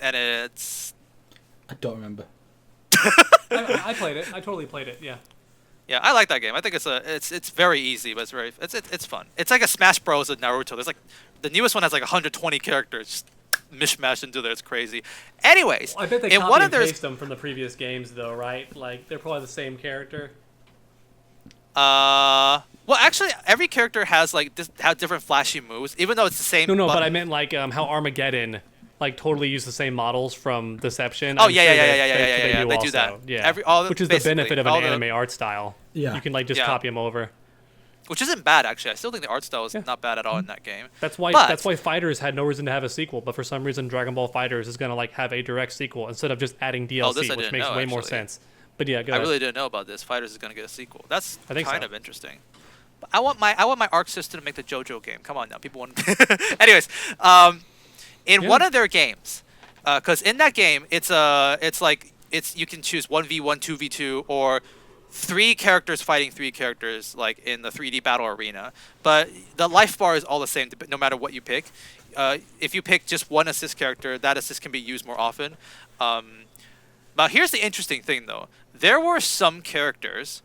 Speaker 5: And it's...
Speaker 1: I don't remember.
Speaker 4: I played it. I totally played it. Yeah.
Speaker 5: Yeah, I like that game. I think it's very easy, but it's fun. It's like a Smash Bros. Of Naruto. There's like the newest one has like 120 characters just mishmashed into there. It's crazy. Anyways,
Speaker 4: Well, I bet they copy and paste them from the previous games, though, right? Like they're probably the same character.
Speaker 5: Well, actually, every character has like have different flashy moves, even though it's the same.
Speaker 4: No, but I meant like how Armageddon like totally use the same models from Deception.
Speaker 5: Oh,
Speaker 4: I'm
Speaker 5: yeah. They do
Speaker 4: also.
Speaker 5: that.
Speaker 4: Yeah. Which is the benefit of an anime art style.
Speaker 1: Yeah.
Speaker 4: You can like just copy them over.
Speaker 5: Which isn't bad, actually. I still think the art style is not bad at all in that game.
Speaker 4: That's why Fighters had no reason to have a sequel, but for some reason Dragon Ball Fighters is gonna like have a direct sequel instead of just adding DLC, which makes way more sense. But yeah, go ahead.
Speaker 5: I really didn't know about this. Fighters is gonna get a sequel. That's kind of interesting. But I want my Arc system to make the JoJo game. Come on now, people want. Anyways, in one of their games, because in that game it's you can choose 1v1, 2v2, or 3 characters fighting 3 characters, like in the 3D battle arena. But the life bar is all the same, no matter what you pick. If you pick just one assist character, that assist can be used more often. But here's the interesting thing, though. There were some characters.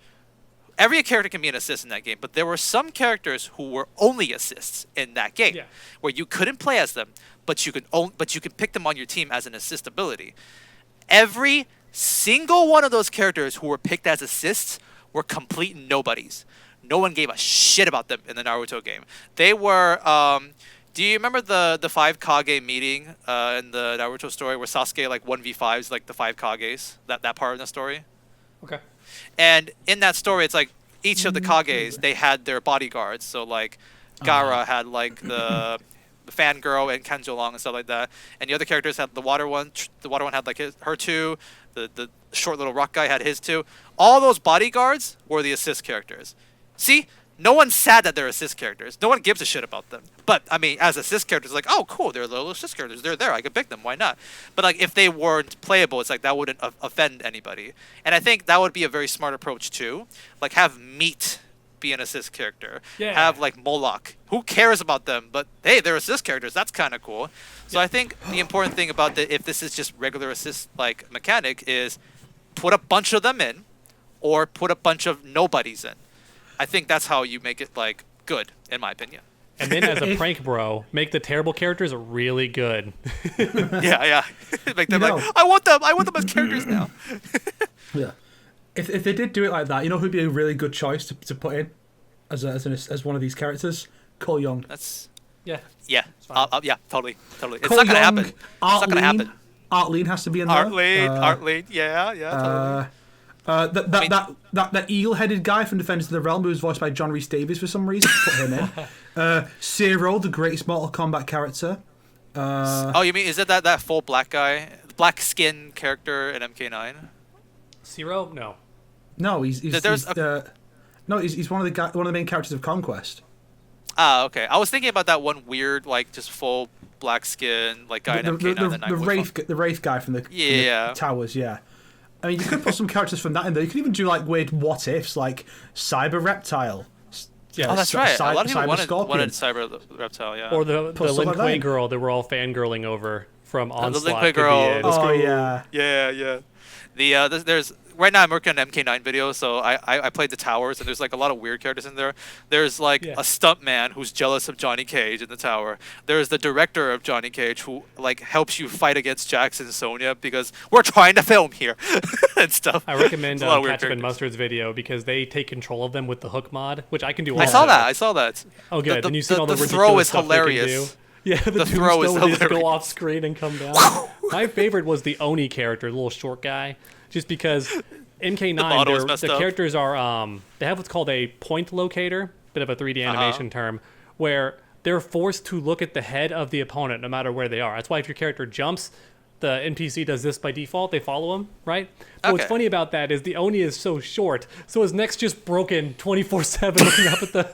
Speaker 5: Every character can be an assist in that game, but there were some characters who were only assists in that game, where you couldn't play as them, but you can pick them on your team as an assist ability. Every single one of those characters who were picked as assists were complete nobodies. No one gave a shit about them in the Naruto game. They were. Do you remember the 5 Kage meeting in the Naruto story where Sasuke like 1v5s like the 5 Kages? That part of the story.
Speaker 4: Okay.
Speaker 5: And in that story, it's like each of the Kages, they had their bodyguards. So like Gaara had like the fangirl and Kenjo and stuff like that. And the other characters had the water one. The water one had like her 2. The short little rock guy had his 2. All those bodyguards were the assist characters. See? No one's sad that they're assist characters. No one gives a shit about them. But, I mean, as assist characters, like, oh, cool, they're little assist characters. They're there. I could pick them. Why not? But, like, if they weren't playable, it's like that wouldn't offend anybody. And I think that would be a very smart approach, too. Like, have Meat be an assist character.
Speaker 4: Yeah.
Speaker 5: Have, like, Moloch. Who cares about them? But, hey, they're assist characters. That's kind of cool. So I think the important thing about if this is just regular assist, like, mechanic is put a bunch of them in or put a bunch of nobodies in. I think that's how you make it like good, in my opinion.
Speaker 4: And then as a prank bro, make the terrible characters really good.
Speaker 5: yeah. Make them like, I want them as characters now.
Speaker 1: Yeah. If they did do it like that, you know who'd be a really good choice to put in as one of these characters? Cole Young.
Speaker 5: That's
Speaker 4: yeah,
Speaker 5: totally. It's
Speaker 1: Cole
Speaker 5: not gonna
Speaker 1: Young,
Speaker 5: happen. It's not gonna happen.
Speaker 1: Art Lean has to be in there.
Speaker 5: Art Lean, yeah, totally.
Speaker 1: That eagle-headed guy from Defenders of the Realm who was voiced by John Rhys Davies for some reason. Put him in. Zero, the greatest Mortal Kombat character.
Speaker 5: Oh, you mean is it that full black guy, black skin character in MK9?
Speaker 4: Zero? No.
Speaker 1: No, he's one of the main characters of Conquest.
Speaker 5: Ah, okay. I was thinking about that one weird, like just full black skin, like guy in MK9.
Speaker 1: The Wraith guy from the towers, yeah. I mean, you could put some characters from that in there. You could even do like weird what ifs, like Cyber Reptile.
Speaker 5: Yeah, that's right. A lot of people wanted Cyber Reptile, yeah.
Speaker 4: Or the Lin Kuei girl that we're all fangirling over from Onslaught.
Speaker 5: The Lin Kuei girl.
Speaker 1: Oh, yeah.
Speaker 5: Yeah. There's right now I'm working on an MK9 video, so I played the towers, and there's like a lot of weird characters in there. There's like a stuntman who's jealous of Johnny Cage in the tower. There's the director of Johnny Cage who like helps you fight against Jax and Sonya because we're trying to film here and stuff.
Speaker 4: I recommend Ketchup and Mustard's video because they take control of them with the hook mod, which I can do.
Speaker 5: I saw that.
Speaker 4: Oh, good. Then you see all the
Speaker 5: throw is hilarious.
Speaker 4: Yeah, the
Speaker 5: throw is hilarious.
Speaker 4: Go off screen and come down. My favorite was the Oni character, the little short guy, just because
Speaker 5: model is
Speaker 4: MK9,
Speaker 5: messed
Speaker 4: the
Speaker 5: up.
Speaker 4: characters are they have what's called a point locator, bit of a 3D animation term, where they're forced to look at the head of the opponent no matter where they are. That's why if your character jumps, the NPC does this by default. They follow him, right? But what's
Speaker 5: Okay.
Speaker 4: funny about that is the Oni is so short, so his neck's just broken 24/7 looking up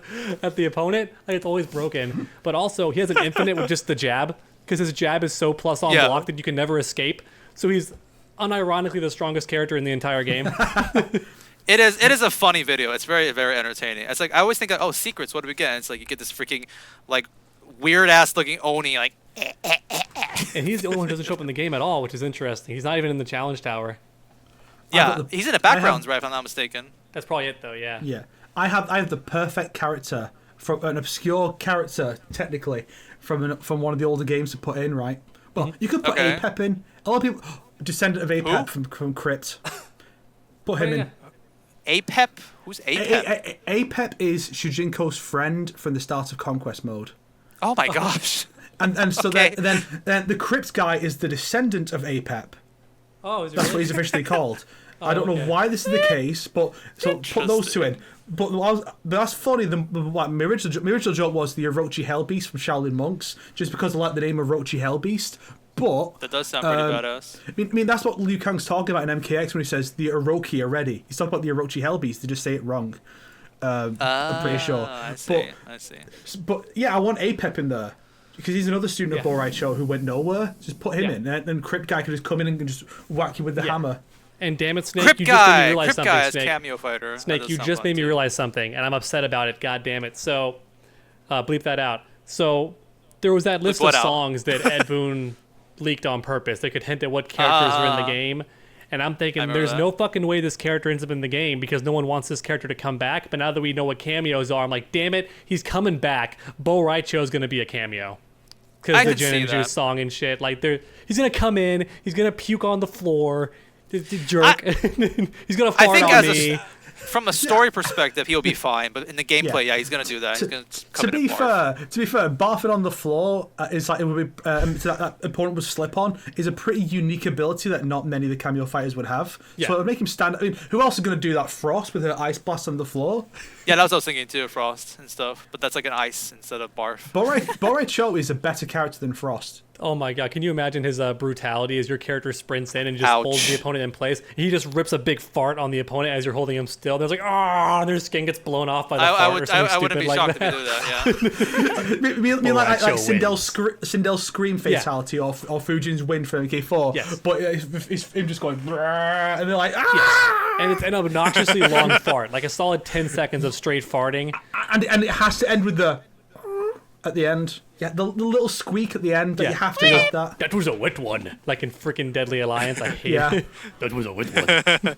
Speaker 4: at the opponent. Like, it's always broken. But also, he has an infinite with just the jab, because his jab is so plus on
Speaker 5: Yeah.
Speaker 4: block that you can never escape. So he's unironically the strongest character in the entire game.
Speaker 5: It is a funny video. It's very, very entertaining. It's like I always think, oh, secrets. What do we get? And it's like you get this freaking like weird ass looking Oni like.
Speaker 4: And he's the only one who doesn't show up in the game at all, which is interesting. He's not even in the challenge tower.
Speaker 5: Yeah,
Speaker 1: got the-
Speaker 5: he's in the backgrounds, right? If I'm not mistaken.
Speaker 4: That's probably it, though, yeah.
Speaker 1: Yeah, I have the perfect character from an obscure character, technically, from one of the older games to put in, right? Well, you could put
Speaker 5: Okay.
Speaker 1: Apep in. A lot of people, descendant of Apep from Crypt. Put him in.
Speaker 5: Apep? Who's Apep?
Speaker 1: Apep is Shujinko's friend from the start of Conquest mode.
Speaker 5: Oh my gosh.
Speaker 1: And so
Speaker 5: Okay.
Speaker 1: then the Crypt guy is the descendant of Apep.
Speaker 4: Oh, is it
Speaker 1: That's what
Speaker 4: really?
Speaker 1: he's officially called. I don't know
Speaker 4: okay.
Speaker 1: why this is the case, but so put those two in. But that's funny. My original joke was the Orochi Hellbeast from Shaolin Monks, just because I like the name Orochi Hellbeast. But
Speaker 5: That does sound pretty badass.
Speaker 1: I mean that's what Liu Kang's talking about in MKX when he says the Orochi are ready. He's talking about the Orochi Hellbeast. They just say it wrong. I'm pretty sure.
Speaker 5: I see.
Speaker 1: But yeah, I want Apep in there. Because he's another student of
Speaker 4: Yeah.
Speaker 1: Borite Show who went nowhere. Just put him
Speaker 4: Yeah.
Speaker 1: in. And then Crypt Guy could just come in and just whack you with the
Speaker 4: Yeah.
Speaker 1: hammer.
Speaker 4: And damn it, Snake,
Speaker 5: Crip
Speaker 4: you just made me
Speaker 5: guy.
Speaker 4: realize
Speaker 5: Crip
Speaker 4: something,
Speaker 5: guy as
Speaker 4: Snake.
Speaker 5: Kameo Fighter. That
Speaker 4: Snake,
Speaker 5: does
Speaker 4: you
Speaker 5: sound
Speaker 4: just
Speaker 5: fun,
Speaker 4: made me
Speaker 5: too.
Speaker 4: realize something, and I'm upset about it. God damn it. So, bleep that out. So, there was that list
Speaker 5: what
Speaker 4: of
Speaker 5: out?
Speaker 4: songs that Ed Boon leaked on purpose. They could hint at what characters are in the game. And I'm thinking,
Speaker 5: remember
Speaker 4: there's
Speaker 5: that.
Speaker 4: no fucking way this character ends up in the game because no one wants this character to come back. But now that we know what cameos are, I'm like, damn it, he's coming back. Bo Raicho's going to be a cameo.
Speaker 5: I
Speaker 4: Because the
Speaker 5: could see
Speaker 4: Gin and
Speaker 5: that.
Speaker 4: Juice song and shit. Like, he's going to come in, he's going to puke on the floor, the jerk. He's going to
Speaker 5: I
Speaker 4: fart
Speaker 5: think
Speaker 4: on
Speaker 5: as
Speaker 4: me.
Speaker 5: from a story perspective, he'll be fine. But in the gameplay, yeah, he's gonna do that. He's gonna come
Speaker 1: To
Speaker 5: in
Speaker 1: be
Speaker 5: and barf.
Speaker 1: fair, barfing on the floor is like it would be so that opponent would slip on is a pretty unique ability that not many of the Kameo Fighters would have.
Speaker 4: Yeah.
Speaker 1: So it would make him stand. I mean, who else is going to do that? Frost with her ice blast on the floor.
Speaker 5: Yeah, that's what I was thinking too, Frost and stuff. But that's like an ice instead of barf.
Speaker 1: Borei Cho is a better character than Frost.
Speaker 4: Oh my god, can you imagine his brutality as your character sprints in and just
Speaker 5: Ouch.
Speaker 4: holds the opponent in place? He just rips a big fart on the opponent as you're holding him still. There's like, ah, their skin gets blown off by the fart or something
Speaker 5: I wouldn't
Speaker 4: stupid
Speaker 5: be
Speaker 4: like
Speaker 5: shocked
Speaker 4: that.
Speaker 5: if you do that. Yeah.
Speaker 1: Me like
Speaker 4: Borei Cho
Speaker 1: Sindel's scream fatality or Fujin's win for MK4.
Speaker 4: Yes.
Speaker 1: But it's him just going, "Brrr," and they're like, ah!
Speaker 4: And it's an obnoxiously long fart, like a solid 10 seconds of straight farting.
Speaker 1: And it has to end with the at the end. Yeah, the little squeak at the end that
Speaker 4: Yeah.
Speaker 1: you have to get that.
Speaker 4: That was a wet one. Like in freaking Deadly Alliance, I hate
Speaker 1: Yeah.
Speaker 4: it. That was a wet one.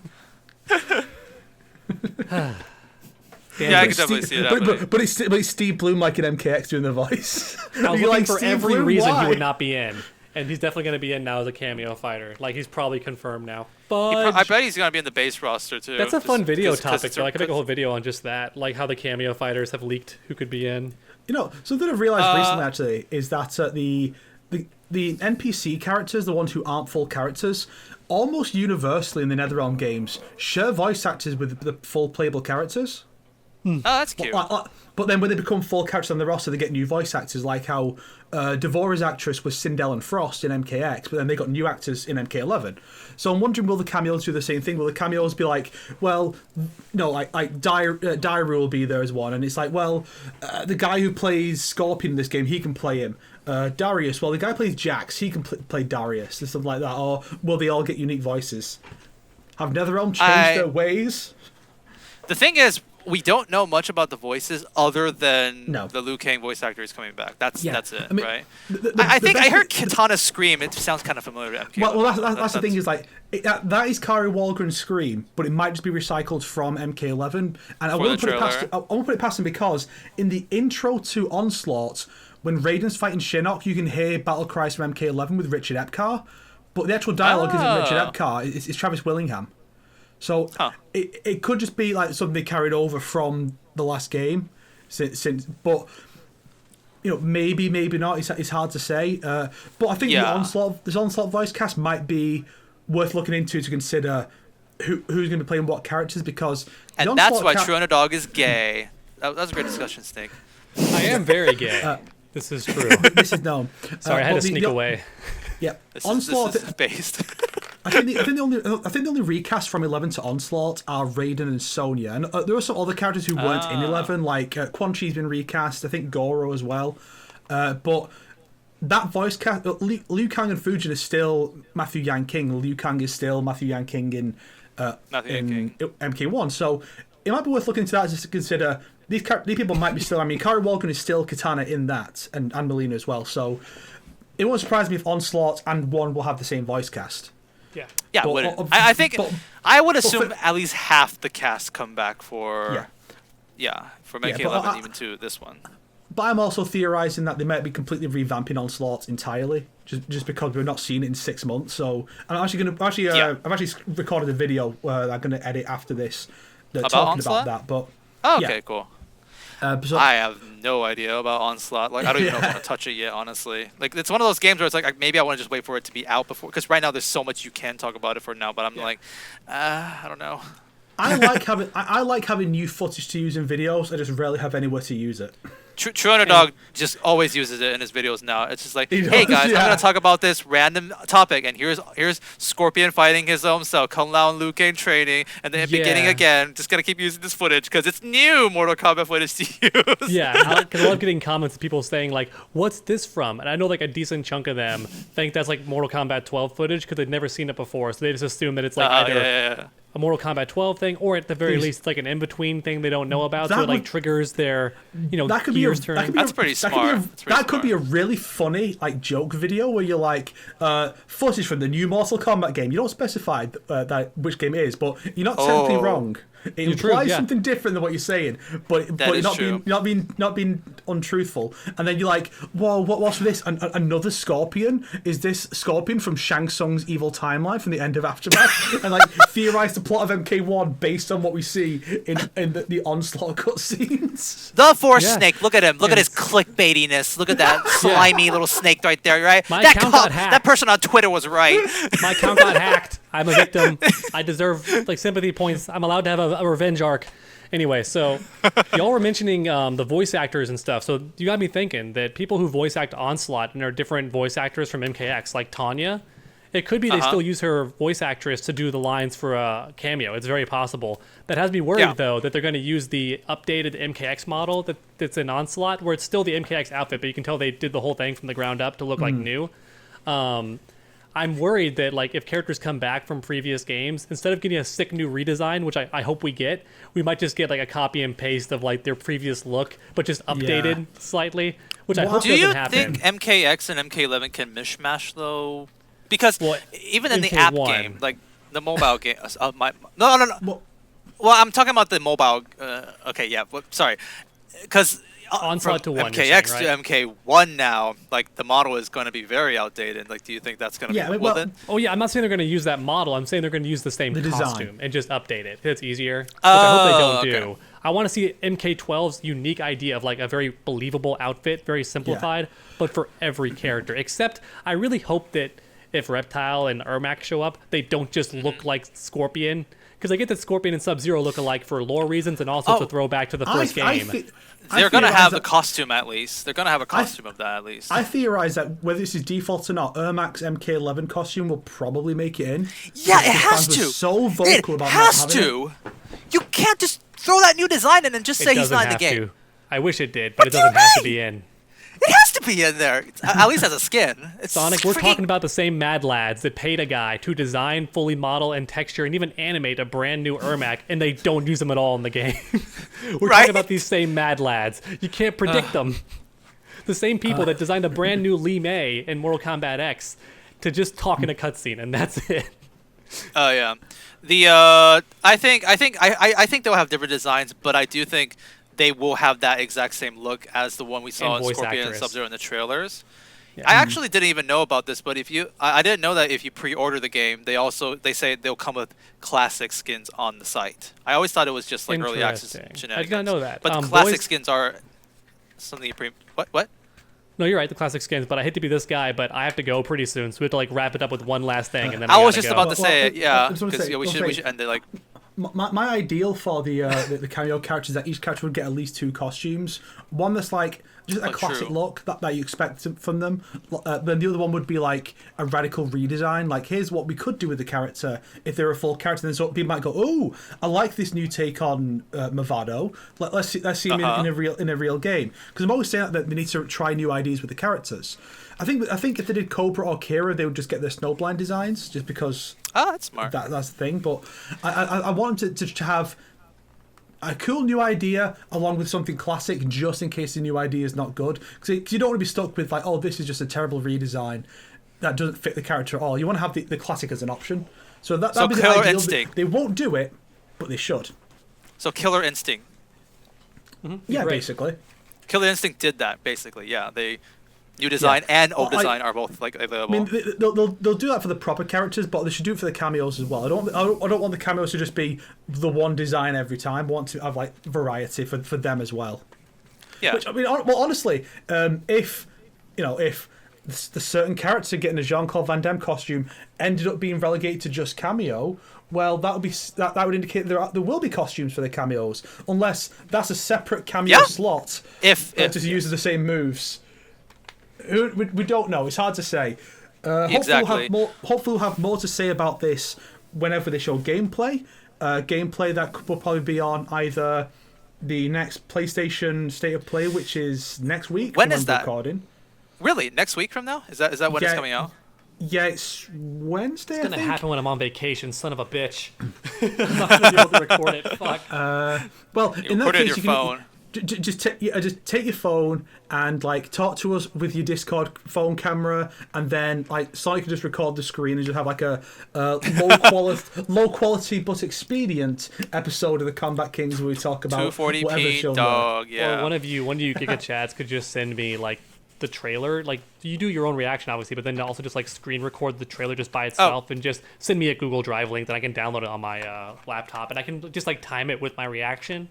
Speaker 5: Yeah, I can definitely see that.
Speaker 1: But it's Steve Bloom like in MKX doing the voice.
Speaker 4: I was
Speaker 1: You're
Speaker 4: looking
Speaker 1: like,
Speaker 4: for
Speaker 1: "Steve
Speaker 4: every
Speaker 1: Bloom,
Speaker 4: reason
Speaker 1: why?"
Speaker 4: he would not be in. And he's definitely going to be in now as a cameo fighter. Like, he's probably confirmed now. But
Speaker 5: I bet he's gonna be in the base roster too.
Speaker 4: that's a fun
Speaker 5: just
Speaker 4: video
Speaker 5: 'cause
Speaker 4: topic,
Speaker 5: it's
Speaker 4: though. I could make a whole video on just that. Like, how the cameo fighters have leaked who could be in.
Speaker 1: You know, something I've realised recently actually is that the NPC characters, the ones who aren't full characters, almost universally in the NetherRealm games share voice actors with the full playable characters.
Speaker 5: Oh, that's cute.
Speaker 1: But then when they become full characters on the roster, they get new voice actors, like how Devora's actress was Sindel and Frost in MKX, but then they got new actors in MK11. So I'm wondering, will the cameos do the same thing? Will the cameos be like, well, no, like Dairu will be there as one, and it's like, well, the guy who plays Scorpion in this game, he can play him. Darius, well, the guy who plays Jax, he can play Darius, and stuff like that. Or will they all get unique voices? Have NetherRealm changed their ways?
Speaker 5: The thing is, we don't know much about the voices other than
Speaker 1: No.
Speaker 5: the Liu Kang voice actor is coming back. That's it,
Speaker 1: I mean,
Speaker 5: right?
Speaker 1: the
Speaker 5: I think I
Speaker 1: best-
Speaker 5: heard Katana scream. It sounds kind of familiar to MK.
Speaker 1: Well, that's the thing is like that is Kari Walgren's scream, but it might just be recycled from MK11. And I
Speaker 5: For
Speaker 1: won't
Speaker 5: the
Speaker 1: put it past.
Speaker 5: trailer.
Speaker 1: I won't put it past him because in the intro to Onslaught, when Raiden's fighting Shinnok, you can hear battle cries from MK11 with Richard Epcar, but the actual dialogue isn't Richard Epcar. It's Travis Willingham. So it could just be like something they carried over from the last game, since. But maybe not. It's hard to say. But I think this Onslaught voice cast might be worth looking into to consider who's going to be playing what characters, because
Speaker 5: and that's why True Underdog is gay. That was a great discussion, Snake.
Speaker 4: I am very gay. This is true.
Speaker 1: This is known.
Speaker 4: Sorry, I had to sneak away.
Speaker 1: Yeah,
Speaker 5: Onslaught is based.
Speaker 1: I think the only recast from 11 to Onslaught are Raiden and Sonya, and there are some other characters who weren't in 11, like Quan Chi's been recast. I think Goro as well, but that voice cast, Liu Kang and Fujin is still Matthew Yang King. Liu Kang is still Matthew Yang King in MK1. So it might be worth looking into that just to consider these people might be still. I mean, Kari Walken is still Katana in that, and Melina as well. So it won't surprise me if Onslaught and 1 will have the same voice cast.
Speaker 5: Yeah, I think I would assume at least half the cast come back for MK11 even to this one.
Speaker 1: But I'm also theorizing that they might be completely revamping Onslaught entirely, just because we've not seen it in 6 months. So I'm actually I've actually recorded a video where I'm going to edit after this, talking about that. But
Speaker 5: cool.
Speaker 1: So,
Speaker 5: I have no idea about Onslaught. Like, I don't even know if I want to touch it yet, honestly. Like, it's one of those games where it's like maybe I want to just wait for it to be out before, because right now there's so much you can talk about it for now. But I'm like, I don't know.
Speaker 1: I like having new footage to use in videos. I just rarely have anywhere to use it.
Speaker 5: True Underdog just always uses it in his videos now. It's just like, hey guys, I'm gonna talk about this random topic, and here's Scorpion fighting his own self, Kung Lao and Liu Kang training, and then beginning again. Just gonna keep using this footage because it's new Mortal Kombat footage to use.
Speaker 4: Yeah, I love getting comments of people saying like, "What's this from?" And I know like a decent chunk of them think that's like Mortal Kombat 12 footage because they've never seen it before, so they just assume that it's like either a Mortal Kombat 12 thing, or at the very least, like an in-between thing they don't know about, so it like triggers their,
Speaker 1: that could
Speaker 4: gears
Speaker 1: be
Speaker 4: turning.
Speaker 5: That's pretty smart.
Speaker 1: That could be a really funny like joke video where you're like, footage from the new Mortal Kombat game. You don't specify which game it is, but you're not technically wrong. It implies something different than what you're saying, but you're not being untruthful. And then you're like, whoa, what's this? Another Scorpion? Is this Scorpion from Shang Tsung's evil timeline from the end of Aftermath? And like theorize the plot of MK1 based on what we see in the Onslaught cutscenes.
Speaker 5: The Force Snake, look at him. Look at his clickbaitiness. Look at that slimy little snake right there, right? That person on Twitter was right.
Speaker 4: My account got hacked. I'm a victim. I deserve like sympathy points. I'm allowed to have a revenge arc. Anyway, so y'all were mentioning the voice actors and stuff. So you got me thinking that people who voice act Onslaught and are different voice actors from MKX, like Tanya, it could be they still use her voice actress to do the lines for a cameo. It's very possible. That has me worried, though, that they're going to use the updated MKX model that's in Onslaught, where it's still the MKX outfit, but you can tell they did the whole thing from the ground up to look like new. I'm worried that like if characters come back from previous games, instead of getting a sick new redesign, which I hope we get, we might just get like a copy and paste of like their previous look, but just updated slightly, which I hope doesn't happen.
Speaker 5: Do you think MKX and MK11 can mishmash though? Because even in the app game, like the mobile game, no. Well, I'm talking about the mobile. Sorry, because.
Speaker 4: Onslaught to 1,
Speaker 5: MKX
Speaker 4: saying, right?
Speaker 5: to MK1 now, like the model is going to be very outdated. Like, do you think that's going to be with it?
Speaker 4: Oh yeah, I'm not saying they're going to use that model. I'm saying they're going to use the same costume and just update it. It's easier, which I hope they don't do. I want to see MK12's unique idea of like a very believable outfit, very simplified, but for every character. Except, I really hope that if Reptile and Ermac show up, they don't just look like Scorpion. Because I get that Scorpion and Sub-Zero look alike for lore reasons and also to throw back to the first game.
Speaker 5: They're going to have the costume at least. They're going to have a costume of that at least.
Speaker 1: I theorize that whether this is default or not, Ermac's MK11 costume will probably make it in.
Speaker 5: Yeah, it has to.
Speaker 1: So vocal about
Speaker 5: it has to. You can't just throw that new design in and just say he's not in the game.
Speaker 4: I wish it did, but it doesn't have to be in.
Speaker 5: It has to be in there, at least as a skin.
Speaker 4: Sonic, we're talking about the same mad lads that paid a guy to design, fully model, and texture, and even animate a brand new Ermac, and they don't use them at all in the game. We're talking about these same mad lads. You can't predict them. The same people that designed a brand new Li Mei in Mortal Kombat X to just talk in a cutscene, and that's it.
Speaker 5: Oh yeah, I think they'll have different designs, but I do think they will have that exact same look as the one we saw in Scorpion and Sub-Zero in the trailers. Yeah. I actually didn't even know about this, but I didn't know that if you pre-order the game, they say they'll come with classic skins on the site. I always thought it was just like early access shenanigans.
Speaker 4: I did not know that.
Speaker 5: But the classic skins are something you what?
Speaker 4: No, you're right, the classic skins, but I hate to be this guy, but I have to go pretty soon, so we have to like wrap it up with one last thing, and then
Speaker 5: I was
Speaker 4: gotta
Speaker 5: just
Speaker 4: go.
Speaker 5: about to say it, yeah,
Speaker 1: I was gonna
Speaker 5: because
Speaker 1: say-
Speaker 5: we should end it like.
Speaker 1: My ideal for the cameo characters is that each character would get at least 2 costumes. One that's like just a classic
Speaker 5: true.
Speaker 1: look that you expect from them. Then the other one would be like a radical redesign. Like, here's what we could do with the character if they're a full character. Then so people might go, "Oh, I like this new take on Movado. Let's see him in a real game." Because I'm always saying that they need to try new ideas with the characters. I think if they did Cobra or Kira, they would just get their Snowblind designs, just because.
Speaker 5: Oh, that's smart.
Speaker 1: That's the thing, but I want them to have a cool new idea along with something classic, just in case the new idea is not good. Because you don't want to be stuck with like, oh, this is just a terrible redesign that doesn't fit the character at all. You want to have the classic as an option. So that'd be the
Speaker 5: Killer
Speaker 1: ideal.
Speaker 5: Instinct.
Speaker 1: They won't do it, but they should.
Speaker 5: So Killer Instinct.
Speaker 1: Yeah,
Speaker 4: Great.
Speaker 1: basically.
Speaker 5: Killer Instinct did that basically. Yeah, they new design and old design are both like available.
Speaker 1: I mean, they'll do that for the proper characters, but they should do it for the cameos as well. I don't want the cameos to just be the one design every time. I want to have like variety for them as well.
Speaker 5: yeah.
Speaker 1: Which I mean, well, honestly, if the certain character getting a Jean-Claude Van Damme costume ended up being relegated to just cameo, well, that would indicate there will be costumes for the cameos, unless that's a separate cameo
Speaker 5: Yeah.
Speaker 1: slot.
Speaker 5: If
Speaker 1: Just uses the same moves. We don't know. It's hard to say.
Speaker 5: Exactly.
Speaker 1: Hopefully we'll have more to say about this whenever they show gameplay. Gameplay that will probably be on either the next PlayStation State of Play, which is next week.
Speaker 5: When is that?
Speaker 1: Recording.
Speaker 5: Really, next week from now? Is that when it's
Speaker 1: Yeah.
Speaker 5: coming out?
Speaker 1: Yeah, it's Wednesday.
Speaker 4: It's gonna
Speaker 1: I think.
Speaker 4: happen when I'm on vacation, son of a bitch. I'm not gonna be able to record it. Fuck.
Speaker 1: Well, in that
Speaker 5: put it on
Speaker 1: case,
Speaker 5: your
Speaker 1: you can
Speaker 5: phone.
Speaker 1: just take your phone and like talk to us with your Discord phone camera, and then like Sonic can just record the screen and just have like a low quality but expedient episode of the Combat Kings where we talk about whatever
Speaker 5: 240p
Speaker 1: show.
Speaker 5: dog. Yeah.
Speaker 4: Or one of you Giga Chads could just send me like the trailer. Like you do your own reaction, obviously, but then also just like screen record the trailer just by itself and just send me a Google Drive link that I can download it on my laptop, and I can just like time it with my reaction.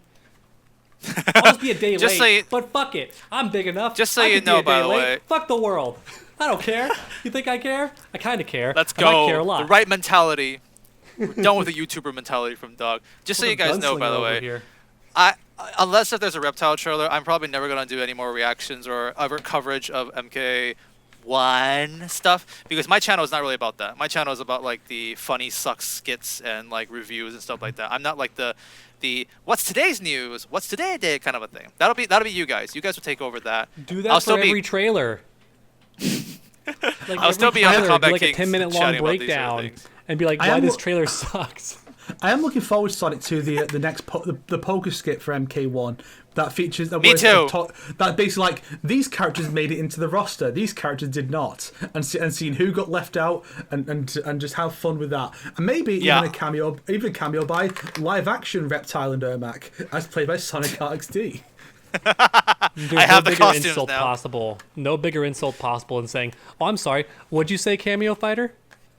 Speaker 4: I'll just be a day
Speaker 5: Just
Speaker 4: late,
Speaker 5: so
Speaker 4: but fuck it. I'm big enough.
Speaker 5: Just so
Speaker 4: I
Speaker 5: you
Speaker 4: can be
Speaker 5: know,
Speaker 4: a day
Speaker 5: by the
Speaker 4: late.
Speaker 5: way.
Speaker 4: Fuck the world. I don't care. You think I care? I kind of care.
Speaker 5: Let's
Speaker 4: I might
Speaker 5: go.
Speaker 4: care a lot.
Speaker 5: The right mentality. We're done with the YouTuber mentality from Dog. Just so
Speaker 4: What
Speaker 5: you
Speaker 4: a
Speaker 5: guys know, by
Speaker 4: gunslinger
Speaker 5: the
Speaker 4: over
Speaker 5: way,
Speaker 4: here.
Speaker 5: unless if there's a Reptile trailer, I'm probably never gonna do any more reactions or other coverage of MK1 stuff, because my channel is not really about that. My channel is about like the funny sucks skits and like reviews and stuff like that. I'm not like the what's today's news, what's today kind of a thing. That'll be you guys. You guys will take over that.
Speaker 4: Do that
Speaker 5: I'll
Speaker 4: for
Speaker 5: still be-
Speaker 4: every trailer. Like
Speaker 5: I'll still
Speaker 4: every
Speaker 5: be on the
Speaker 4: trailer,
Speaker 5: Combat
Speaker 4: do like a
Speaker 5: Kings
Speaker 4: 10-minute long
Speaker 5: chatting about these sort of
Speaker 4: breakdown
Speaker 5: things.
Speaker 4: and be like,
Speaker 1: I
Speaker 4: why
Speaker 1: am
Speaker 4: this
Speaker 1: lo-
Speaker 4: trailer sucks.
Speaker 1: I am looking forward, Sonic, to the next the poker skit for MK1 that features.
Speaker 5: Me too.
Speaker 1: That basically like these characters made it into the roster, these characters did not, and seeing who got left out and just have fun with that, and maybe
Speaker 5: Yeah.
Speaker 1: even a cameo by live action Reptile and Ermac as played by Sonic RXD.
Speaker 4: There's
Speaker 5: I have
Speaker 4: no
Speaker 5: the
Speaker 4: bigger
Speaker 5: costumes
Speaker 4: insult
Speaker 5: now.
Speaker 4: possible. No bigger insult possible than saying, "Oh, I'm sorry. What'd you say, Kameo Fighter?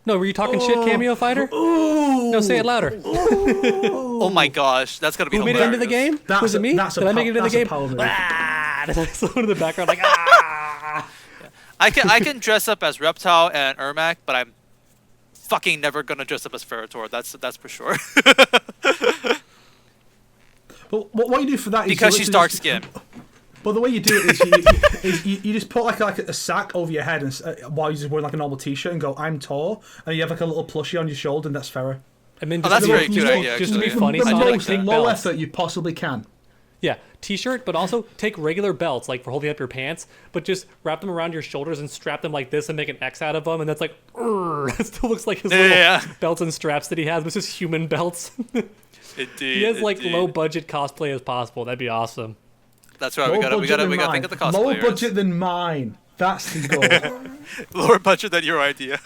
Speaker 4: No, were you talking shit, Kameo Fighter? No, say it louder.
Speaker 5: Oh my gosh, that's gonna be
Speaker 4: Who made it
Speaker 5: hilarious.
Speaker 4: into the game?
Speaker 1: That's
Speaker 4: Was it me?
Speaker 1: that's a
Speaker 4: Did I make it into the
Speaker 1: that's a
Speaker 4: game?
Speaker 1: power move.
Speaker 4: Ah! There's like someone in the background like, ah!
Speaker 5: I can dress up as Reptile and Ermac, but I'm fucking never gonna dress up as Ferritor. That's for sure.
Speaker 1: But what you do for that is
Speaker 5: Because
Speaker 1: you
Speaker 5: she's
Speaker 1: literally
Speaker 5: dark
Speaker 1: just-
Speaker 5: skinned.
Speaker 1: But the way you do it is you just put like a sack over your head and while you're just wearing like a normal t-shirt and go, I'm tall, and you have like a little plushie on your shoulder, and that's Farrah.
Speaker 4: And then
Speaker 5: Oh,
Speaker 4: just
Speaker 5: that's
Speaker 4: to
Speaker 5: very
Speaker 4: be-
Speaker 5: cute
Speaker 4: just,
Speaker 5: idea,
Speaker 4: just to be
Speaker 5: actually.
Speaker 4: funny,
Speaker 1: the
Speaker 5: I do
Speaker 4: Sonic,
Speaker 5: like
Speaker 1: most
Speaker 4: take
Speaker 5: that.
Speaker 1: low
Speaker 4: belts.
Speaker 1: effort you possibly can.
Speaker 4: Yeah, t-shirt, but also take regular belts, like for holding up your pants, but just wrap them around your shoulders and strap them like this and make an X out of them, and that's like, it still looks like his little
Speaker 5: Yeah.
Speaker 4: belts and straps that he has, but it's just human belts.
Speaker 5: Indeed.
Speaker 4: He has like
Speaker 5: indeed.
Speaker 4: low budget cosplay as possible. That'd be awesome.
Speaker 5: That's right. We gotta think of the cosplayers.
Speaker 1: Lower budget than mine. That's the goal.
Speaker 5: Lower budget than your idea.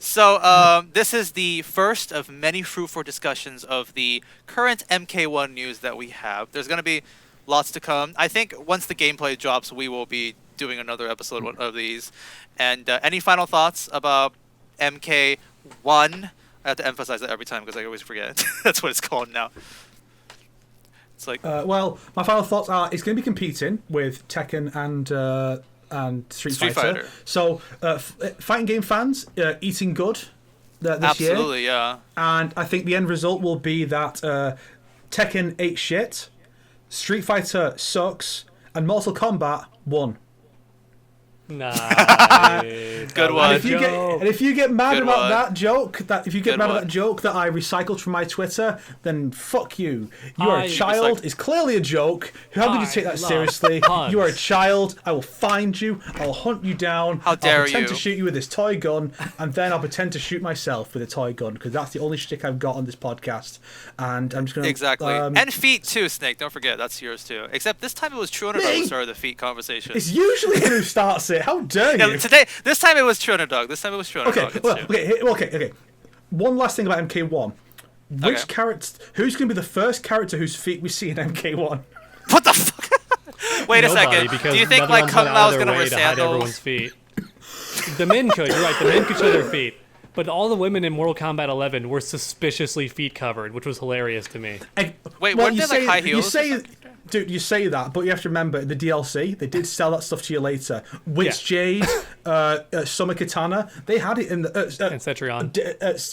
Speaker 5: So this is the first of many fruitful discussions of the current MK1 news that we have. There's going to be lots to come. I think once the gameplay drops, we will be doing another episode of these. And any final thoughts about MK1? I have to emphasize that every time because I always forget. That's what it's called now. It's like
Speaker 1: Well, my final thoughts are it's going to be competing with Tekken and and Street
Speaker 5: Street
Speaker 1: Fighter.
Speaker 5: Fighter.
Speaker 1: So, fighting game fans, eating good this year.
Speaker 5: Absolutely, yeah.
Speaker 1: And I think the end result will be that Tekken ate shit, Street Fighter sucks, and Mortal Kombat won.
Speaker 4: Nice.
Speaker 5: Good one.
Speaker 1: And if you get mad
Speaker 5: Good
Speaker 1: about
Speaker 5: one.
Speaker 1: that joke, that I recycled from my Twitter, then fuck you. You are a child. It's clearly a joke. How could you take that seriously?
Speaker 4: puns.
Speaker 1: You are a child. I will find you. I'll hunt you down.
Speaker 5: How dare
Speaker 1: I'll pretend
Speaker 5: you.
Speaker 1: to shoot you with this toy gun, and then I'll pretend to shoot myself with a toy gun because that's the only shtick I've got on this podcast. And I'm just gonna
Speaker 5: Exactly. And feet too, Snake. Don't forget, that's yours too. Except this time it was True Underdog who started the feet conversation.
Speaker 1: It's usually him who starts it. How dare you?
Speaker 5: This time it was True Underdog.
Speaker 1: Okay. One last thing about MK1. Which character? Who's going to be the first character whose feet we see in MK1?
Speaker 5: What the fuck? Wait a
Speaker 4: Nobody,
Speaker 5: second.
Speaker 4: because
Speaker 5: Do you think like Kung Lao's gonna wear
Speaker 4: everyone's
Speaker 5: sandals?
Speaker 4: feet? The men could. You're right. The men could show their feet. But all the women in Mortal Kombat 11 were suspiciously feet covered, which was hilarious to me.
Speaker 5: Wait, weren't
Speaker 1: you
Speaker 5: they like high heels?
Speaker 1: Dude, you say that, but you have to remember the DLC. They did sell that stuff to you later. Witch Jade, Summer Katana, they had it in the
Speaker 4: And Cetrion.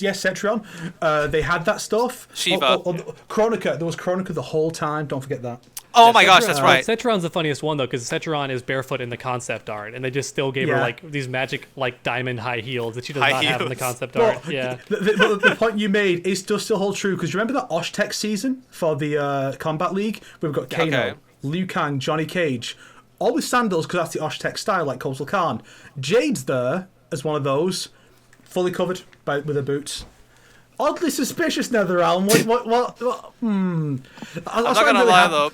Speaker 1: yes, Cetrion. They had that stuff.
Speaker 5: Shiva.
Speaker 1: Chronica. There was Chronica the whole time. Don't forget that.
Speaker 5: Oh my gosh, that's right.
Speaker 4: Cetrion's the funniest one though, because Cetrion is barefoot in the concept art, and they just still gave her like these magic like diamond high heels that she does not have in the concept art. Yeah.
Speaker 1: The point you made does still hold true because you remember that Oshtec season for the Combat League? We've got Kano, Liu Kang, Johnny Cage, all with sandals because that's the Oshtec style, like Kotal Khan. Jade's there as one of those, fully covered with her boots. Oddly suspicious, NetherRealm. What?
Speaker 5: I'm not gonna lie though.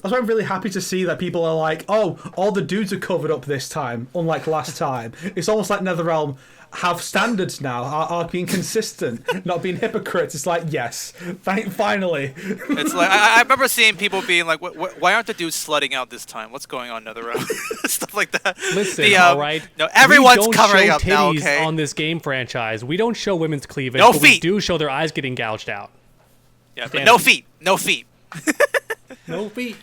Speaker 1: That's why I'm really happy to see that people are like, oh, all the dudes are covered up this time, unlike last time. It's almost like NetherRealm have standards now, are being consistent, not being hypocrites. It's like, yes, finally.
Speaker 5: It's like I remember seeing people being like, "Why aren't the dudes slutting out this time? What's going on, NetherRealm?" Stuff like that.
Speaker 4: Listen, all right.
Speaker 5: No, everyone's
Speaker 4: we don't
Speaker 5: covering
Speaker 4: show
Speaker 5: up now.
Speaker 4: titties
Speaker 5: Okay.
Speaker 4: on this game franchise. We don't show women's cleavage,
Speaker 5: No
Speaker 4: but we
Speaker 5: feet.
Speaker 4: do show their eyes getting gouged out.
Speaker 5: Yeah, but no feet. No feet.
Speaker 4: No feet.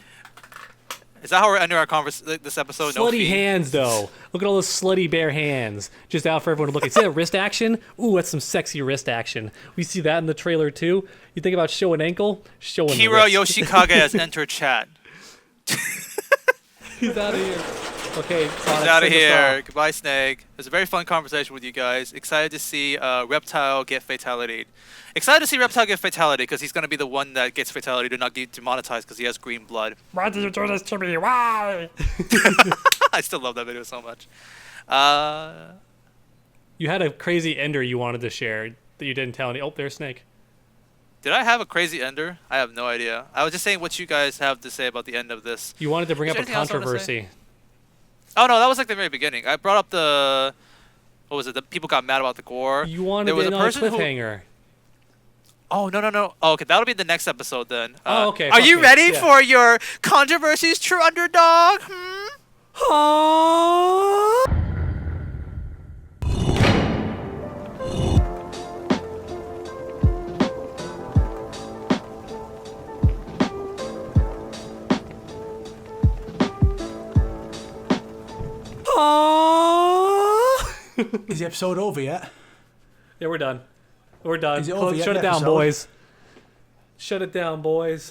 Speaker 5: Is that how we're ending our this episode? No
Speaker 4: Slutty
Speaker 5: feet.
Speaker 4: hands, though. Look at all those slutty bare hands. Just out for everyone to look at. See that wrist action? Ooh, that's some sexy wrist action. We see that in the trailer, too. You think about show an ankle? Show an
Speaker 5: Kira
Speaker 4: wrist.
Speaker 5: Yoshikage has entered chat.
Speaker 4: He's out of here. Okay,
Speaker 5: He's out of here. Goodbye, Snake. It was a very fun conversation with you guys. Excited to see Reptile get fatality. Excited to see Reptile get fatality because he's going to be the one that gets fatality to not get demonetized because he has green blood.
Speaker 4: Why did you do this to me? Why?
Speaker 5: I still love that video so much.
Speaker 4: You had a crazy ender you wanted to share that you didn't tell any. Oh, there's Snake.
Speaker 5: Did I have a crazy ender? I have no idea. I was just saying what you guys have to say about the end of this.
Speaker 4: You wanted to bring up a
Speaker 5: anything else I wanna
Speaker 4: controversy.
Speaker 5: Oh no, that was like the very beginning. I brought up the what was it? The people got mad about the gore.
Speaker 4: You wanted
Speaker 5: there was
Speaker 4: it
Speaker 5: a
Speaker 4: on a
Speaker 5: person
Speaker 4: cliffhanger.
Speaker 5: Oh no. Oh, okay, that'll be the next episode then.
Speaker 4: Oh, okay,
Speaker 5: Are
Speaker 4: fuck
Speaker 5: you
Speaker 4: me.
Speaker 5: ready
Speaker 4: Yeah.
Speaker 5: for your controversies, True Underdog?
Speaker 1: Is the episode over yet?
Speaker 4: Yeah, we're done. We're done.
Speaker 1: Is it over yet,
Speaker 4: Shut it
Speaker 1: the
Speaker 4: down,
Speaker 1: episode?
Speaker 4: boys. Shut it down, boys.